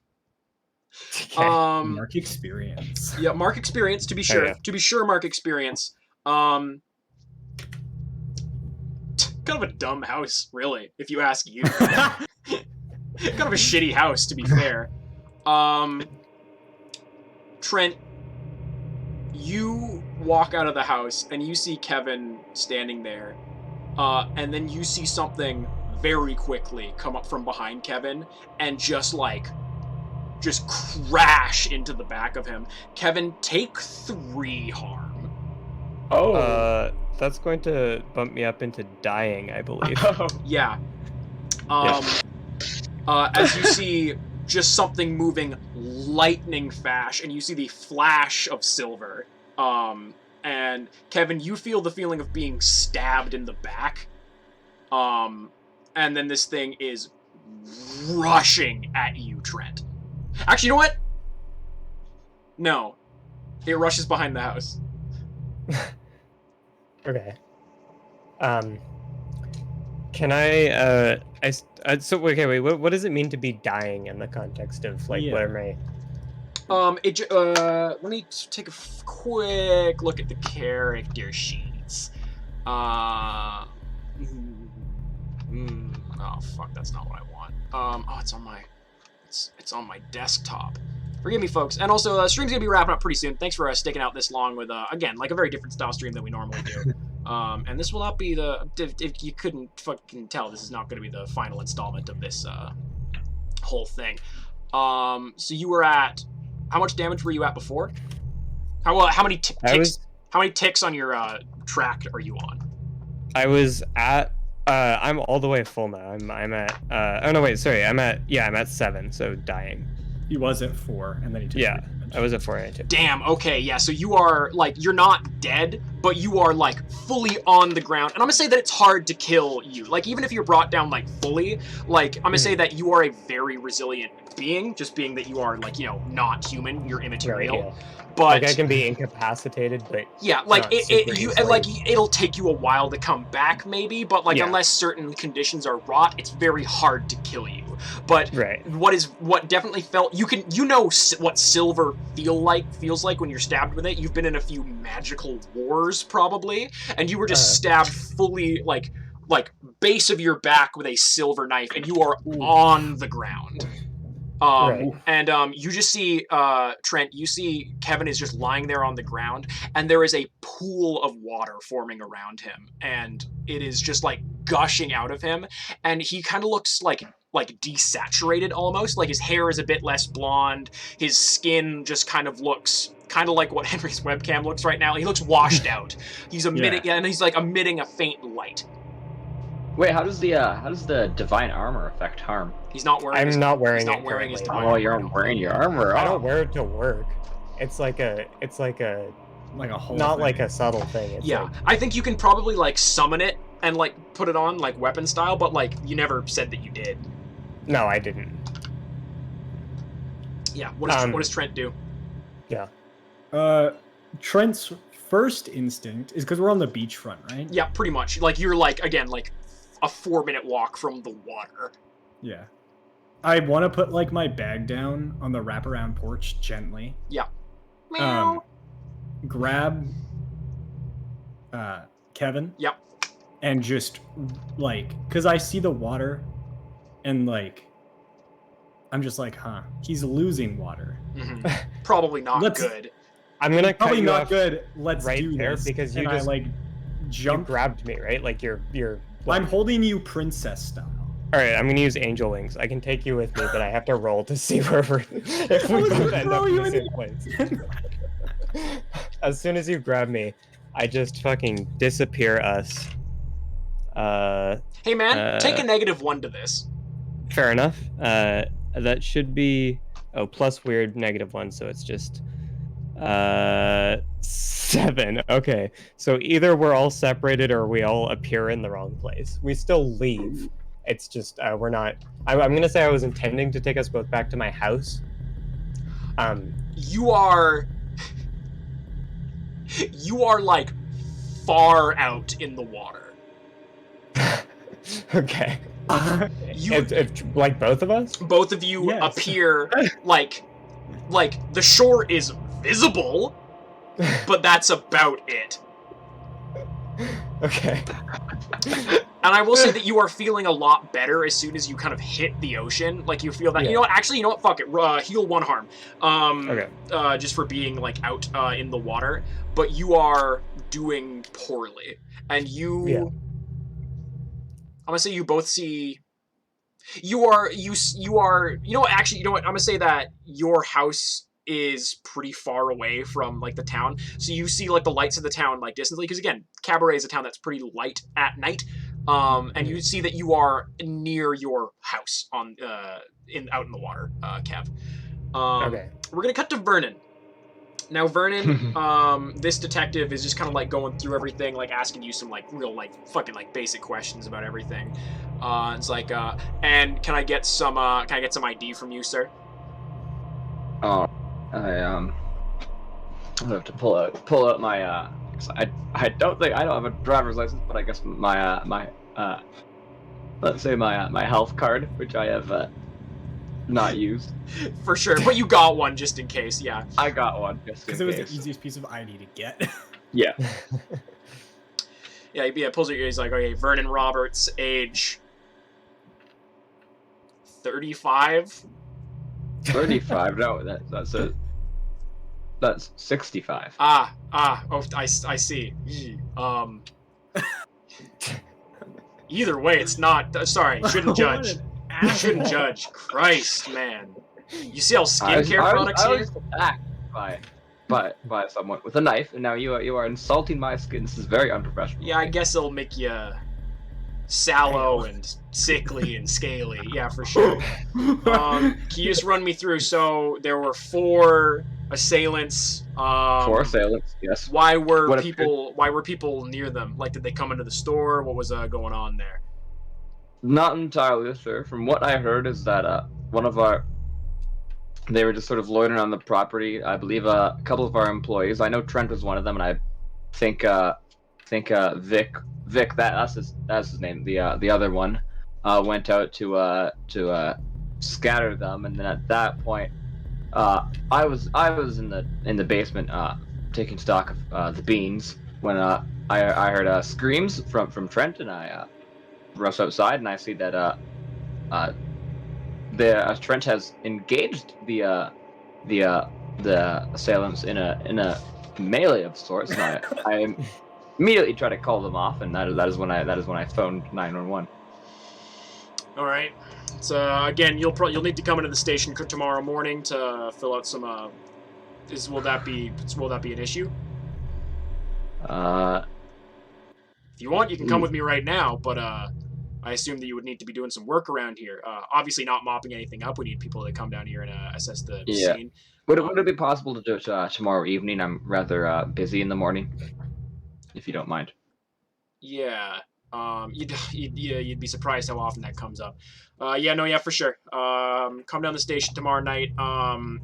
Okay. Mark experience. Yeah, mark experience to be sure. Yeah. To be sure, mark experience. Kind of a dumb house, really, if you ask you. Kind of a shitty house, to be fair. Trent, you walk out of the house and you see Kevin standing there, and then you see something very quickly come up from behind Kevin and just crash into the back of him. Kevin, take 3 harm. Oh. That's going to bump me up into dying, I believe. Yeah. As you see just something moving lightning fast, and you see the flash of silver. And Kevin, you feel the feeling of being stabbed in the back. And then this thing is rushing at you, Trent. Actually, you know what? No. It rushes behind the house. Okay. Can so okay, wait. What does it mean to be dying in the context of like Yeah. what am I? Let me take a quick look at the character sheets. Oh fuck, that's not what I want. It's on my desktop. Forgive me, folks. And also, stream's gonna be wrapping up pretty soon. Thanks for sticking out this long with, again, like a very different style stream than we normally do. And this will not be if you couldn't fucking tell, this is not gonna be the final installment of this, whole thing. So you were at, how much damage were you at before? How many ticks? How many ticks on your track are you on? I was at. I'm all the way full now. I'm at. Oh no, wait. Sorry. I'm at 7. So dying. He was at 4, and then he took Yeah, damage. I was at 4 and I took. Damn. Okay. Yeah. So you are like, you're not dead, but you are like fully on the ground. And I'm gonna say that it's hard to kill you. Like even if you're brought down like fully, like I'm gonna say that you are a very resilient being. Just being that you are like, you know, not human. You're immaterial. Right, yeah. But like I can be incapacitated, but yeah, like not super easily. like it'll take you a while to come back, maybe. But like unless certain conditions are wrought, it's very hard to kill you. But right. what definitely felt what silver feels like when you're stabbed with it. You've been in a few magical wars probably, and you were just stabbed fully like base of your back with a silver knife, and you are on the ground. And you just see Trent, you see Kevin is just lying there on the ground, and there is a pool of water forming around him, and it is just like gushing out of him, and he kind of looks like desaturated almost, like his hair is a bit less blonde, his skin just kind of looks like what Henry's webcam looks right now. He looks washed out. He's emitting and he's like emitting a faint light. Wait, how does the divine armor affect harm? He's not wearing. I'm not wearing. He's not it wearing his. Oh, you're wearing your armor. I don't wear it to work. It's like a whole not thing. like a subtle thing. It's yeah, like, I think you can probably like summon it and like put it on like weapon style, but like you never said that you did. No, I didn't. Yeah. What does Trent do? Yeah. Trent's first instinct is because we're on the beachfront, right? Yeah, pretty much. Like you're like again like a 4-minute walk from the water. Yeah. I want to put like my bag down on the wraparound porch gently. Yeah. Meow. Grab Kevin. Yep. And just like, because I see the water and like, I'm just like, he's losing water. Mm-hmm. Probably not good. I'm gonna probably cut you not off good. Let's right do there this. because you and just I like jump. You grabbed me, right? Like you're. I'm holding you princess style. All right, I'm gonna use angel wings. I can take you with me, but I have to roll to see where if we both end up in the same place. As soon as you grab me, I just fucking disappear us. Hey man, take a -1 to this. Fair enough. That should be plus weird -1, so it's just 7. Okay, so either we're all separated or we all appear in the wrong place. We still leave. It's just we're not. I'm gonna say I was intending to take us both back to my house. You are like far out in the water. Okay. If like both of us? Both of you Yes. appear like the shore is visible, but that's about it. Okay. And I will say that you are feeling a lot better as soon as you kind of hit the ocean. Like you feel that. Yeah. You know what? Actually, you know what? Fuck it. Heal 1 harm. Okay. Just for being like out in the water, but you are doing poorly, and you. Yeah. I'm gonna say you both see. You are. You know what? Actually, you know what? I'm gonna say that your house is pretty far away from like the town, so you see like the lights of the town like distantly, because again, Cabaret is a town that's pretty light at night, and you see that you are near your house on out in the water, Kev. Okay. We're gonna cut to Vernon. Now Vernon, this detective is just kind of like going through everything, like asking you some like real like fucking like basic questions about everything. It's like, and can I get some ID from you, sir? Oh, I'm gonna have to pull out my 'cause I don't have a driver's license, but I guess my let's say my health card, which I have not used. For sure, but you got one just in case. Yeah. I got one just in Because it was case. the easiest piece of ID to get. Yeah. Yeah, he pulls it. He's like, okay, Vernon Roberts, age 35. 35. No, that's 65. Oh, I see. Either way, it's not. Sorry, shouldn't judge. Shouldn't judge. Christ, man. You see how skincare products I here? was attacked by someone with a knife, and now you are insulting my skin. This is very unprofessional. Yeah, I guess it'll make you sallow and sickly and scaly. Yeah, for sure. Can you just run me through? So there were 4 assailants. 4 assailants. Yes. Why were people near them? Like, did they come into the store? What was going on there? Not entirely sure. From what I heard is that they were just sort of loitering on the property. I believe a couple of our employees. I know Trent was one of them, and I think Vic, that's his name. The other one went out to scatter them, and then at that point, I was in the basement taking stock of the beans when I heard screams from Trent, and I rushed outside, and I see that Trent has engaged the assailants in a melee of sorts, and I immediately try to call them off, and that is when I phoned 911. All right. So again, you'll need to come into the station tomorrow morning to fill out some. Will that be an issue? If you want, you can come with me right now, but I assume that you would need to be doing some work around here. Obviously, not mopping anything up. We need people to come down here and assess the scene. Would it be possible to do it tomorrow evening? I'm rather busy in the morning, if you don't mind. Yeah. You'd be surprised how often that comes up. For sure. Come down the station tomorrow night.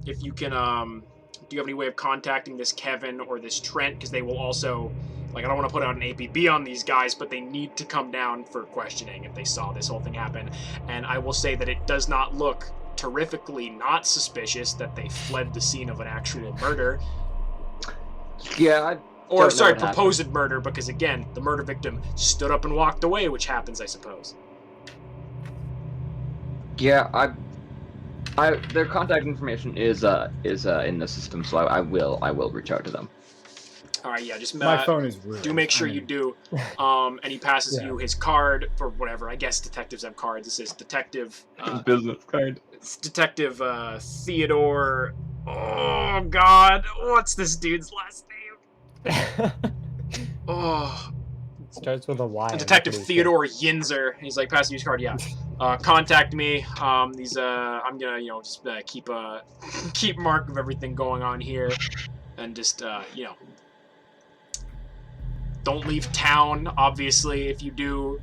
If you can, do you have any way of contacting this Kevin or this Trent? Because they will also, I don't want to put out an APB on these guys, but they need to come down for questioning if they saw this whole thing happen. And I will say that it does not look terrifically not suspicious that they fled the scene of an actual murder. Yeah, proposed murder, because again, the murder victim stood up and walked away, which happens, I suppose. Yeah, their contact information is in the system, so I will reach out to them. All right, yeah, just my phone is ruined. Do make sure you do. And he passes you his card or whatever. I guess detectives have cards. This is Detective business card. It's Detective Theodore. Oh God, what's this dude's last name? Oh. Starts with a Y. Detective Theodore Yinzer. He's like, pass you his card. Yeah. Contact me. I'm gonna just keep mark of everything going on here, and just don't leave town. Obviously, if you do,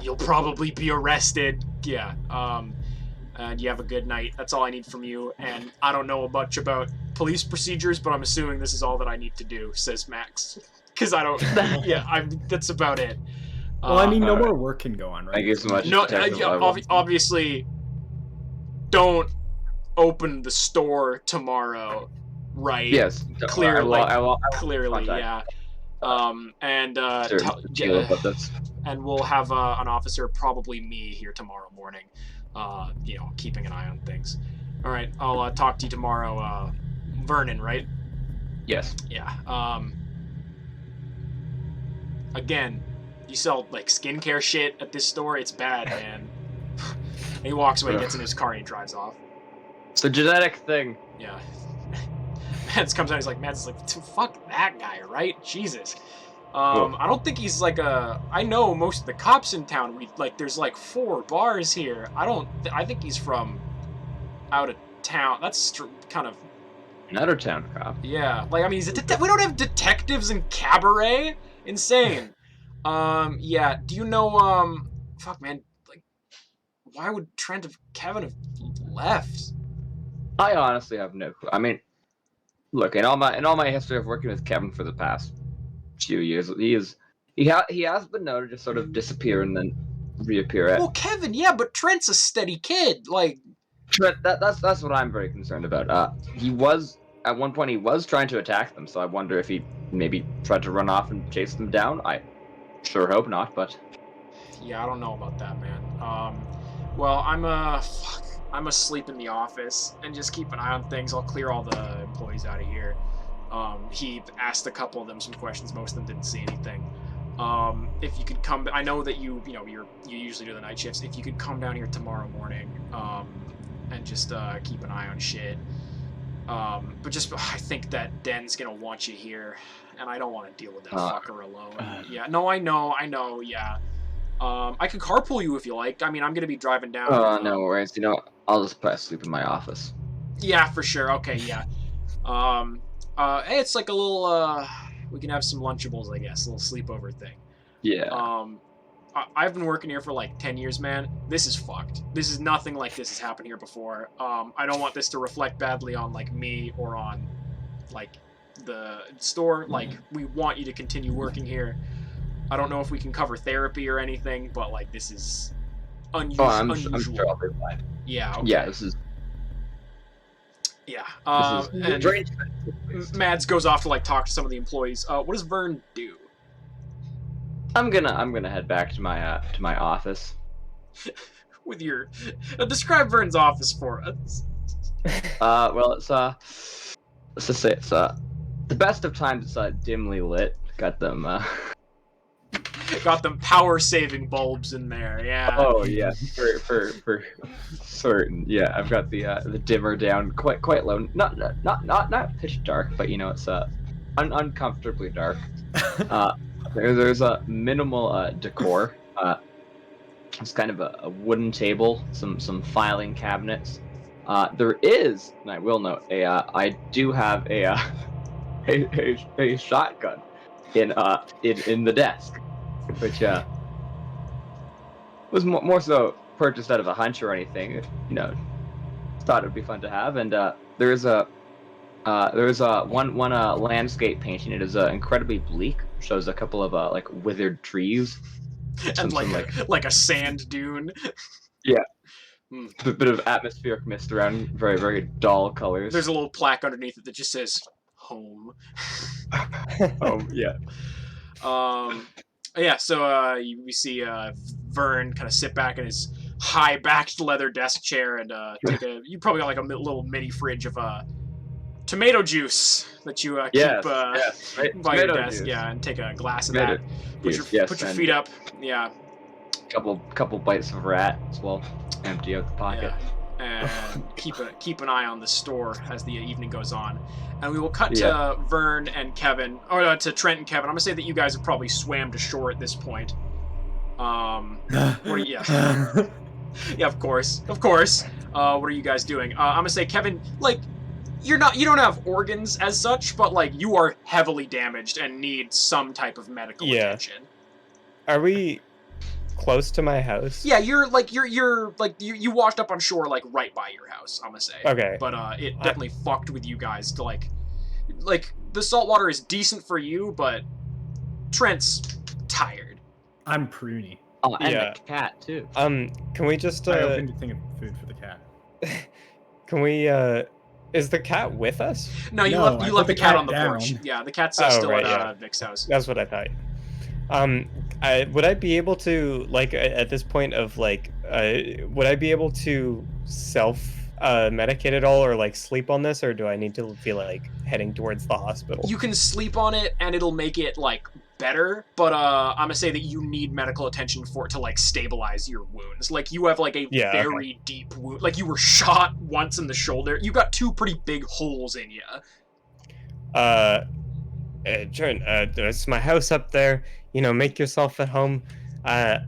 you'll probably be arrested. Yeah. And you have a good night. That's all I need from you. And I don't know much about police procedures, but I'm assuming this is all that I need to do, says Max. Because I don't. That's about it. Well, I mean, no more work can go on, right? Thank you so much. No, obviously, don't open the store tomorrow, right? Yes, clearly, I will clearly, yeah. And we'll have an officer, probably me, here tomorrow morning. Keeping an eye on things. All right, I'll talk to you tomorrow. Vernon, right? Yes. Yeah. Again, you sell skincare shit at this store. It's bad, man. And he walks away, gets in his car, and he drives off. It's a genetic thing. Yeah. Mads comes out. He's like, fuck that guy, right? Jesus. I don't think he's I know most of the cops in town. There's 4 bars here. I think he's from out of town. That's kind of an out of town cop. Yeah, he's a we don't have detectives in Cabaret. Insane. Yeah. Do you know? Fuck, man. Why would Trent Kevin have left? I honestly have no clue. I mean, Look, in all my history of working with Kevin for the past few years, he has been known to just sort of disappear and then reappear at. Well, Kevin, yeah, but Trent's a steady kid. Like, Trent, that's what I'm very concerned about. He was at one point he was trying to attack them, so I wonder if he maybe tried to run off and chase them down. I sure hope not, but yeah, I don't know about that, man. Well, I'm asleep in the office and just keep an eye on things. I'll clear all the employees out of here. He asked a couple of them some questions. Most of them didn't see anything. If you could come, I know that you usually do the night shifts. If you could come down here tomorrow morning, and just keep an eye on shit. But just I think that Den's gonna want you here, and I don't want to deal with that fucker alone. Yeah, no, I know, yeah. I could carpool you if you like. I mean, I'm gonna be driving down. No worries. I'll just probably sleep in my office. Yeah, for sure. Okay, yeah. Hey, it's like a little. We can have some Lunchables, I guess. A little sleepover thing. Yeah. I've been working here for like 10 years, man. This is fucked. This is nothing like this has happened here before. I don't want this to reflect badly on like me or on like the store. Like, we want you to continue working here. I don't know if we can cover therapy or anything, but like this is unusual. I'm sure I'll be fine. Yeah. Okay. Yeah. This is. Yeah. And Mads goes off to like talk to some of the employees. What does Vern do? I'm gonna head back to my office. With your describe Vern's office for us. Well, let's just say it's the best of times. It's dimly lit. Got them power saving bulbs in there. Yeah. Oh yeah, for certain. Yeah, I've got the dimmer down quite low. Not pitch dark, but it's uncomfortably dark. There's a minimal decor. It's kind of a wooden table, some filing cabinets. There is, and I will note, I do have a shotgun in the desk, which was more so purchased out of a hunch or anything. Thought it would be fun to have, and there is one landscape painting. It is incredibly bleak. Shows a couple of like withered trees, and like a sand dune. Yeah, a bit of atmospheric mist around, very very dull colors. There's a little plaque underneath it that just says "Home." Yeah. Yeah. So we see Vern kind of sit back in his high-backed leather desk chair and you probably got like a little mini fridge of tomato juice that you keep by your desk, juice. Yeah, and take a glass of that. Put your feet up, yeah. Couple bites of rat as well. Empty out the pocket. Yeah. And keep an eye on the store as the evening goes on. And we will cut to Vern and Kevin, or to Trent and Kevin. I'm gonna say that you guys have probably swam to shore at this point. Yeah, of course. What are you guys doing? I'm gonna say, Kevin, like, you don't have organs as such, but like you are heavily damaged and need some type of medical attention. Are we close to my house? Yeah, you're you washed up on shore like right by your house, I'm gonna say. Okay. But it definitely fucked with you guys to like the saltwater is decent for you, but Trent's tired. I'm pruny. Oh, and the cat too. Can we just I opened a thing of food for the cat. Can we is the cat with us? No, you left the cat on the porch. Yeah, the cat's still at Vic's house. That's what I thought. Would I be able to, like, at this point of like, would I be able to medicate at all, or like sleep on this, or do I need to be like heading towards the hospital? You can sleep on it, and it'll make it like better, but I'm gonna say that you need medical attention for it to like stabilize your wounds. Like, you have like a very deep wound. Like, you were shot once in the shoulder. You got 2 pretty big holes in you. Trent, there's my house up there. Make yourself at home. I'm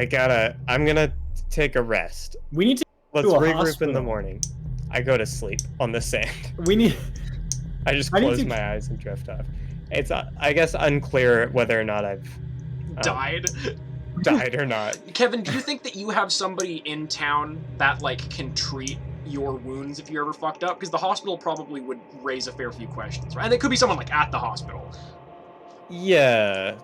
gonna take a rest. We need to Let's regroup in the morning. I go to sleep on the sand. I just close my eyes and drift off. It's, I guess, unclear whether or not I've died or not. Kevin, do you think that you have somebody in town that like can treat your wounds if you ever fucked up? Because the hospital probably would raise a fair few questions, right? And it could be someone like at the hospital. Yeah.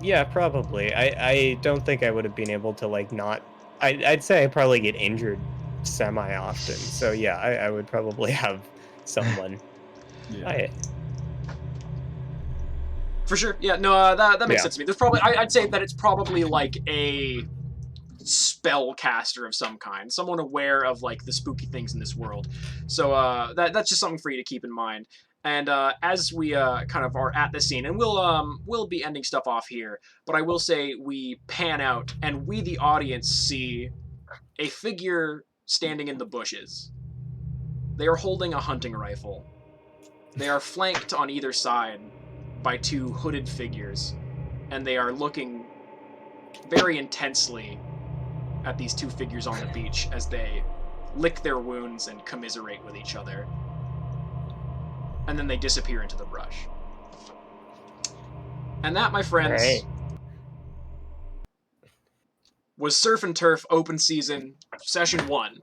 Yeah, probably. I don't think I would have been able to, like, not... I'd say I probably get injured semi-often. So, yeah, I would probably have someone. Yeah. For sure. Yeah, no, that makes sense to me. There's probably... I'd say that it's probably, like, a spellcaster of some kind. Someone aware of, like, the spooky things in this world. So, that's just something for you to keep in mind. And as we kind of are at the scene, and we'll be ending stuff off here, but I will say we pan out, and we, the audience, see a figure standing in the bushes. They are holding a hunting rifle. They are flanked on either side by two hooded figures, and they are looking very intensely at these two figures on the beach as they lick their wounds and commiserate with each other. And then they disappear into the brush. And that, my friends, was Surf and Turf Open Season Session 1.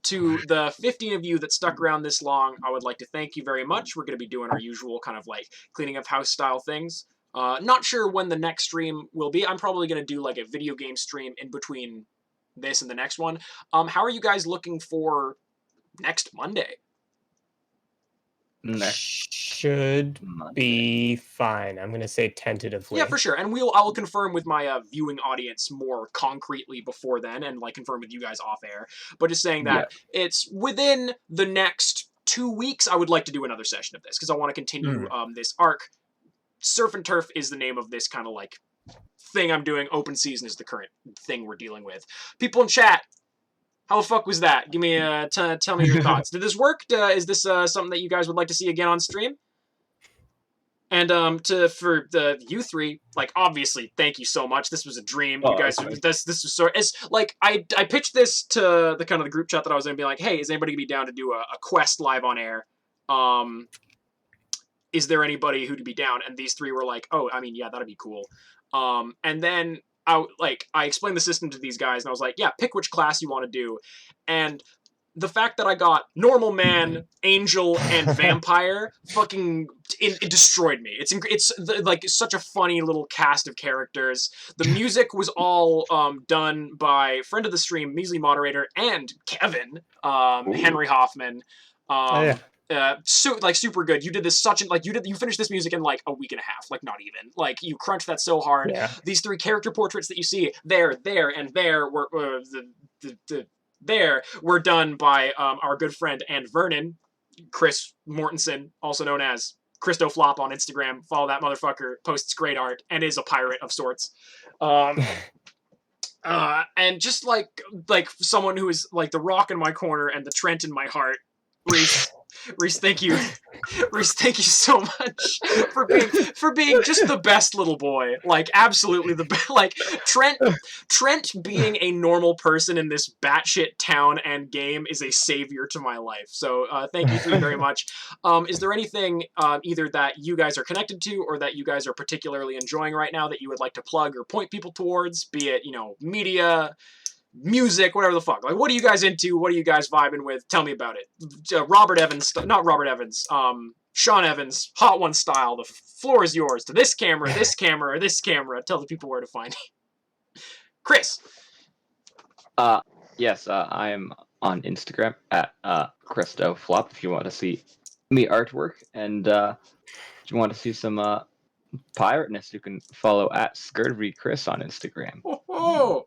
To the 15 of you that stuck around this long, I would like to thank you very much. We're going to be doing our usual kind of like cleaning of house style things. Not sure when the next stream will be. I'm probably going to do like a video game stream in between this and the next one. How are you guys looking for next Monday? Should be fine. I'm gonna say tentatively. Yeah, for sure. And I'll confirm with my viewing audience more concretely before then, and like confirm with you guys off air. But just saying that it's within the next 2 weeks. I would like to do another session of this because I want to continue this arc. Surf and Turf is the name of this kind of like thing I'm doing. Open Season is the current thing we're dealing with. People in chat, how the fuck was that? Give me tell me your thoughts. Did this work? Is this something that you guys would like to see again on stream? And for the you three, like obviously, thank you so much. This was a dream. You guys, this was so. It's like I pitched this to the kind of the group chat that I was in, being like, hey, is anybody gonna be down to do a quest live on air? Is there anybody who'd be down? And these three were like, oh, I mean, yeah, that'd be cool. And then I explained the system to these guys, and I was like, yeah, pick which class you want to do. And the fact that I got normal man, angel, and vampire fucking it destroyed me. It's like such a funny little cast of characters. The music was all done by friend of the stream, Measly moderator, and Kevin, Henry Hoffman. Super good. You did this you finished this music in like a week and a half, like not even. Like you crunched that so hard. Yeah. These three character portraits that you see there, and there were were done by our good friend and Vernon, Chris Mortenson, also known as Christo Flop on Instagram. Follow that motherfucker. Posts great art and is a pirate of sorts. And just like someone who is like the rock in my corner and the Trent in my heart, Reese, thank you. Reese, thank you so much for being just the best little boy. Like, absolutely the best. Like, Trent being a normal person in this batshit town and game is a savior to my life. So, thank you three very much. Is there anything either that you guys are connected to or that you guys are particularly enjoying right now that you would like to plug or point people towards? Be it, media, music, whatever the fuck. Like, what are you guys into? What are you guys vibing with? Tell me about it. Sean Evans, Hot One style. The floor is yours. To this camera, this camera, or this camera. Tell the people where to find you. Chris. Yes, I am on Instagram at ChristoFlop if you want to see me artwork, and if you want to see some pirateness, you can follow at ScurvyChris on Instagram. Oh.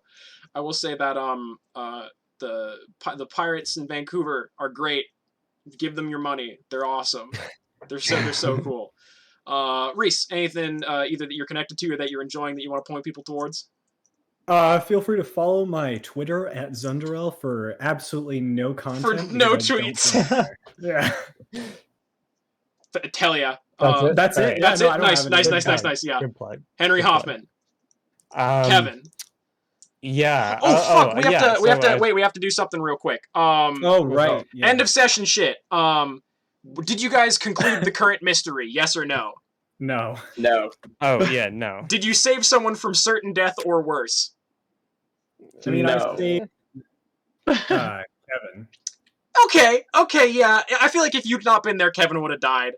I will say that the pirates in Vancouver are great. Give them your money. They're awesome. They're so cool. Reese, anything either that you're connected to or that you're enjoying that you want to point people towards? Feel free to follow my Twitter at Zundarel for absolutely no content. For no tweets. Yeah. Tell ya. That's it. That's it. Nice. Yeah. Good plug. Henry Hoffman. Kevin. Yeah. Oh fuck! We have to do something real quick. Right. Yeah. End of session shit. Did you guys conclude the current mystery? Yes or no? No. Oh yeah, no. Did you save someone from certain death or worse? I mean, no. I saved Kevin. Okay, yeah. I feel like if you'd not been there, Kevin would have died.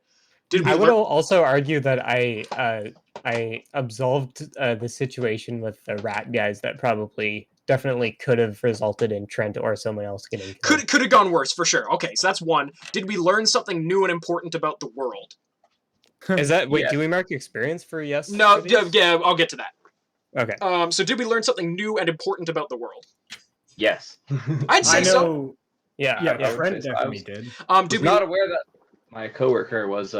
Did we I would learn? also argue that I absolved the situation with the rat guys that definitely could have resulted in Trent or someone else getting killed. Could have gone worse for sure. Okay, so that's one. Did we learn something new and important about the world? Is that wait? Yes. Do we mark experience for yes? No, for these? yeah, I'll get to that. Okay. So did we learn something new and important about the world? Yes. I'd say I so. know. Yeah. Yeah, I would Trent say so. definitely did. Did was we? not aware that my coworker was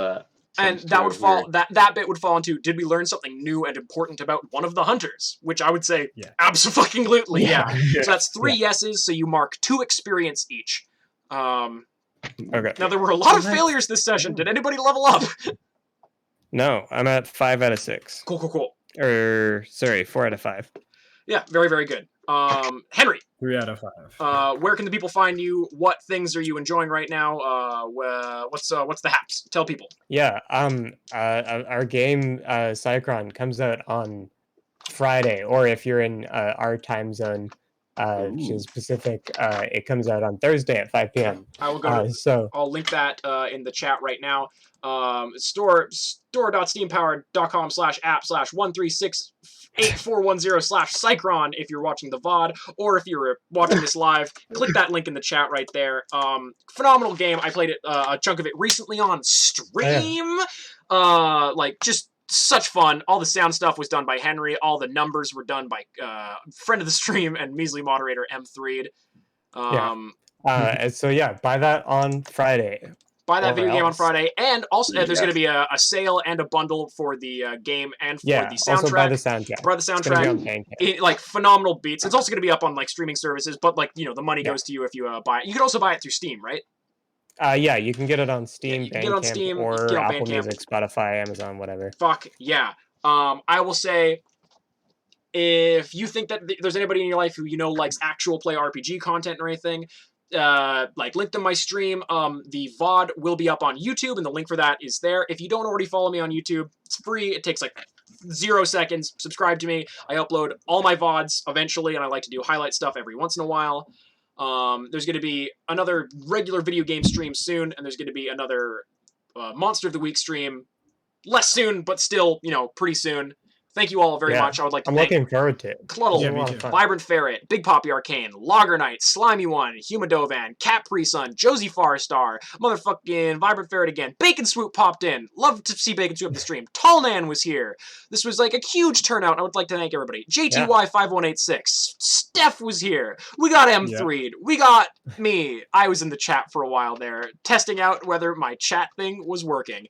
And that would fall. That bit would fall into. Did we learn something new and important about one of the hunters? Which I would say, Yeah. absolutely, yeah. Yeah. So that's 3 yeses. So you mark 2 experience each. Okay. Now there were a lot of What? failures this session. Did anybody level up? No, I'm at 5 out of 6. Cool. Or sorry, 4 out of 5. Yeah, very, very good. Henry, 3 out of 5. where can the people find you? What things are you enjoying right now? What's the haps? Tell people. Yeah. Our game Cycron comes out on Friday, or if you're in our time zone, which is Pacific, it comes out on Thursday at 5 p.m. I will go. So I'll link that in the chat right now. store.steampowered.com/app/1368410/Cycron if you're watching the VOD, or if you're watching this live, click that link in the chat right there. Phenomenal game. I played it a chunk of it recently on stream. Just such fun. All the sound stuff was done by Henry. All the numbers were done by friend of the stream and measly moderator M3'd. so yeah, buy that on Friday. Buy that Or video game on else. Friday, and also there's going to be a sale and a bundle for the game and for the soundtrack. Also buy the soundtrack. Buy the It's gonna be on soundtrack. Bandcamp. Phenomenal beats. It's also going to be up on streaming services, but the money Yeah. goes to you if you buy it. You can also buy it through Steam, right? Yeah, you can get it on Steam, you can get it on Bandcamp, Steam, you or can get it on Apple Bandcamp. Music, Spotify, Amazon, whatever. Fuck yeah. I will say, if you think that there's anybody in your life who likes actual play RPG content or anything, link to my stream. The VOD will be up on YouTube, and the link for that is there. If you don't already follow me on YouTube, it's free. It takes 0 seconds. Subscribe to me. I upload all my VODs eventually, and I like to do highlight stuff every once in a while. There's going to be another regular video game stream soon, and there's going to be another Monster of the Week stream less soon, but still, pretty soon. Thank you all very much. I would like to I'm thank looking forward to it. Cluddle, Yeah, me too. Vibrant Ferret, Big Poppy Arcane, Logger Knight, Slimy One, Humadovan, Cat Pre-Sun, Josie Farstar, motherfucking Vibrant Ferret again, Bacon Swoop popped in. Love to see Bacon Swoop at the stream. Tallnan was here. This was a huge turnout. I would like to thank everybody. JTY5186, Steph was here. We got M3'd. We got me. I was in the chat for a while there, testing out whether my chat thing was working.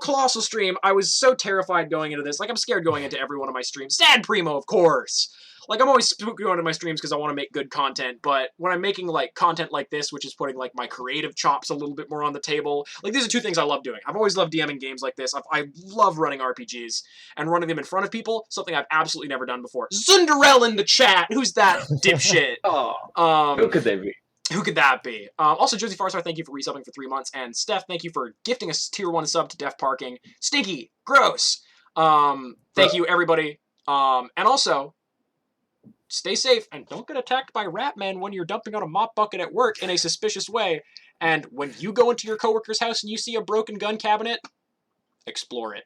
Colossal stream. I was so terrified going into this. I'm scared going into every one of my streams. Sad Primo, of course. I'm always spooked going into my streams because I want to make good content, but when I'm making content like this, which is putting my creative chops a little bit more on the table, these are 2 things I love doing. I've always loved DMing games like this. I love running RPGs and running them in front of people, something I've absolutely never done before. Zunderell in the chat. Who's that dipshit? Who could they be? Who could that be? Also, Josie Farstar, thank you for resubbing for 3 months, and Steph, thank you for gifting a tier 1 sub to Def Parking. Stinky, gross. Thank you, everybody. And also, stay safe and don't get attacked by rat men when you're dumping out a mop bucket at work in a suspicious way. And when you go into your coworker's house and you see a broken gun cabinet, explore it.